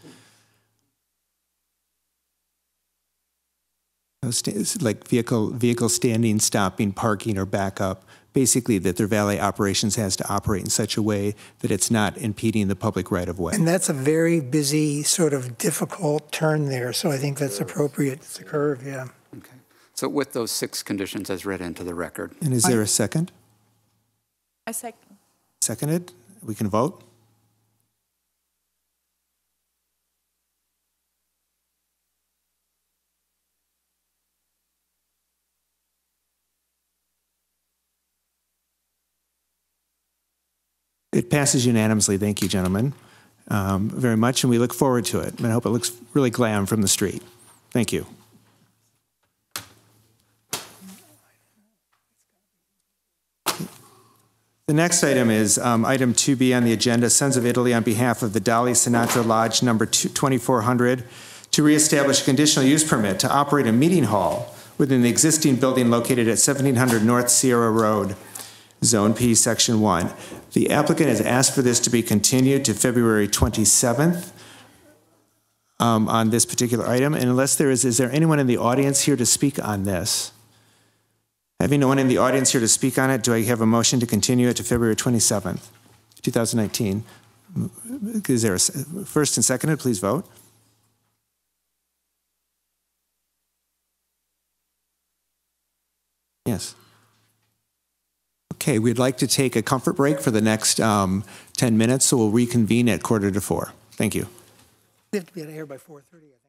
Like vehicle standing, stopping, parking, or back up. Basically, that their valet operations has to operate in such a way that it's not impeding the public right-of-way. And that's a very busy, sort of difficult turn there, so I think that's appropriate. It's a curve, yeah. Okay. So with those 6 conditions as read into the record. And is there a second? I second. Seconded? We can vote? It passes unanimously. Thank you, gentlemen, very much, and we look forward to it. And I hope it looks really glam from the street. Thank you. The next item is item 2B on the agenda, Sons of Italy on behalf of the Dolly Sinatra Lodge number 2400 to reestablish a conditional use permit to operate a meeting hall within the existing building located at 1700 North Sierra Road, Zone P, Section 1. The applicant has asked for this to be continued to February 27th on this particular item. And unless is there anyone in the audience here to speak on this? Having no one in the audience here to speak on it, do I have a motion to continue it to February 27th, 2019? Is there a first and seconded? Please vote. Yes. Okay, we'd like to take a comfort break for the next 10 minutes, so we'll reconvene at 3:45. Thank you. We have to be out of here by 4:30, I think.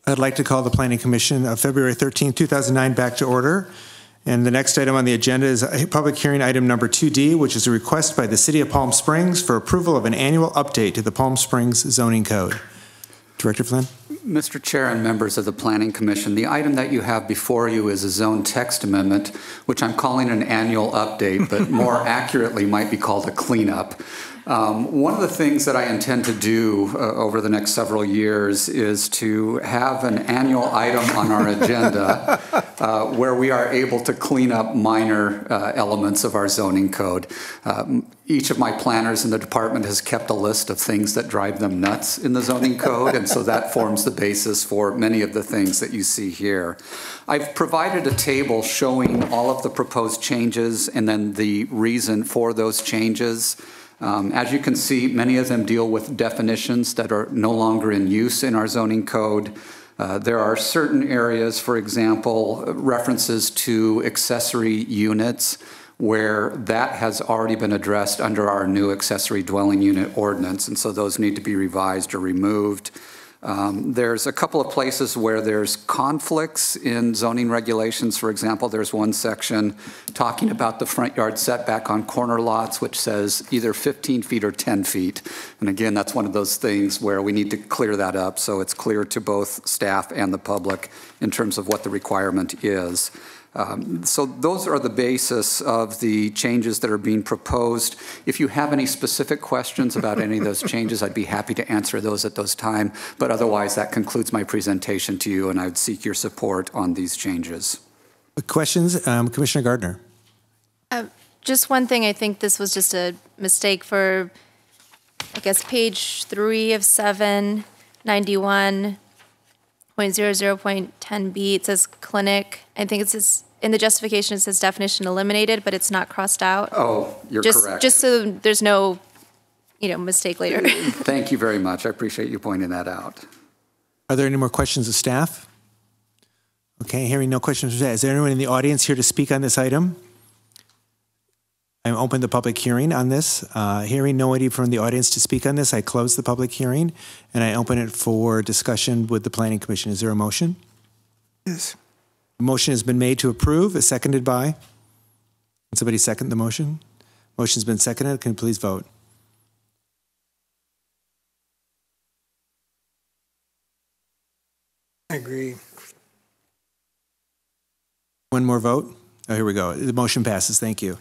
I'd like to call the Planning Commission of February 13, 2009 back to order. And the next item on the agenda is a public hearing item number 2D, which is a request by the City of Palm Springs for approval of an annual update to the Palm Springs zoning code. Director Flynn. Mr. Chair and members of the Planning Commission, the item that you have before you is a zone text amendment, which I'm calling an annual update, but more accurately might be called a cleanup. One of the things that I intend to do over the next several years is to have an annual item on our agenda where we are able to clean up minor elements of our zoning code. Each of my planners in the department has kept a list of things that drive them nuts in the zoning code, and so that forms the basis for many of the things that you see here. I've provided a table showing all of the proposed changes and then the reason for those changes. As you can see, many of them deal with definitions that are no longer in use in our zoning code. There are certain areas, for example, references to accessory units, where that has already been addressed under our new accessory dwelling unit ordinance, and so those need to be revised or removed. There's a couple of places where there's conflicts in zoning regulations. For example, there's one section talking about the front yard setback on corner lots, which says either 15 feet or 10 feet. And again, that's one of those things where we need to clear that up so it's clear to both staff and the public in terms of what the requirement is. So those are the basis of the changes that are being proposed. If you have any specific questions about any of those changes, I'd be happy to answer those at those time. But otherwise, that concludes my presentation to you, and I would seek your support on these changes. Questions? Commissioner Gardner. Just one thing, I think this was just a mistake for, I guess, page 3 of 791.00.10b. It says clinic. I think it says, in the justification, it says definition eliminated, but it's not crossed out. Oh, you're correct. Just so there's no, mistake later. Thank you very much. I appreciate you pointing that out. Are there any more questions of staff? Okay, hearing no questions from staff. Is there anyone in the audience here to speak on this item? I'm open the public hearing on this. Hearing nobody from the audience to speak on this, I close the public hearing and I open it for discussion with the Planning Commission. Is there a motion? Yes. A motion has been made to approve, seconded by? Can somebody second the motion? Motion's been seconded. Can you please vote? I agree. One more vote? Oh, here we go. The motion passes. Thank you.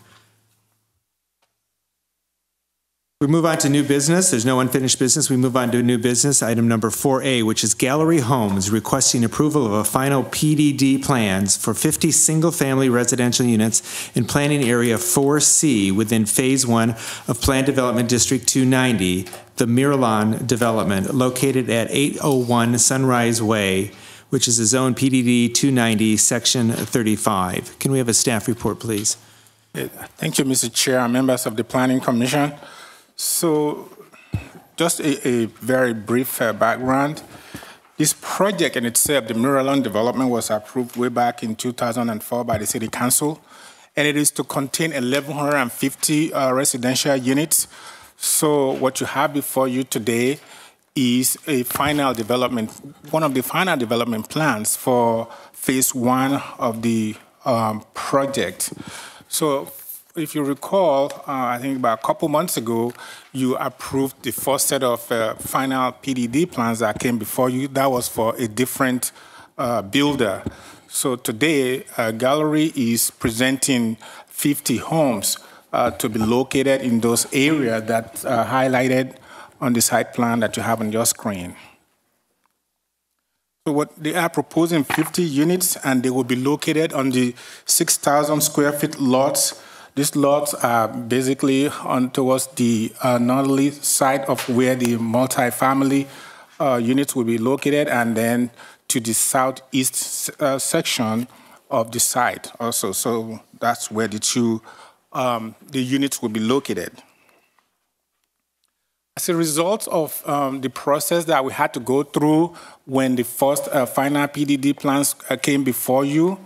We move on to new business. There's no unfinished business. We move on to new business. Item number 4A, which is Gallery Homes requesting approval of a final PDD plans for 50 single-family residential units in planning area 4C within Phase 1 of Planned Development District 290, the Miralon development located at 801 Sunrise Way, which is a zone PDD 290, Section 35. Can we have a staff report, please? Thank you, Mr. Chair and members of the Planning Commission. So just a very brief background. This project in itself, the Miralon development, was approved way back in 2004 by the City Council, and it is to contain 1,150 residential units. So what you have before you today is a final development, one of the final development plans for Phase 1 of the project. So if you recall, I think about a couple months ago, you approved the first set of final PDD plans that came before you. That was for a different builder. So today, Gallery is presenting 50 homes to be located in those areas that are highlighted on the site plan that you have on your screen. So what they are proposing 50 units, and they will be located on the 6,000 square feet lots. These lots are basically on towards the northerly side of where the multifamily units will be located, and then to the southeast section of the site also. So that's where the two the units will be located. As a result of the process that we had to go through when the first final PDD plans came before you,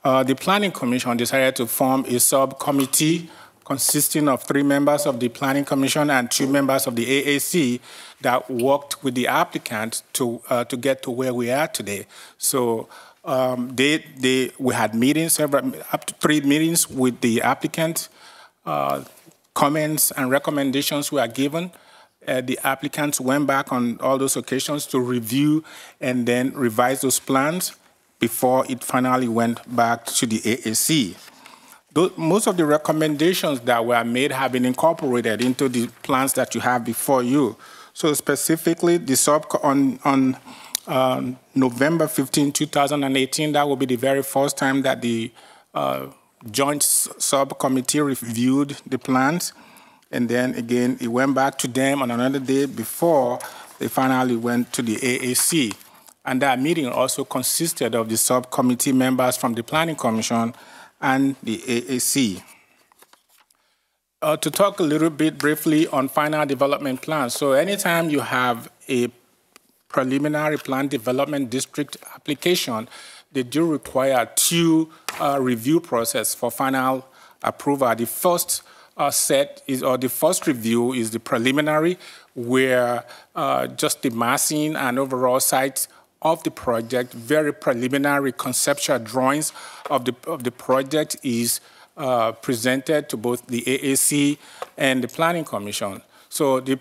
the Planning Commission decided to form a subcommittee consisting of 3 members of the Planning Commission and 2 members of the AAC that worked with the applicant to get to where we are today. So we had meetings, up to 3 meetings with the applicant. Comments and recommendations were given. The applicants went back on all those occasions to review and then revise those plans before it finally went back to the AAC. Most of the recommendations that were made have been incorporated into the plans that you have before you. So specifically, the on November 15, 2018, that will be the very first time that the joint subcommittee reviewed the plans. And then again, it went back to them on another day before they finally went to the AAC. And that meeting also consisted of the subcommittee members from the Planning Commission and the AAC. To talk a little bit briefly on final development plans. So anytime you have a preliminary plan development district application, they do require 2 review process for final approval. The first the first review is the preliminary, where just the massing and overall site of the project, very preliminary conceptual drawings of the project is presented to both the AAC and the Planning Commission. So the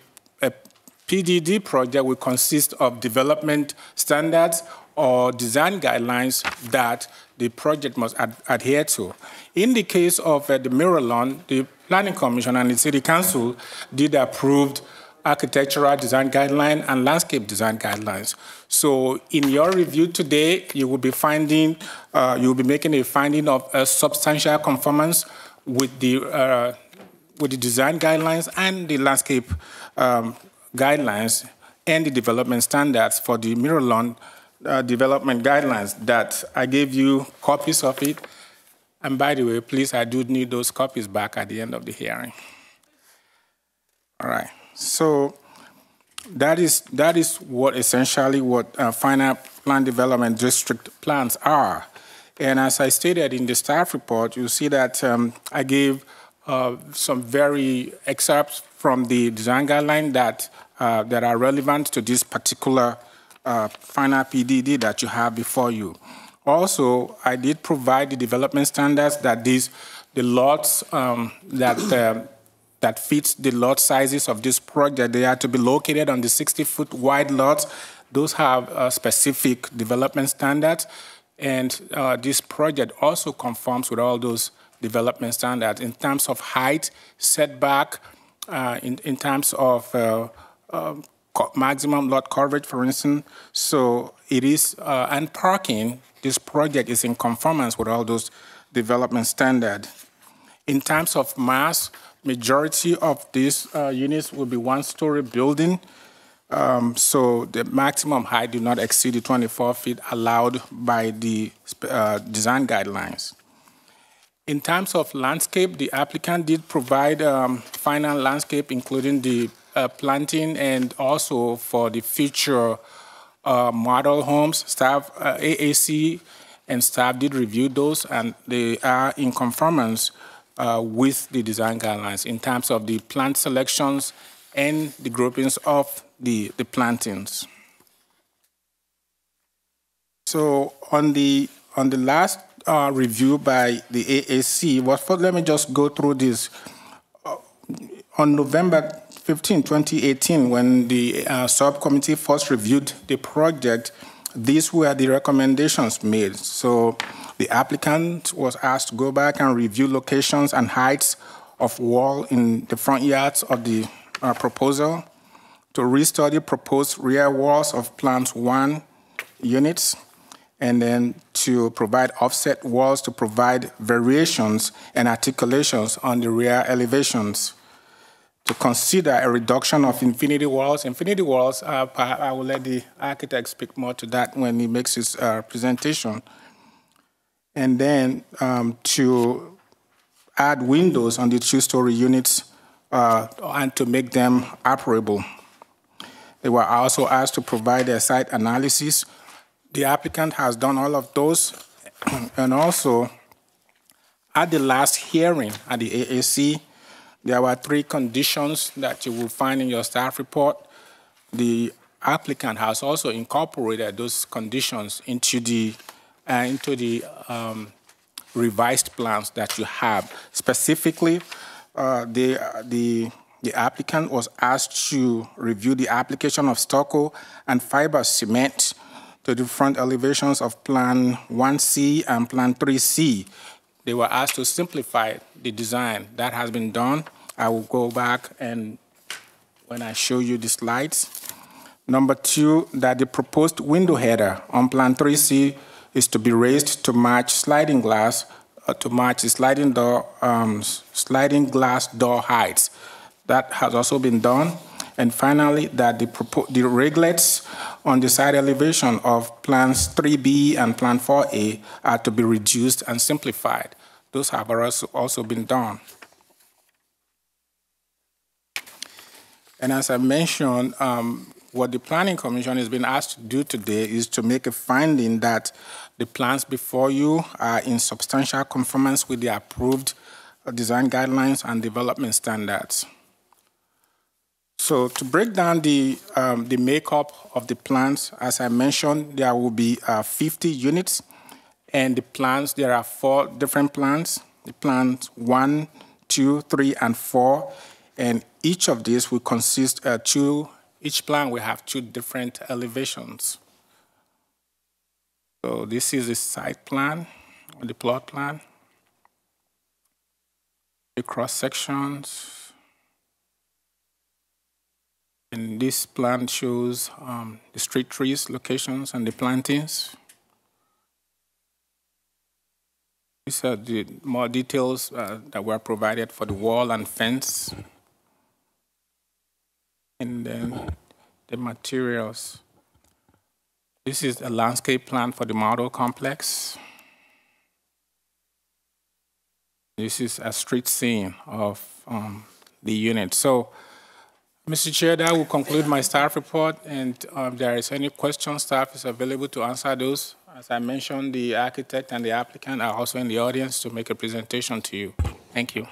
PDD project will consist of development standards, or design guidelines that the project must adhere to. In the case of the Mirror Lawn, the Planning Commission and the City Council did approved architectural design guideline and landscape design guidelines. So in your review today, you will be making a finding of a substantial conformance with the design guidelines and the landscape guidelines and the development standards for the Mirror Lawn development guidelines that I gave you copies of it. And by the way, please, I do need those copies back at the end of the hearing. All right. So that is what essentially what final plan development district plans are. And as I stated in the staff report, you see that I gave some very excerpts from the design guideline that are relevant to this particular final PDD that you have before you. Also, I did provide the development standards that the lots that fits the lot sizes of this project. They are to be located on the 60-foot wide lots. Those have specific development standards, and this project also conforms with all those development standards in terms of height, setback, in terms of maximum lot coverage, for instance. So it is, and parking, this project is in conformance with all those development standards. In terms of mass, majority of these units will be one-story building. So the maximum height do not exceed the 24 feet allowed by the design guidelines. In terms of landscape, the applicant did provide final landscape, including the planting, and also for the future model homes. Staff, AAC and staff did review those, and they are in conformance with the design guidelines in terms of the plant selections and the groupings of the plantings. So on the last review by the AAC, let me just go through this. On November 15, 2018, when the subcommittee first reviewed the project, these were the recommendations made. So the applicant was asked to go back and review locations and heights of wall in the front yards of the proposal, to restudy proposed rear walls of plant 1 units, and then to provide offset walls to provide variations and articulations on the rear elevations, to consider a reduction of infinity walls. Infinity walls, I will let the architect speak more to that when he makes his presentation. And then to add windows on the 2-story units and to make them operable. They were also asked to provide a site analysis. The applicant has done all of those. And also, at the last hearing at the AAC, there were 3 conditions that you will find in your staff report. The applicant has also incorporated those conditions into the revised plans that you have. Specifically, the applicant was asked to review the application of stucco and fiber cement to the front elevations of Plan 1C and Plan 3C. They were asked to simplify the design. That has been done. I will go back and when I show you the slides. Number 2, that the proposed window header on Plan 3C is to be raised to match sliding glass, to match the sliding glass door heights. That has also been done. And finally, that the reglets on the side elevation of Plans 3B and Plan 4A are to be reduced and simplified. Those have also been done. And as I mentioned, what the Planning Commission has been asked to do today is to make a finding that the plans before you are in substantial conformance with the approved design guidelines and development standards. So to break down the makeup of the plans, as I mentioned, there will be 50 units, and the plans, there are 4 different plans, the plans 1, 2, 3, and 4, and each of these will consist each plan will have 2 different elevations. So this is the site plan, or the plot plan. The cross sections. And this plan shows the street trees, locations, and the plantings. These are the more details that were provided for the wall and fence. And then the materials. This is a landscape plan for the model complex. This is a street scene of the unit. So, Mr. Chair, that will conclude my staff report, and if there is any questions, staff is available to answer those. As I mentioned, the architect and the applicant are also in the audience to make a presentation to you. Thank you.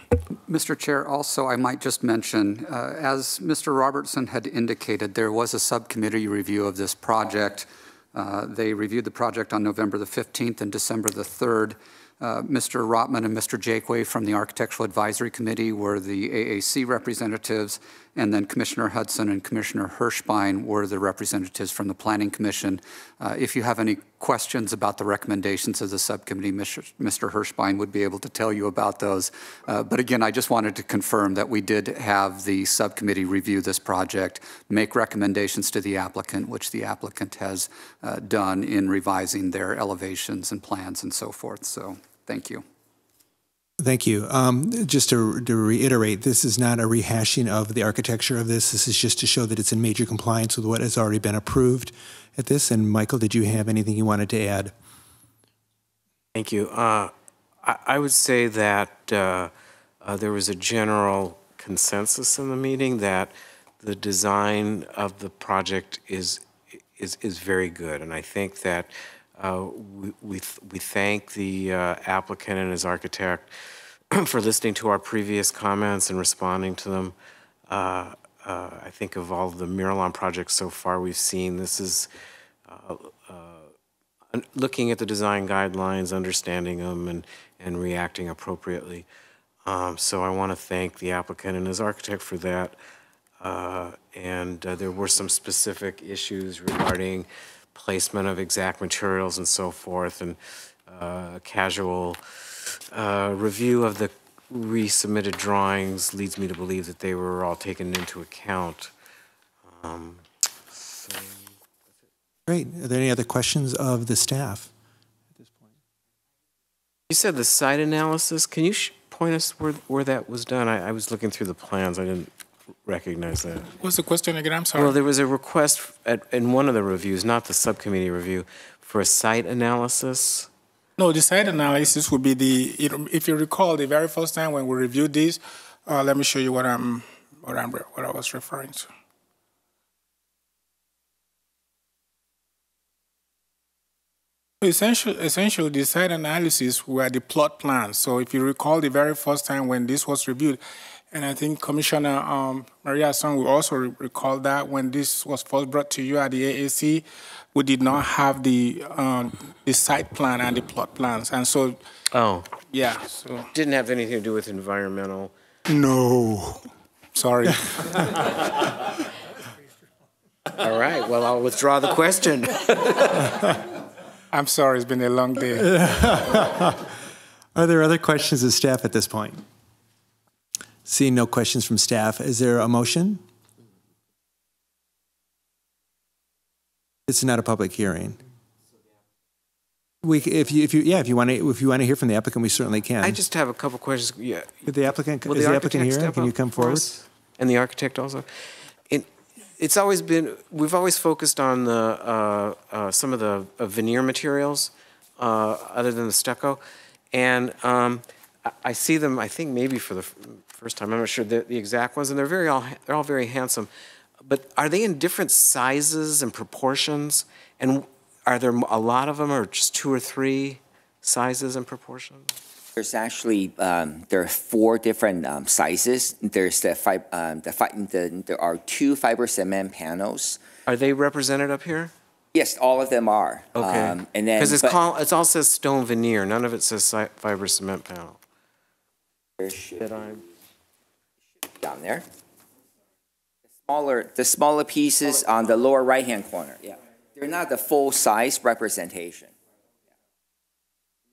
Mr. Chair, also, I might just mention, as Mr. Robertson had indicated, there was a subcommittee review of this project. They reviewed the project on November the 15th and December the 3rd. Mr. Rotman and Mr. Jakeway from the Architectural Advisory Committee were the AAC representatives, and then Commissioner Hudson and Commissioner Hirschbein were the representatives from the Planning Commission. If you have any questions about the recommendations of the subcommittee, Mr. Hirschbein would be able to tell you about those. But again, I just wanted to confirm that we did have the subcommittee review this project, make recommendations to the applicant, which the applicant has done in revising their elevations and plans and so forth. So thank you. Thank you. Just to reiterate, this is not a rehashing of the architecture of this. This is just to show that it's in major compliance with what has already been approved at this. And Michael, did you have anything you wanted to add? Thank you. I would say that there was a general consensus in the meeting that the design of the project is very good, and I think that we thank the applicant and his architect for listening to our previous comments and responding to them. I think of all the Miralon projects so far we've seen, this is looking at the design guidelines, understanding them, and reacting appropriately. So I want to thank the applicant and his architect for that. And there were some specific issues regarding placement of exact materials and so forth, and a casual review of the resubmitted drawings leads me to believe that they were all taken into account. Great. Are there any other questions of the staff at this point? You said the site analysis. Can you point us where that was done? I was looking through the plans. I didn't recognize that. What's the question again? I'm sorry. Well, there was a request in one of the reviews, not the subcommittee review, for a site analysis. No, the site analysis would be if you recall, the very first time when we reviewed these, let me show you what I was referring to. Essentially, the site analysis were the plot plans. So if you recall the very first time when this was reviewed, and I think Commissioner Maria Song will also recall that when this was first brought to you at the AAC, we did not have the site plan and the plot plans. And so, yeah. So didn't have anything to do with environmental. No, sorry. All right, well, I'll withdraw the question. I'm sorry, it's been a long day. Are there other questions of staff at this point? Seeing no questions from staff, is there a motion? It's not a public hearing. If you want to hear from the applicant, we certainly can. I just have a couple questions. Yeah. Is the applicant here? Can you come forward? And the architect also. It's always been, we've always focused on the some of the veneer materials other than the stucco, and I see them. I think maybe for the first time. I'm not sure the exact ones, and they're all very handsome. But are they in different sizes and proportions? And are there a lot of them, or just 2 or 3 sizes and proportions? There's actually there are 4 different sizes. There's there are 2 fiber cement panels. Are they represented up here? Yes, all of them are. Okay. And then because it all says stone veneer. None of it says fiber cement panel. There should be down there. The smaller pieces on the lower right-hand corner. Yeah, they're not the full size representation.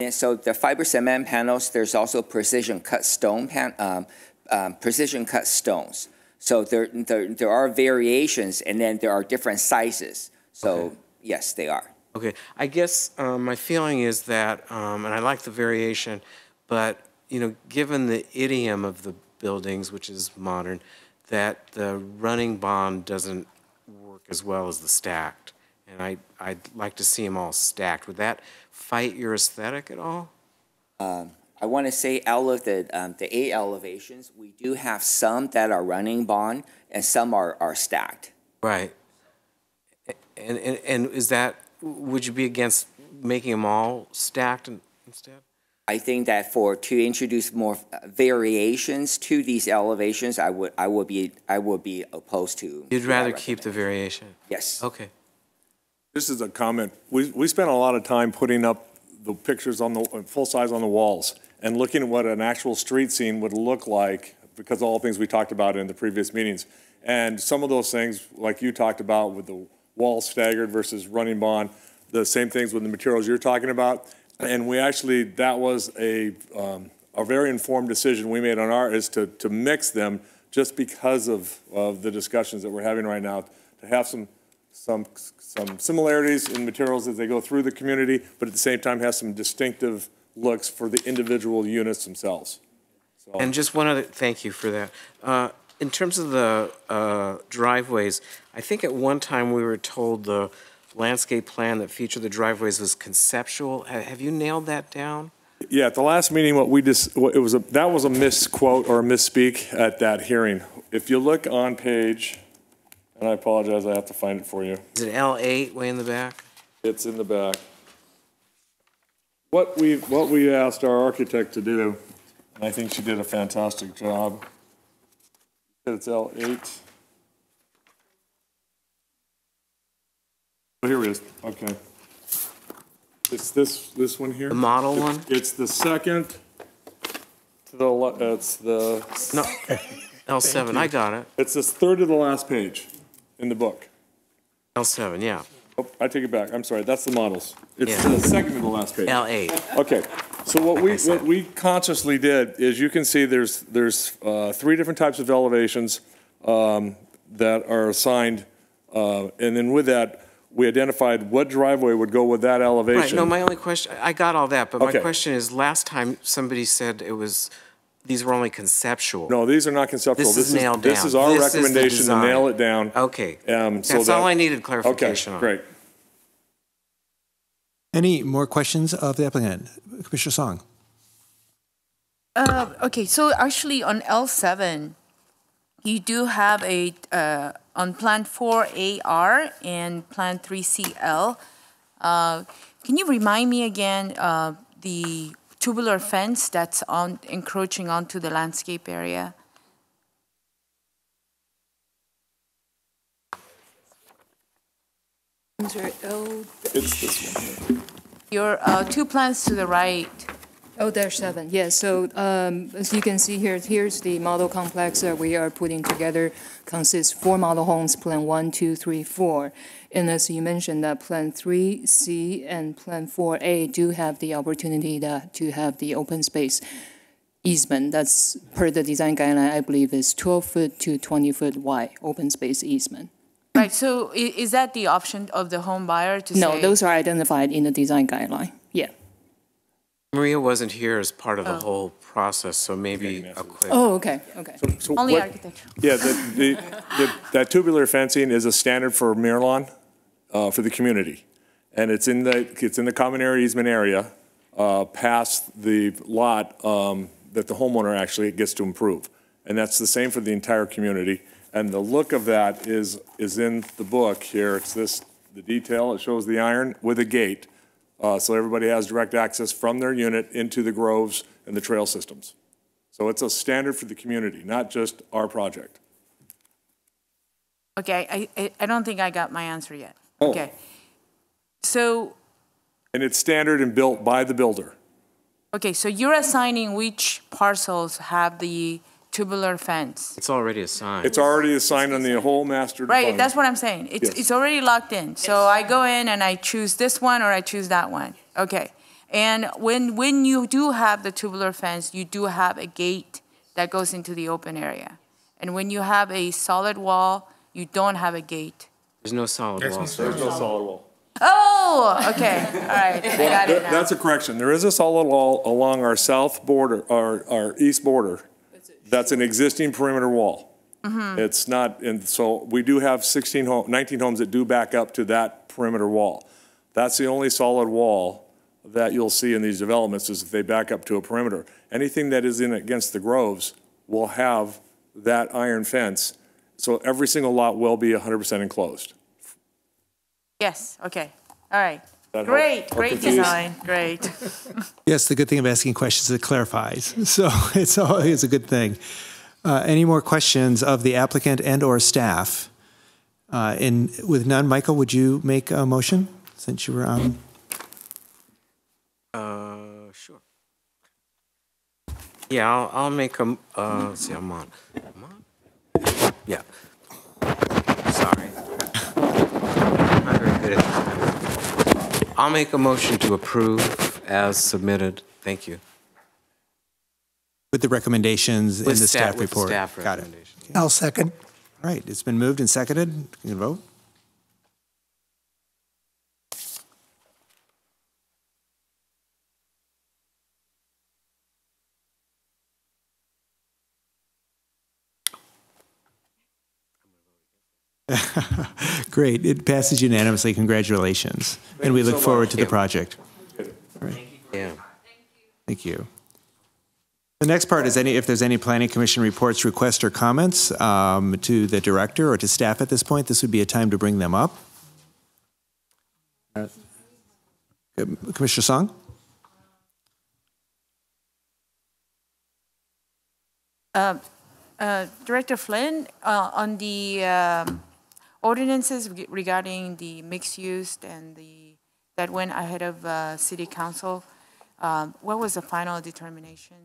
And so the fiber cement panels, there's also precision cut precision cut stones. So there are variations, and then there are different sizes. So okay. Yes, they are. Okay, I guess my feeling is that, and I like the variation, but given the idiom of the buildings, which is modern, that the running bond doesn't work as well as the stacked. And I'd like to see them all stacked. Would that fight your aesthetic at all? I want to say out of the 8 elevations, we do have some that are running bond and some are stacked. Right. And is that, would you be against making them all stacked instead? I think that to introduce more variations to these elevations, I would be opposed to. You'd rather keep the variation? Yes. Okay. This is a comment. We spent a lot of time putting up the pictures on the full size on the walls and looking at what an actual street scene would look like because of all the things we talked about in the previous meetings. And some of those things, like you talked about with the walls staggered versus running bond, the same things with the materials you're talking about. And we actually, that was a very informed decision we made on is to mix them just because of the discussions that we're having right now, to have some similarities in materials as they go through the community, but at the same time have some distinctive looks for the individual units themselves. So. And just one other, thank you for that. In terms of the driveways, I think at one time we were told the landscape plan that featured the driveways was conceptual. Have you nailed that down? Yeah, at the last meeting, that was a misquote or a misspeak at that hearing. If you look on page, and I apologize, I have to find it for you. Is it L8 way in the back? It's in the back. What we asked our architect to do, and I think she did a fantastic job. It's L8. Oh, here it is. Okay. It's this one here. The model one? It's the second to the left. It's the no L7. I got it. It's this third to the last page in the book. L7, yeah. Oh, I take it back. I'm sorry. That's the models. It's the second to the last page. L8. Okay. So what we consciously did is you can see there's 3 different types of elevations that are assigned, and then with that we identified what driveway would go with that elevation. Right. No, my only question, I got all that, but my question is, last time somebody said these were only conceptual. No, these are not conceptual. This is nailed down. This is our recommendation to nail it down. Okay. So that's all I needed clarification on. Okay, great. Any more questions of the applicant? Commissioner Song. Okay, so actually on L7, you do have on Plan 4AR and Plan 3CL. Can you remind me again the tubular fence that's encroaching onto the landscape area? I'm sorry, it's this one here. Your 2 plans to the right. O-7, yes. So as you can see here, here's the model complex that we are putting together. Consists 4 model homes, Plan 1, 2, 3, 4. And as you mentioned, that Plan 3C and Plan 4A do have the opportunity to have the open space easement. That's per the design guideline, I believe, is 12-foot to 20-foot wide open space easement. Right. So is that the option of the home buyer to say? No, those are identified in the design guideline. Yeah. Maria wasn't here as part of the whole process, so maybe a quick. Oh, okay, okay. So only architecture. Yeah, that tubular fencing is a standard for Miralon, for the community, and it's in the common area easement area, past the lot that the homeowner actually gets to improve, and that's the same for the entire community. And the look of that is in the book here. It's the detail. It shows the iron with a gate. So everybody has direct access from their unit into the groves and the trail systems. So it's a standard for the community, not just our project. Okay, I don't think I got my answer yet. Oh. Okay. So. And it's standard and built by the builder. Okay, so you're assigning which parcels have the tubular fence? It's already assigned. It's already assigned on the whole master plan. Right, that's what I'm saying. It's already locked in. So I go in and I choose this one or I choose that one. Okay. And when you do have the tubular fence, you do have a gate that goes into the open area. And when you have a solid wall, you don't have a gate. There's no solid wall. There's no solid wall. Oh, okay. All right. I got it now. That's a correction. There is a solid wall along our south border, our east border. That's an existing perimeter wall. Mm-hmm. It's not, and so we do have 19 homes that do back up to that perimeter wall. That's the only solid wall that you'll see in these developments is if they back up to a perimeter. Anything that is in against the groves will have that iron fence. So every single lot will be 100% enclosed. Yes, okay. All right. That Great, help? great design, great. Yes, the good thing of asking questions is it clarifies. So it's always a good thing. Any more questions of the applicant and or staff? With none, Michael, would you make a motion since you were on? Sure. Yeah, I'll make a, let's see, I'm on. Yeah. Sorry. I'm not very good at this. I'll make a motion to approve as submitted. Thank you. With the recommendations in the staff with the report. staff Got it. recommendations. I'll second. All right, it's been moved and seconded. You can vote. Great. It passes unanimously. Congratulations. And we look forward to the project. All right. Yeah. Thank you. The next part is if there's any planning commission reports, requests, or comments to the director or to staff at this point, this would be a time to bring them up. Commissioner Song? Director Flynn, on the ordinances regarding the mixed use and that went ahead of City Council, what was the final determination?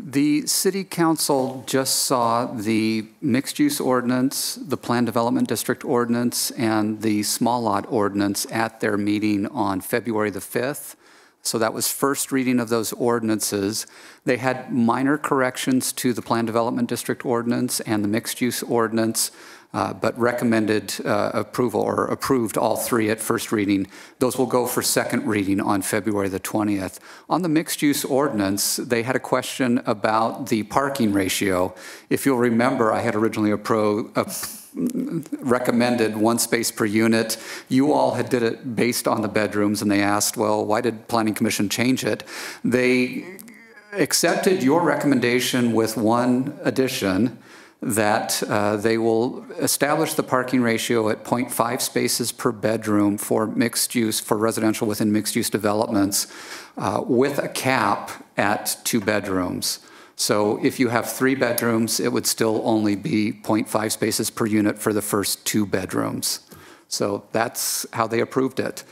The City Council just saw the mixed-use ordinance, the Planned Development District ordinance, and the small lot ordinance at their meeting on February the 5th. So that was first reading of those ordinances. They had minor corrections to the Planned Development District ordinance and the mixed-use ordinance, but recommended approval or approved all three at first reading. Those will go for second reading on February the 20th. On the mixed-use ordinance, they had a question about the parking ratio. If you'll remember, I had originally recommended 1 space per unit. You all had did it based on the bedrooms, and they asked, well, why did Planning Commission change it? They accepted your recommendation with one addition, that they will establish the parking ratio at 0.5 spaces per bedroom for mixed use, for residential within mixed use developments, with a cap at 2 bedrooms. So if you have 3 bedrooms, it would still only be 0.5 spaces per unit for the first 2 bedrooms. So that's how they approved it.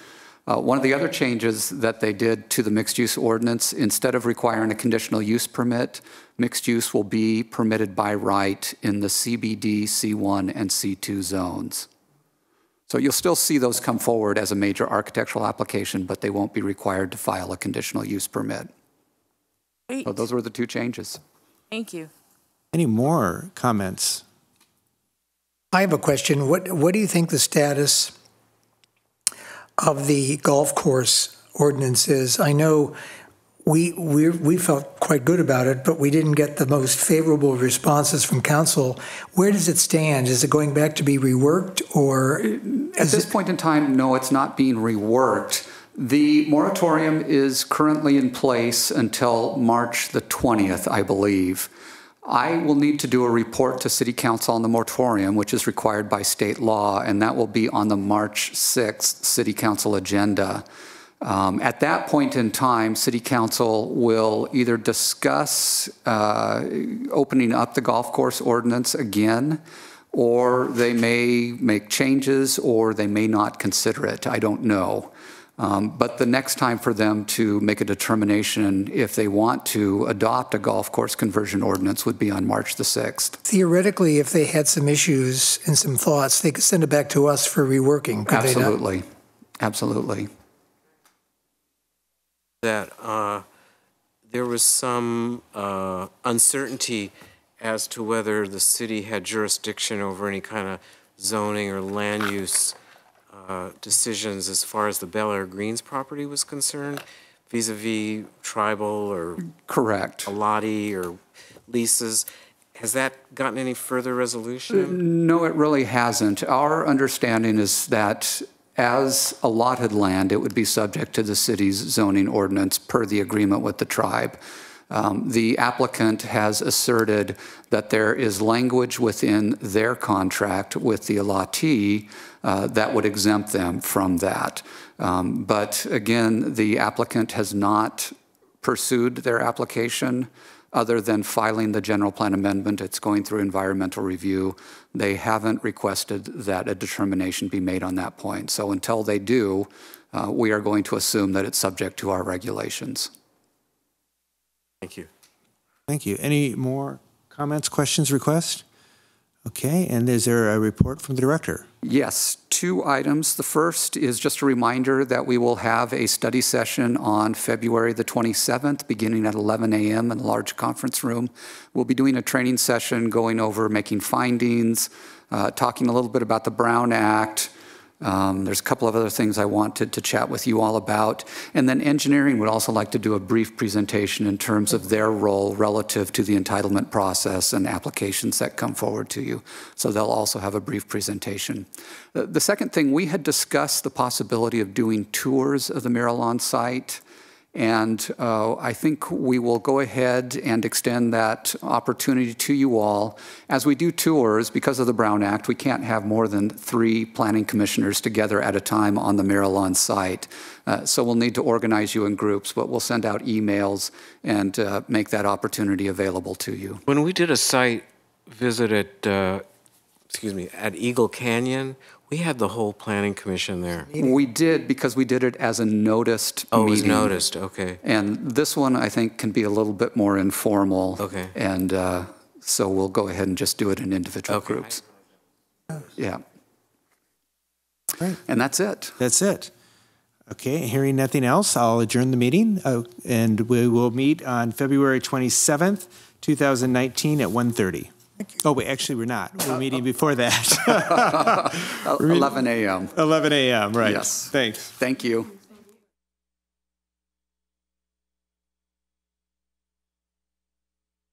One of the other changes that they did to the mixed use ordinance, instead of requiring a conditional use permit, mixed use will be permitted by right in the CBD, C1, and C2 zones. So you'll still see those come forward as a major architectural application, but they won't be required to file a conditional use permit. Great. So those were the 2 changes. Thank you. Any more comments? I have a question. What do you think the status of the golf course ordinance is? I know we felt quite good about it, but we didn't get the most favorable responses from council. Where does it stand? Is it going back to be reworked, or? At this point in time, no, it's not being reworked. The moratorium is currently in place until March the 20th, I believe. I will need to do a report to City Council on the moratorium, which is required by state law, and that will be on the March 6th City Council agenda. At that point in time, City Council will either discuss opening up the golf course ordinance again, or they may make changes, or they may not consider it. I don't know. But the next time for them to make a determination if they want to adopt a golf course conversion ordinance would be on March the 6th. Theoretically, if they had some issues and some thoughts, they could send it back to us for reworking, could Absolutely. they not? Absolutely. that there was some uncertainty as to whether the city had jurisdiction over any kind of zoning or land use decisions as far as the Bel Air Greens property was concerned, vis-a-vis tribal or correct Alati or leases. Has that gotten any further resolution? No, it really hasn't. Our understanding is that as allotted land, it would be subject to the city's zoning ordinance per the agreement with the tribe. The applicant has asserted that there is language within their contract with the allottee that would exempt them from that. But again, the applicant has not pursued their application other than filing the general plan amendment. It's going through environmental review. They haven't requested that a determination be made on that point. So until they do, we are going to assume that it's subject to our regulations. Thank you. Thank you. Any more comments, questions, requests? Okay, and is there a report from the director? Yes, 2 items. The first is just a reminder that we will have a study session on February the 27th, beginning at 11 a.m. in the large conference room. We'll be doing a training session going over making findings, talking a little bit about the Brown Act. There's a couple of other things I wanted to chat with you all about. And then engineering would also like to do a brief presentation in terms of their role relative to the entitlement process and applications that come forward to you. So they'll also have a brief presentation. The second thing, we had discussed the possibility of doing tours of the Miralon site. And I think we will go ahead and extend that opportunity to you all. As we do tours, because of the Brown Act, we can't have more than 3 planning commissioners together at a time on the Miralon site. So we'll need to organize you in groups, but we'll send out emails and make that opportunity available to you. When we did a site visit at, at Eagle Canyon, we had the whole planning commission there. We did, because we did it as a noticed meeting. Oh, it was noticed, okay. And this one, I think, can be a little bit more informal. Okay. And so we'll go ahead and just do it in individual groups. Yeah. Great. And that's it. That's it. Okay, hearing nothing else, I'll adjourn the meeting, and we will meet on February 27th, 2019 at 1:30. Oh, wait, actually, we're not. We're meeting before that. 11 a.m. 11 a.m., right. Yes. Thanks. Thank you.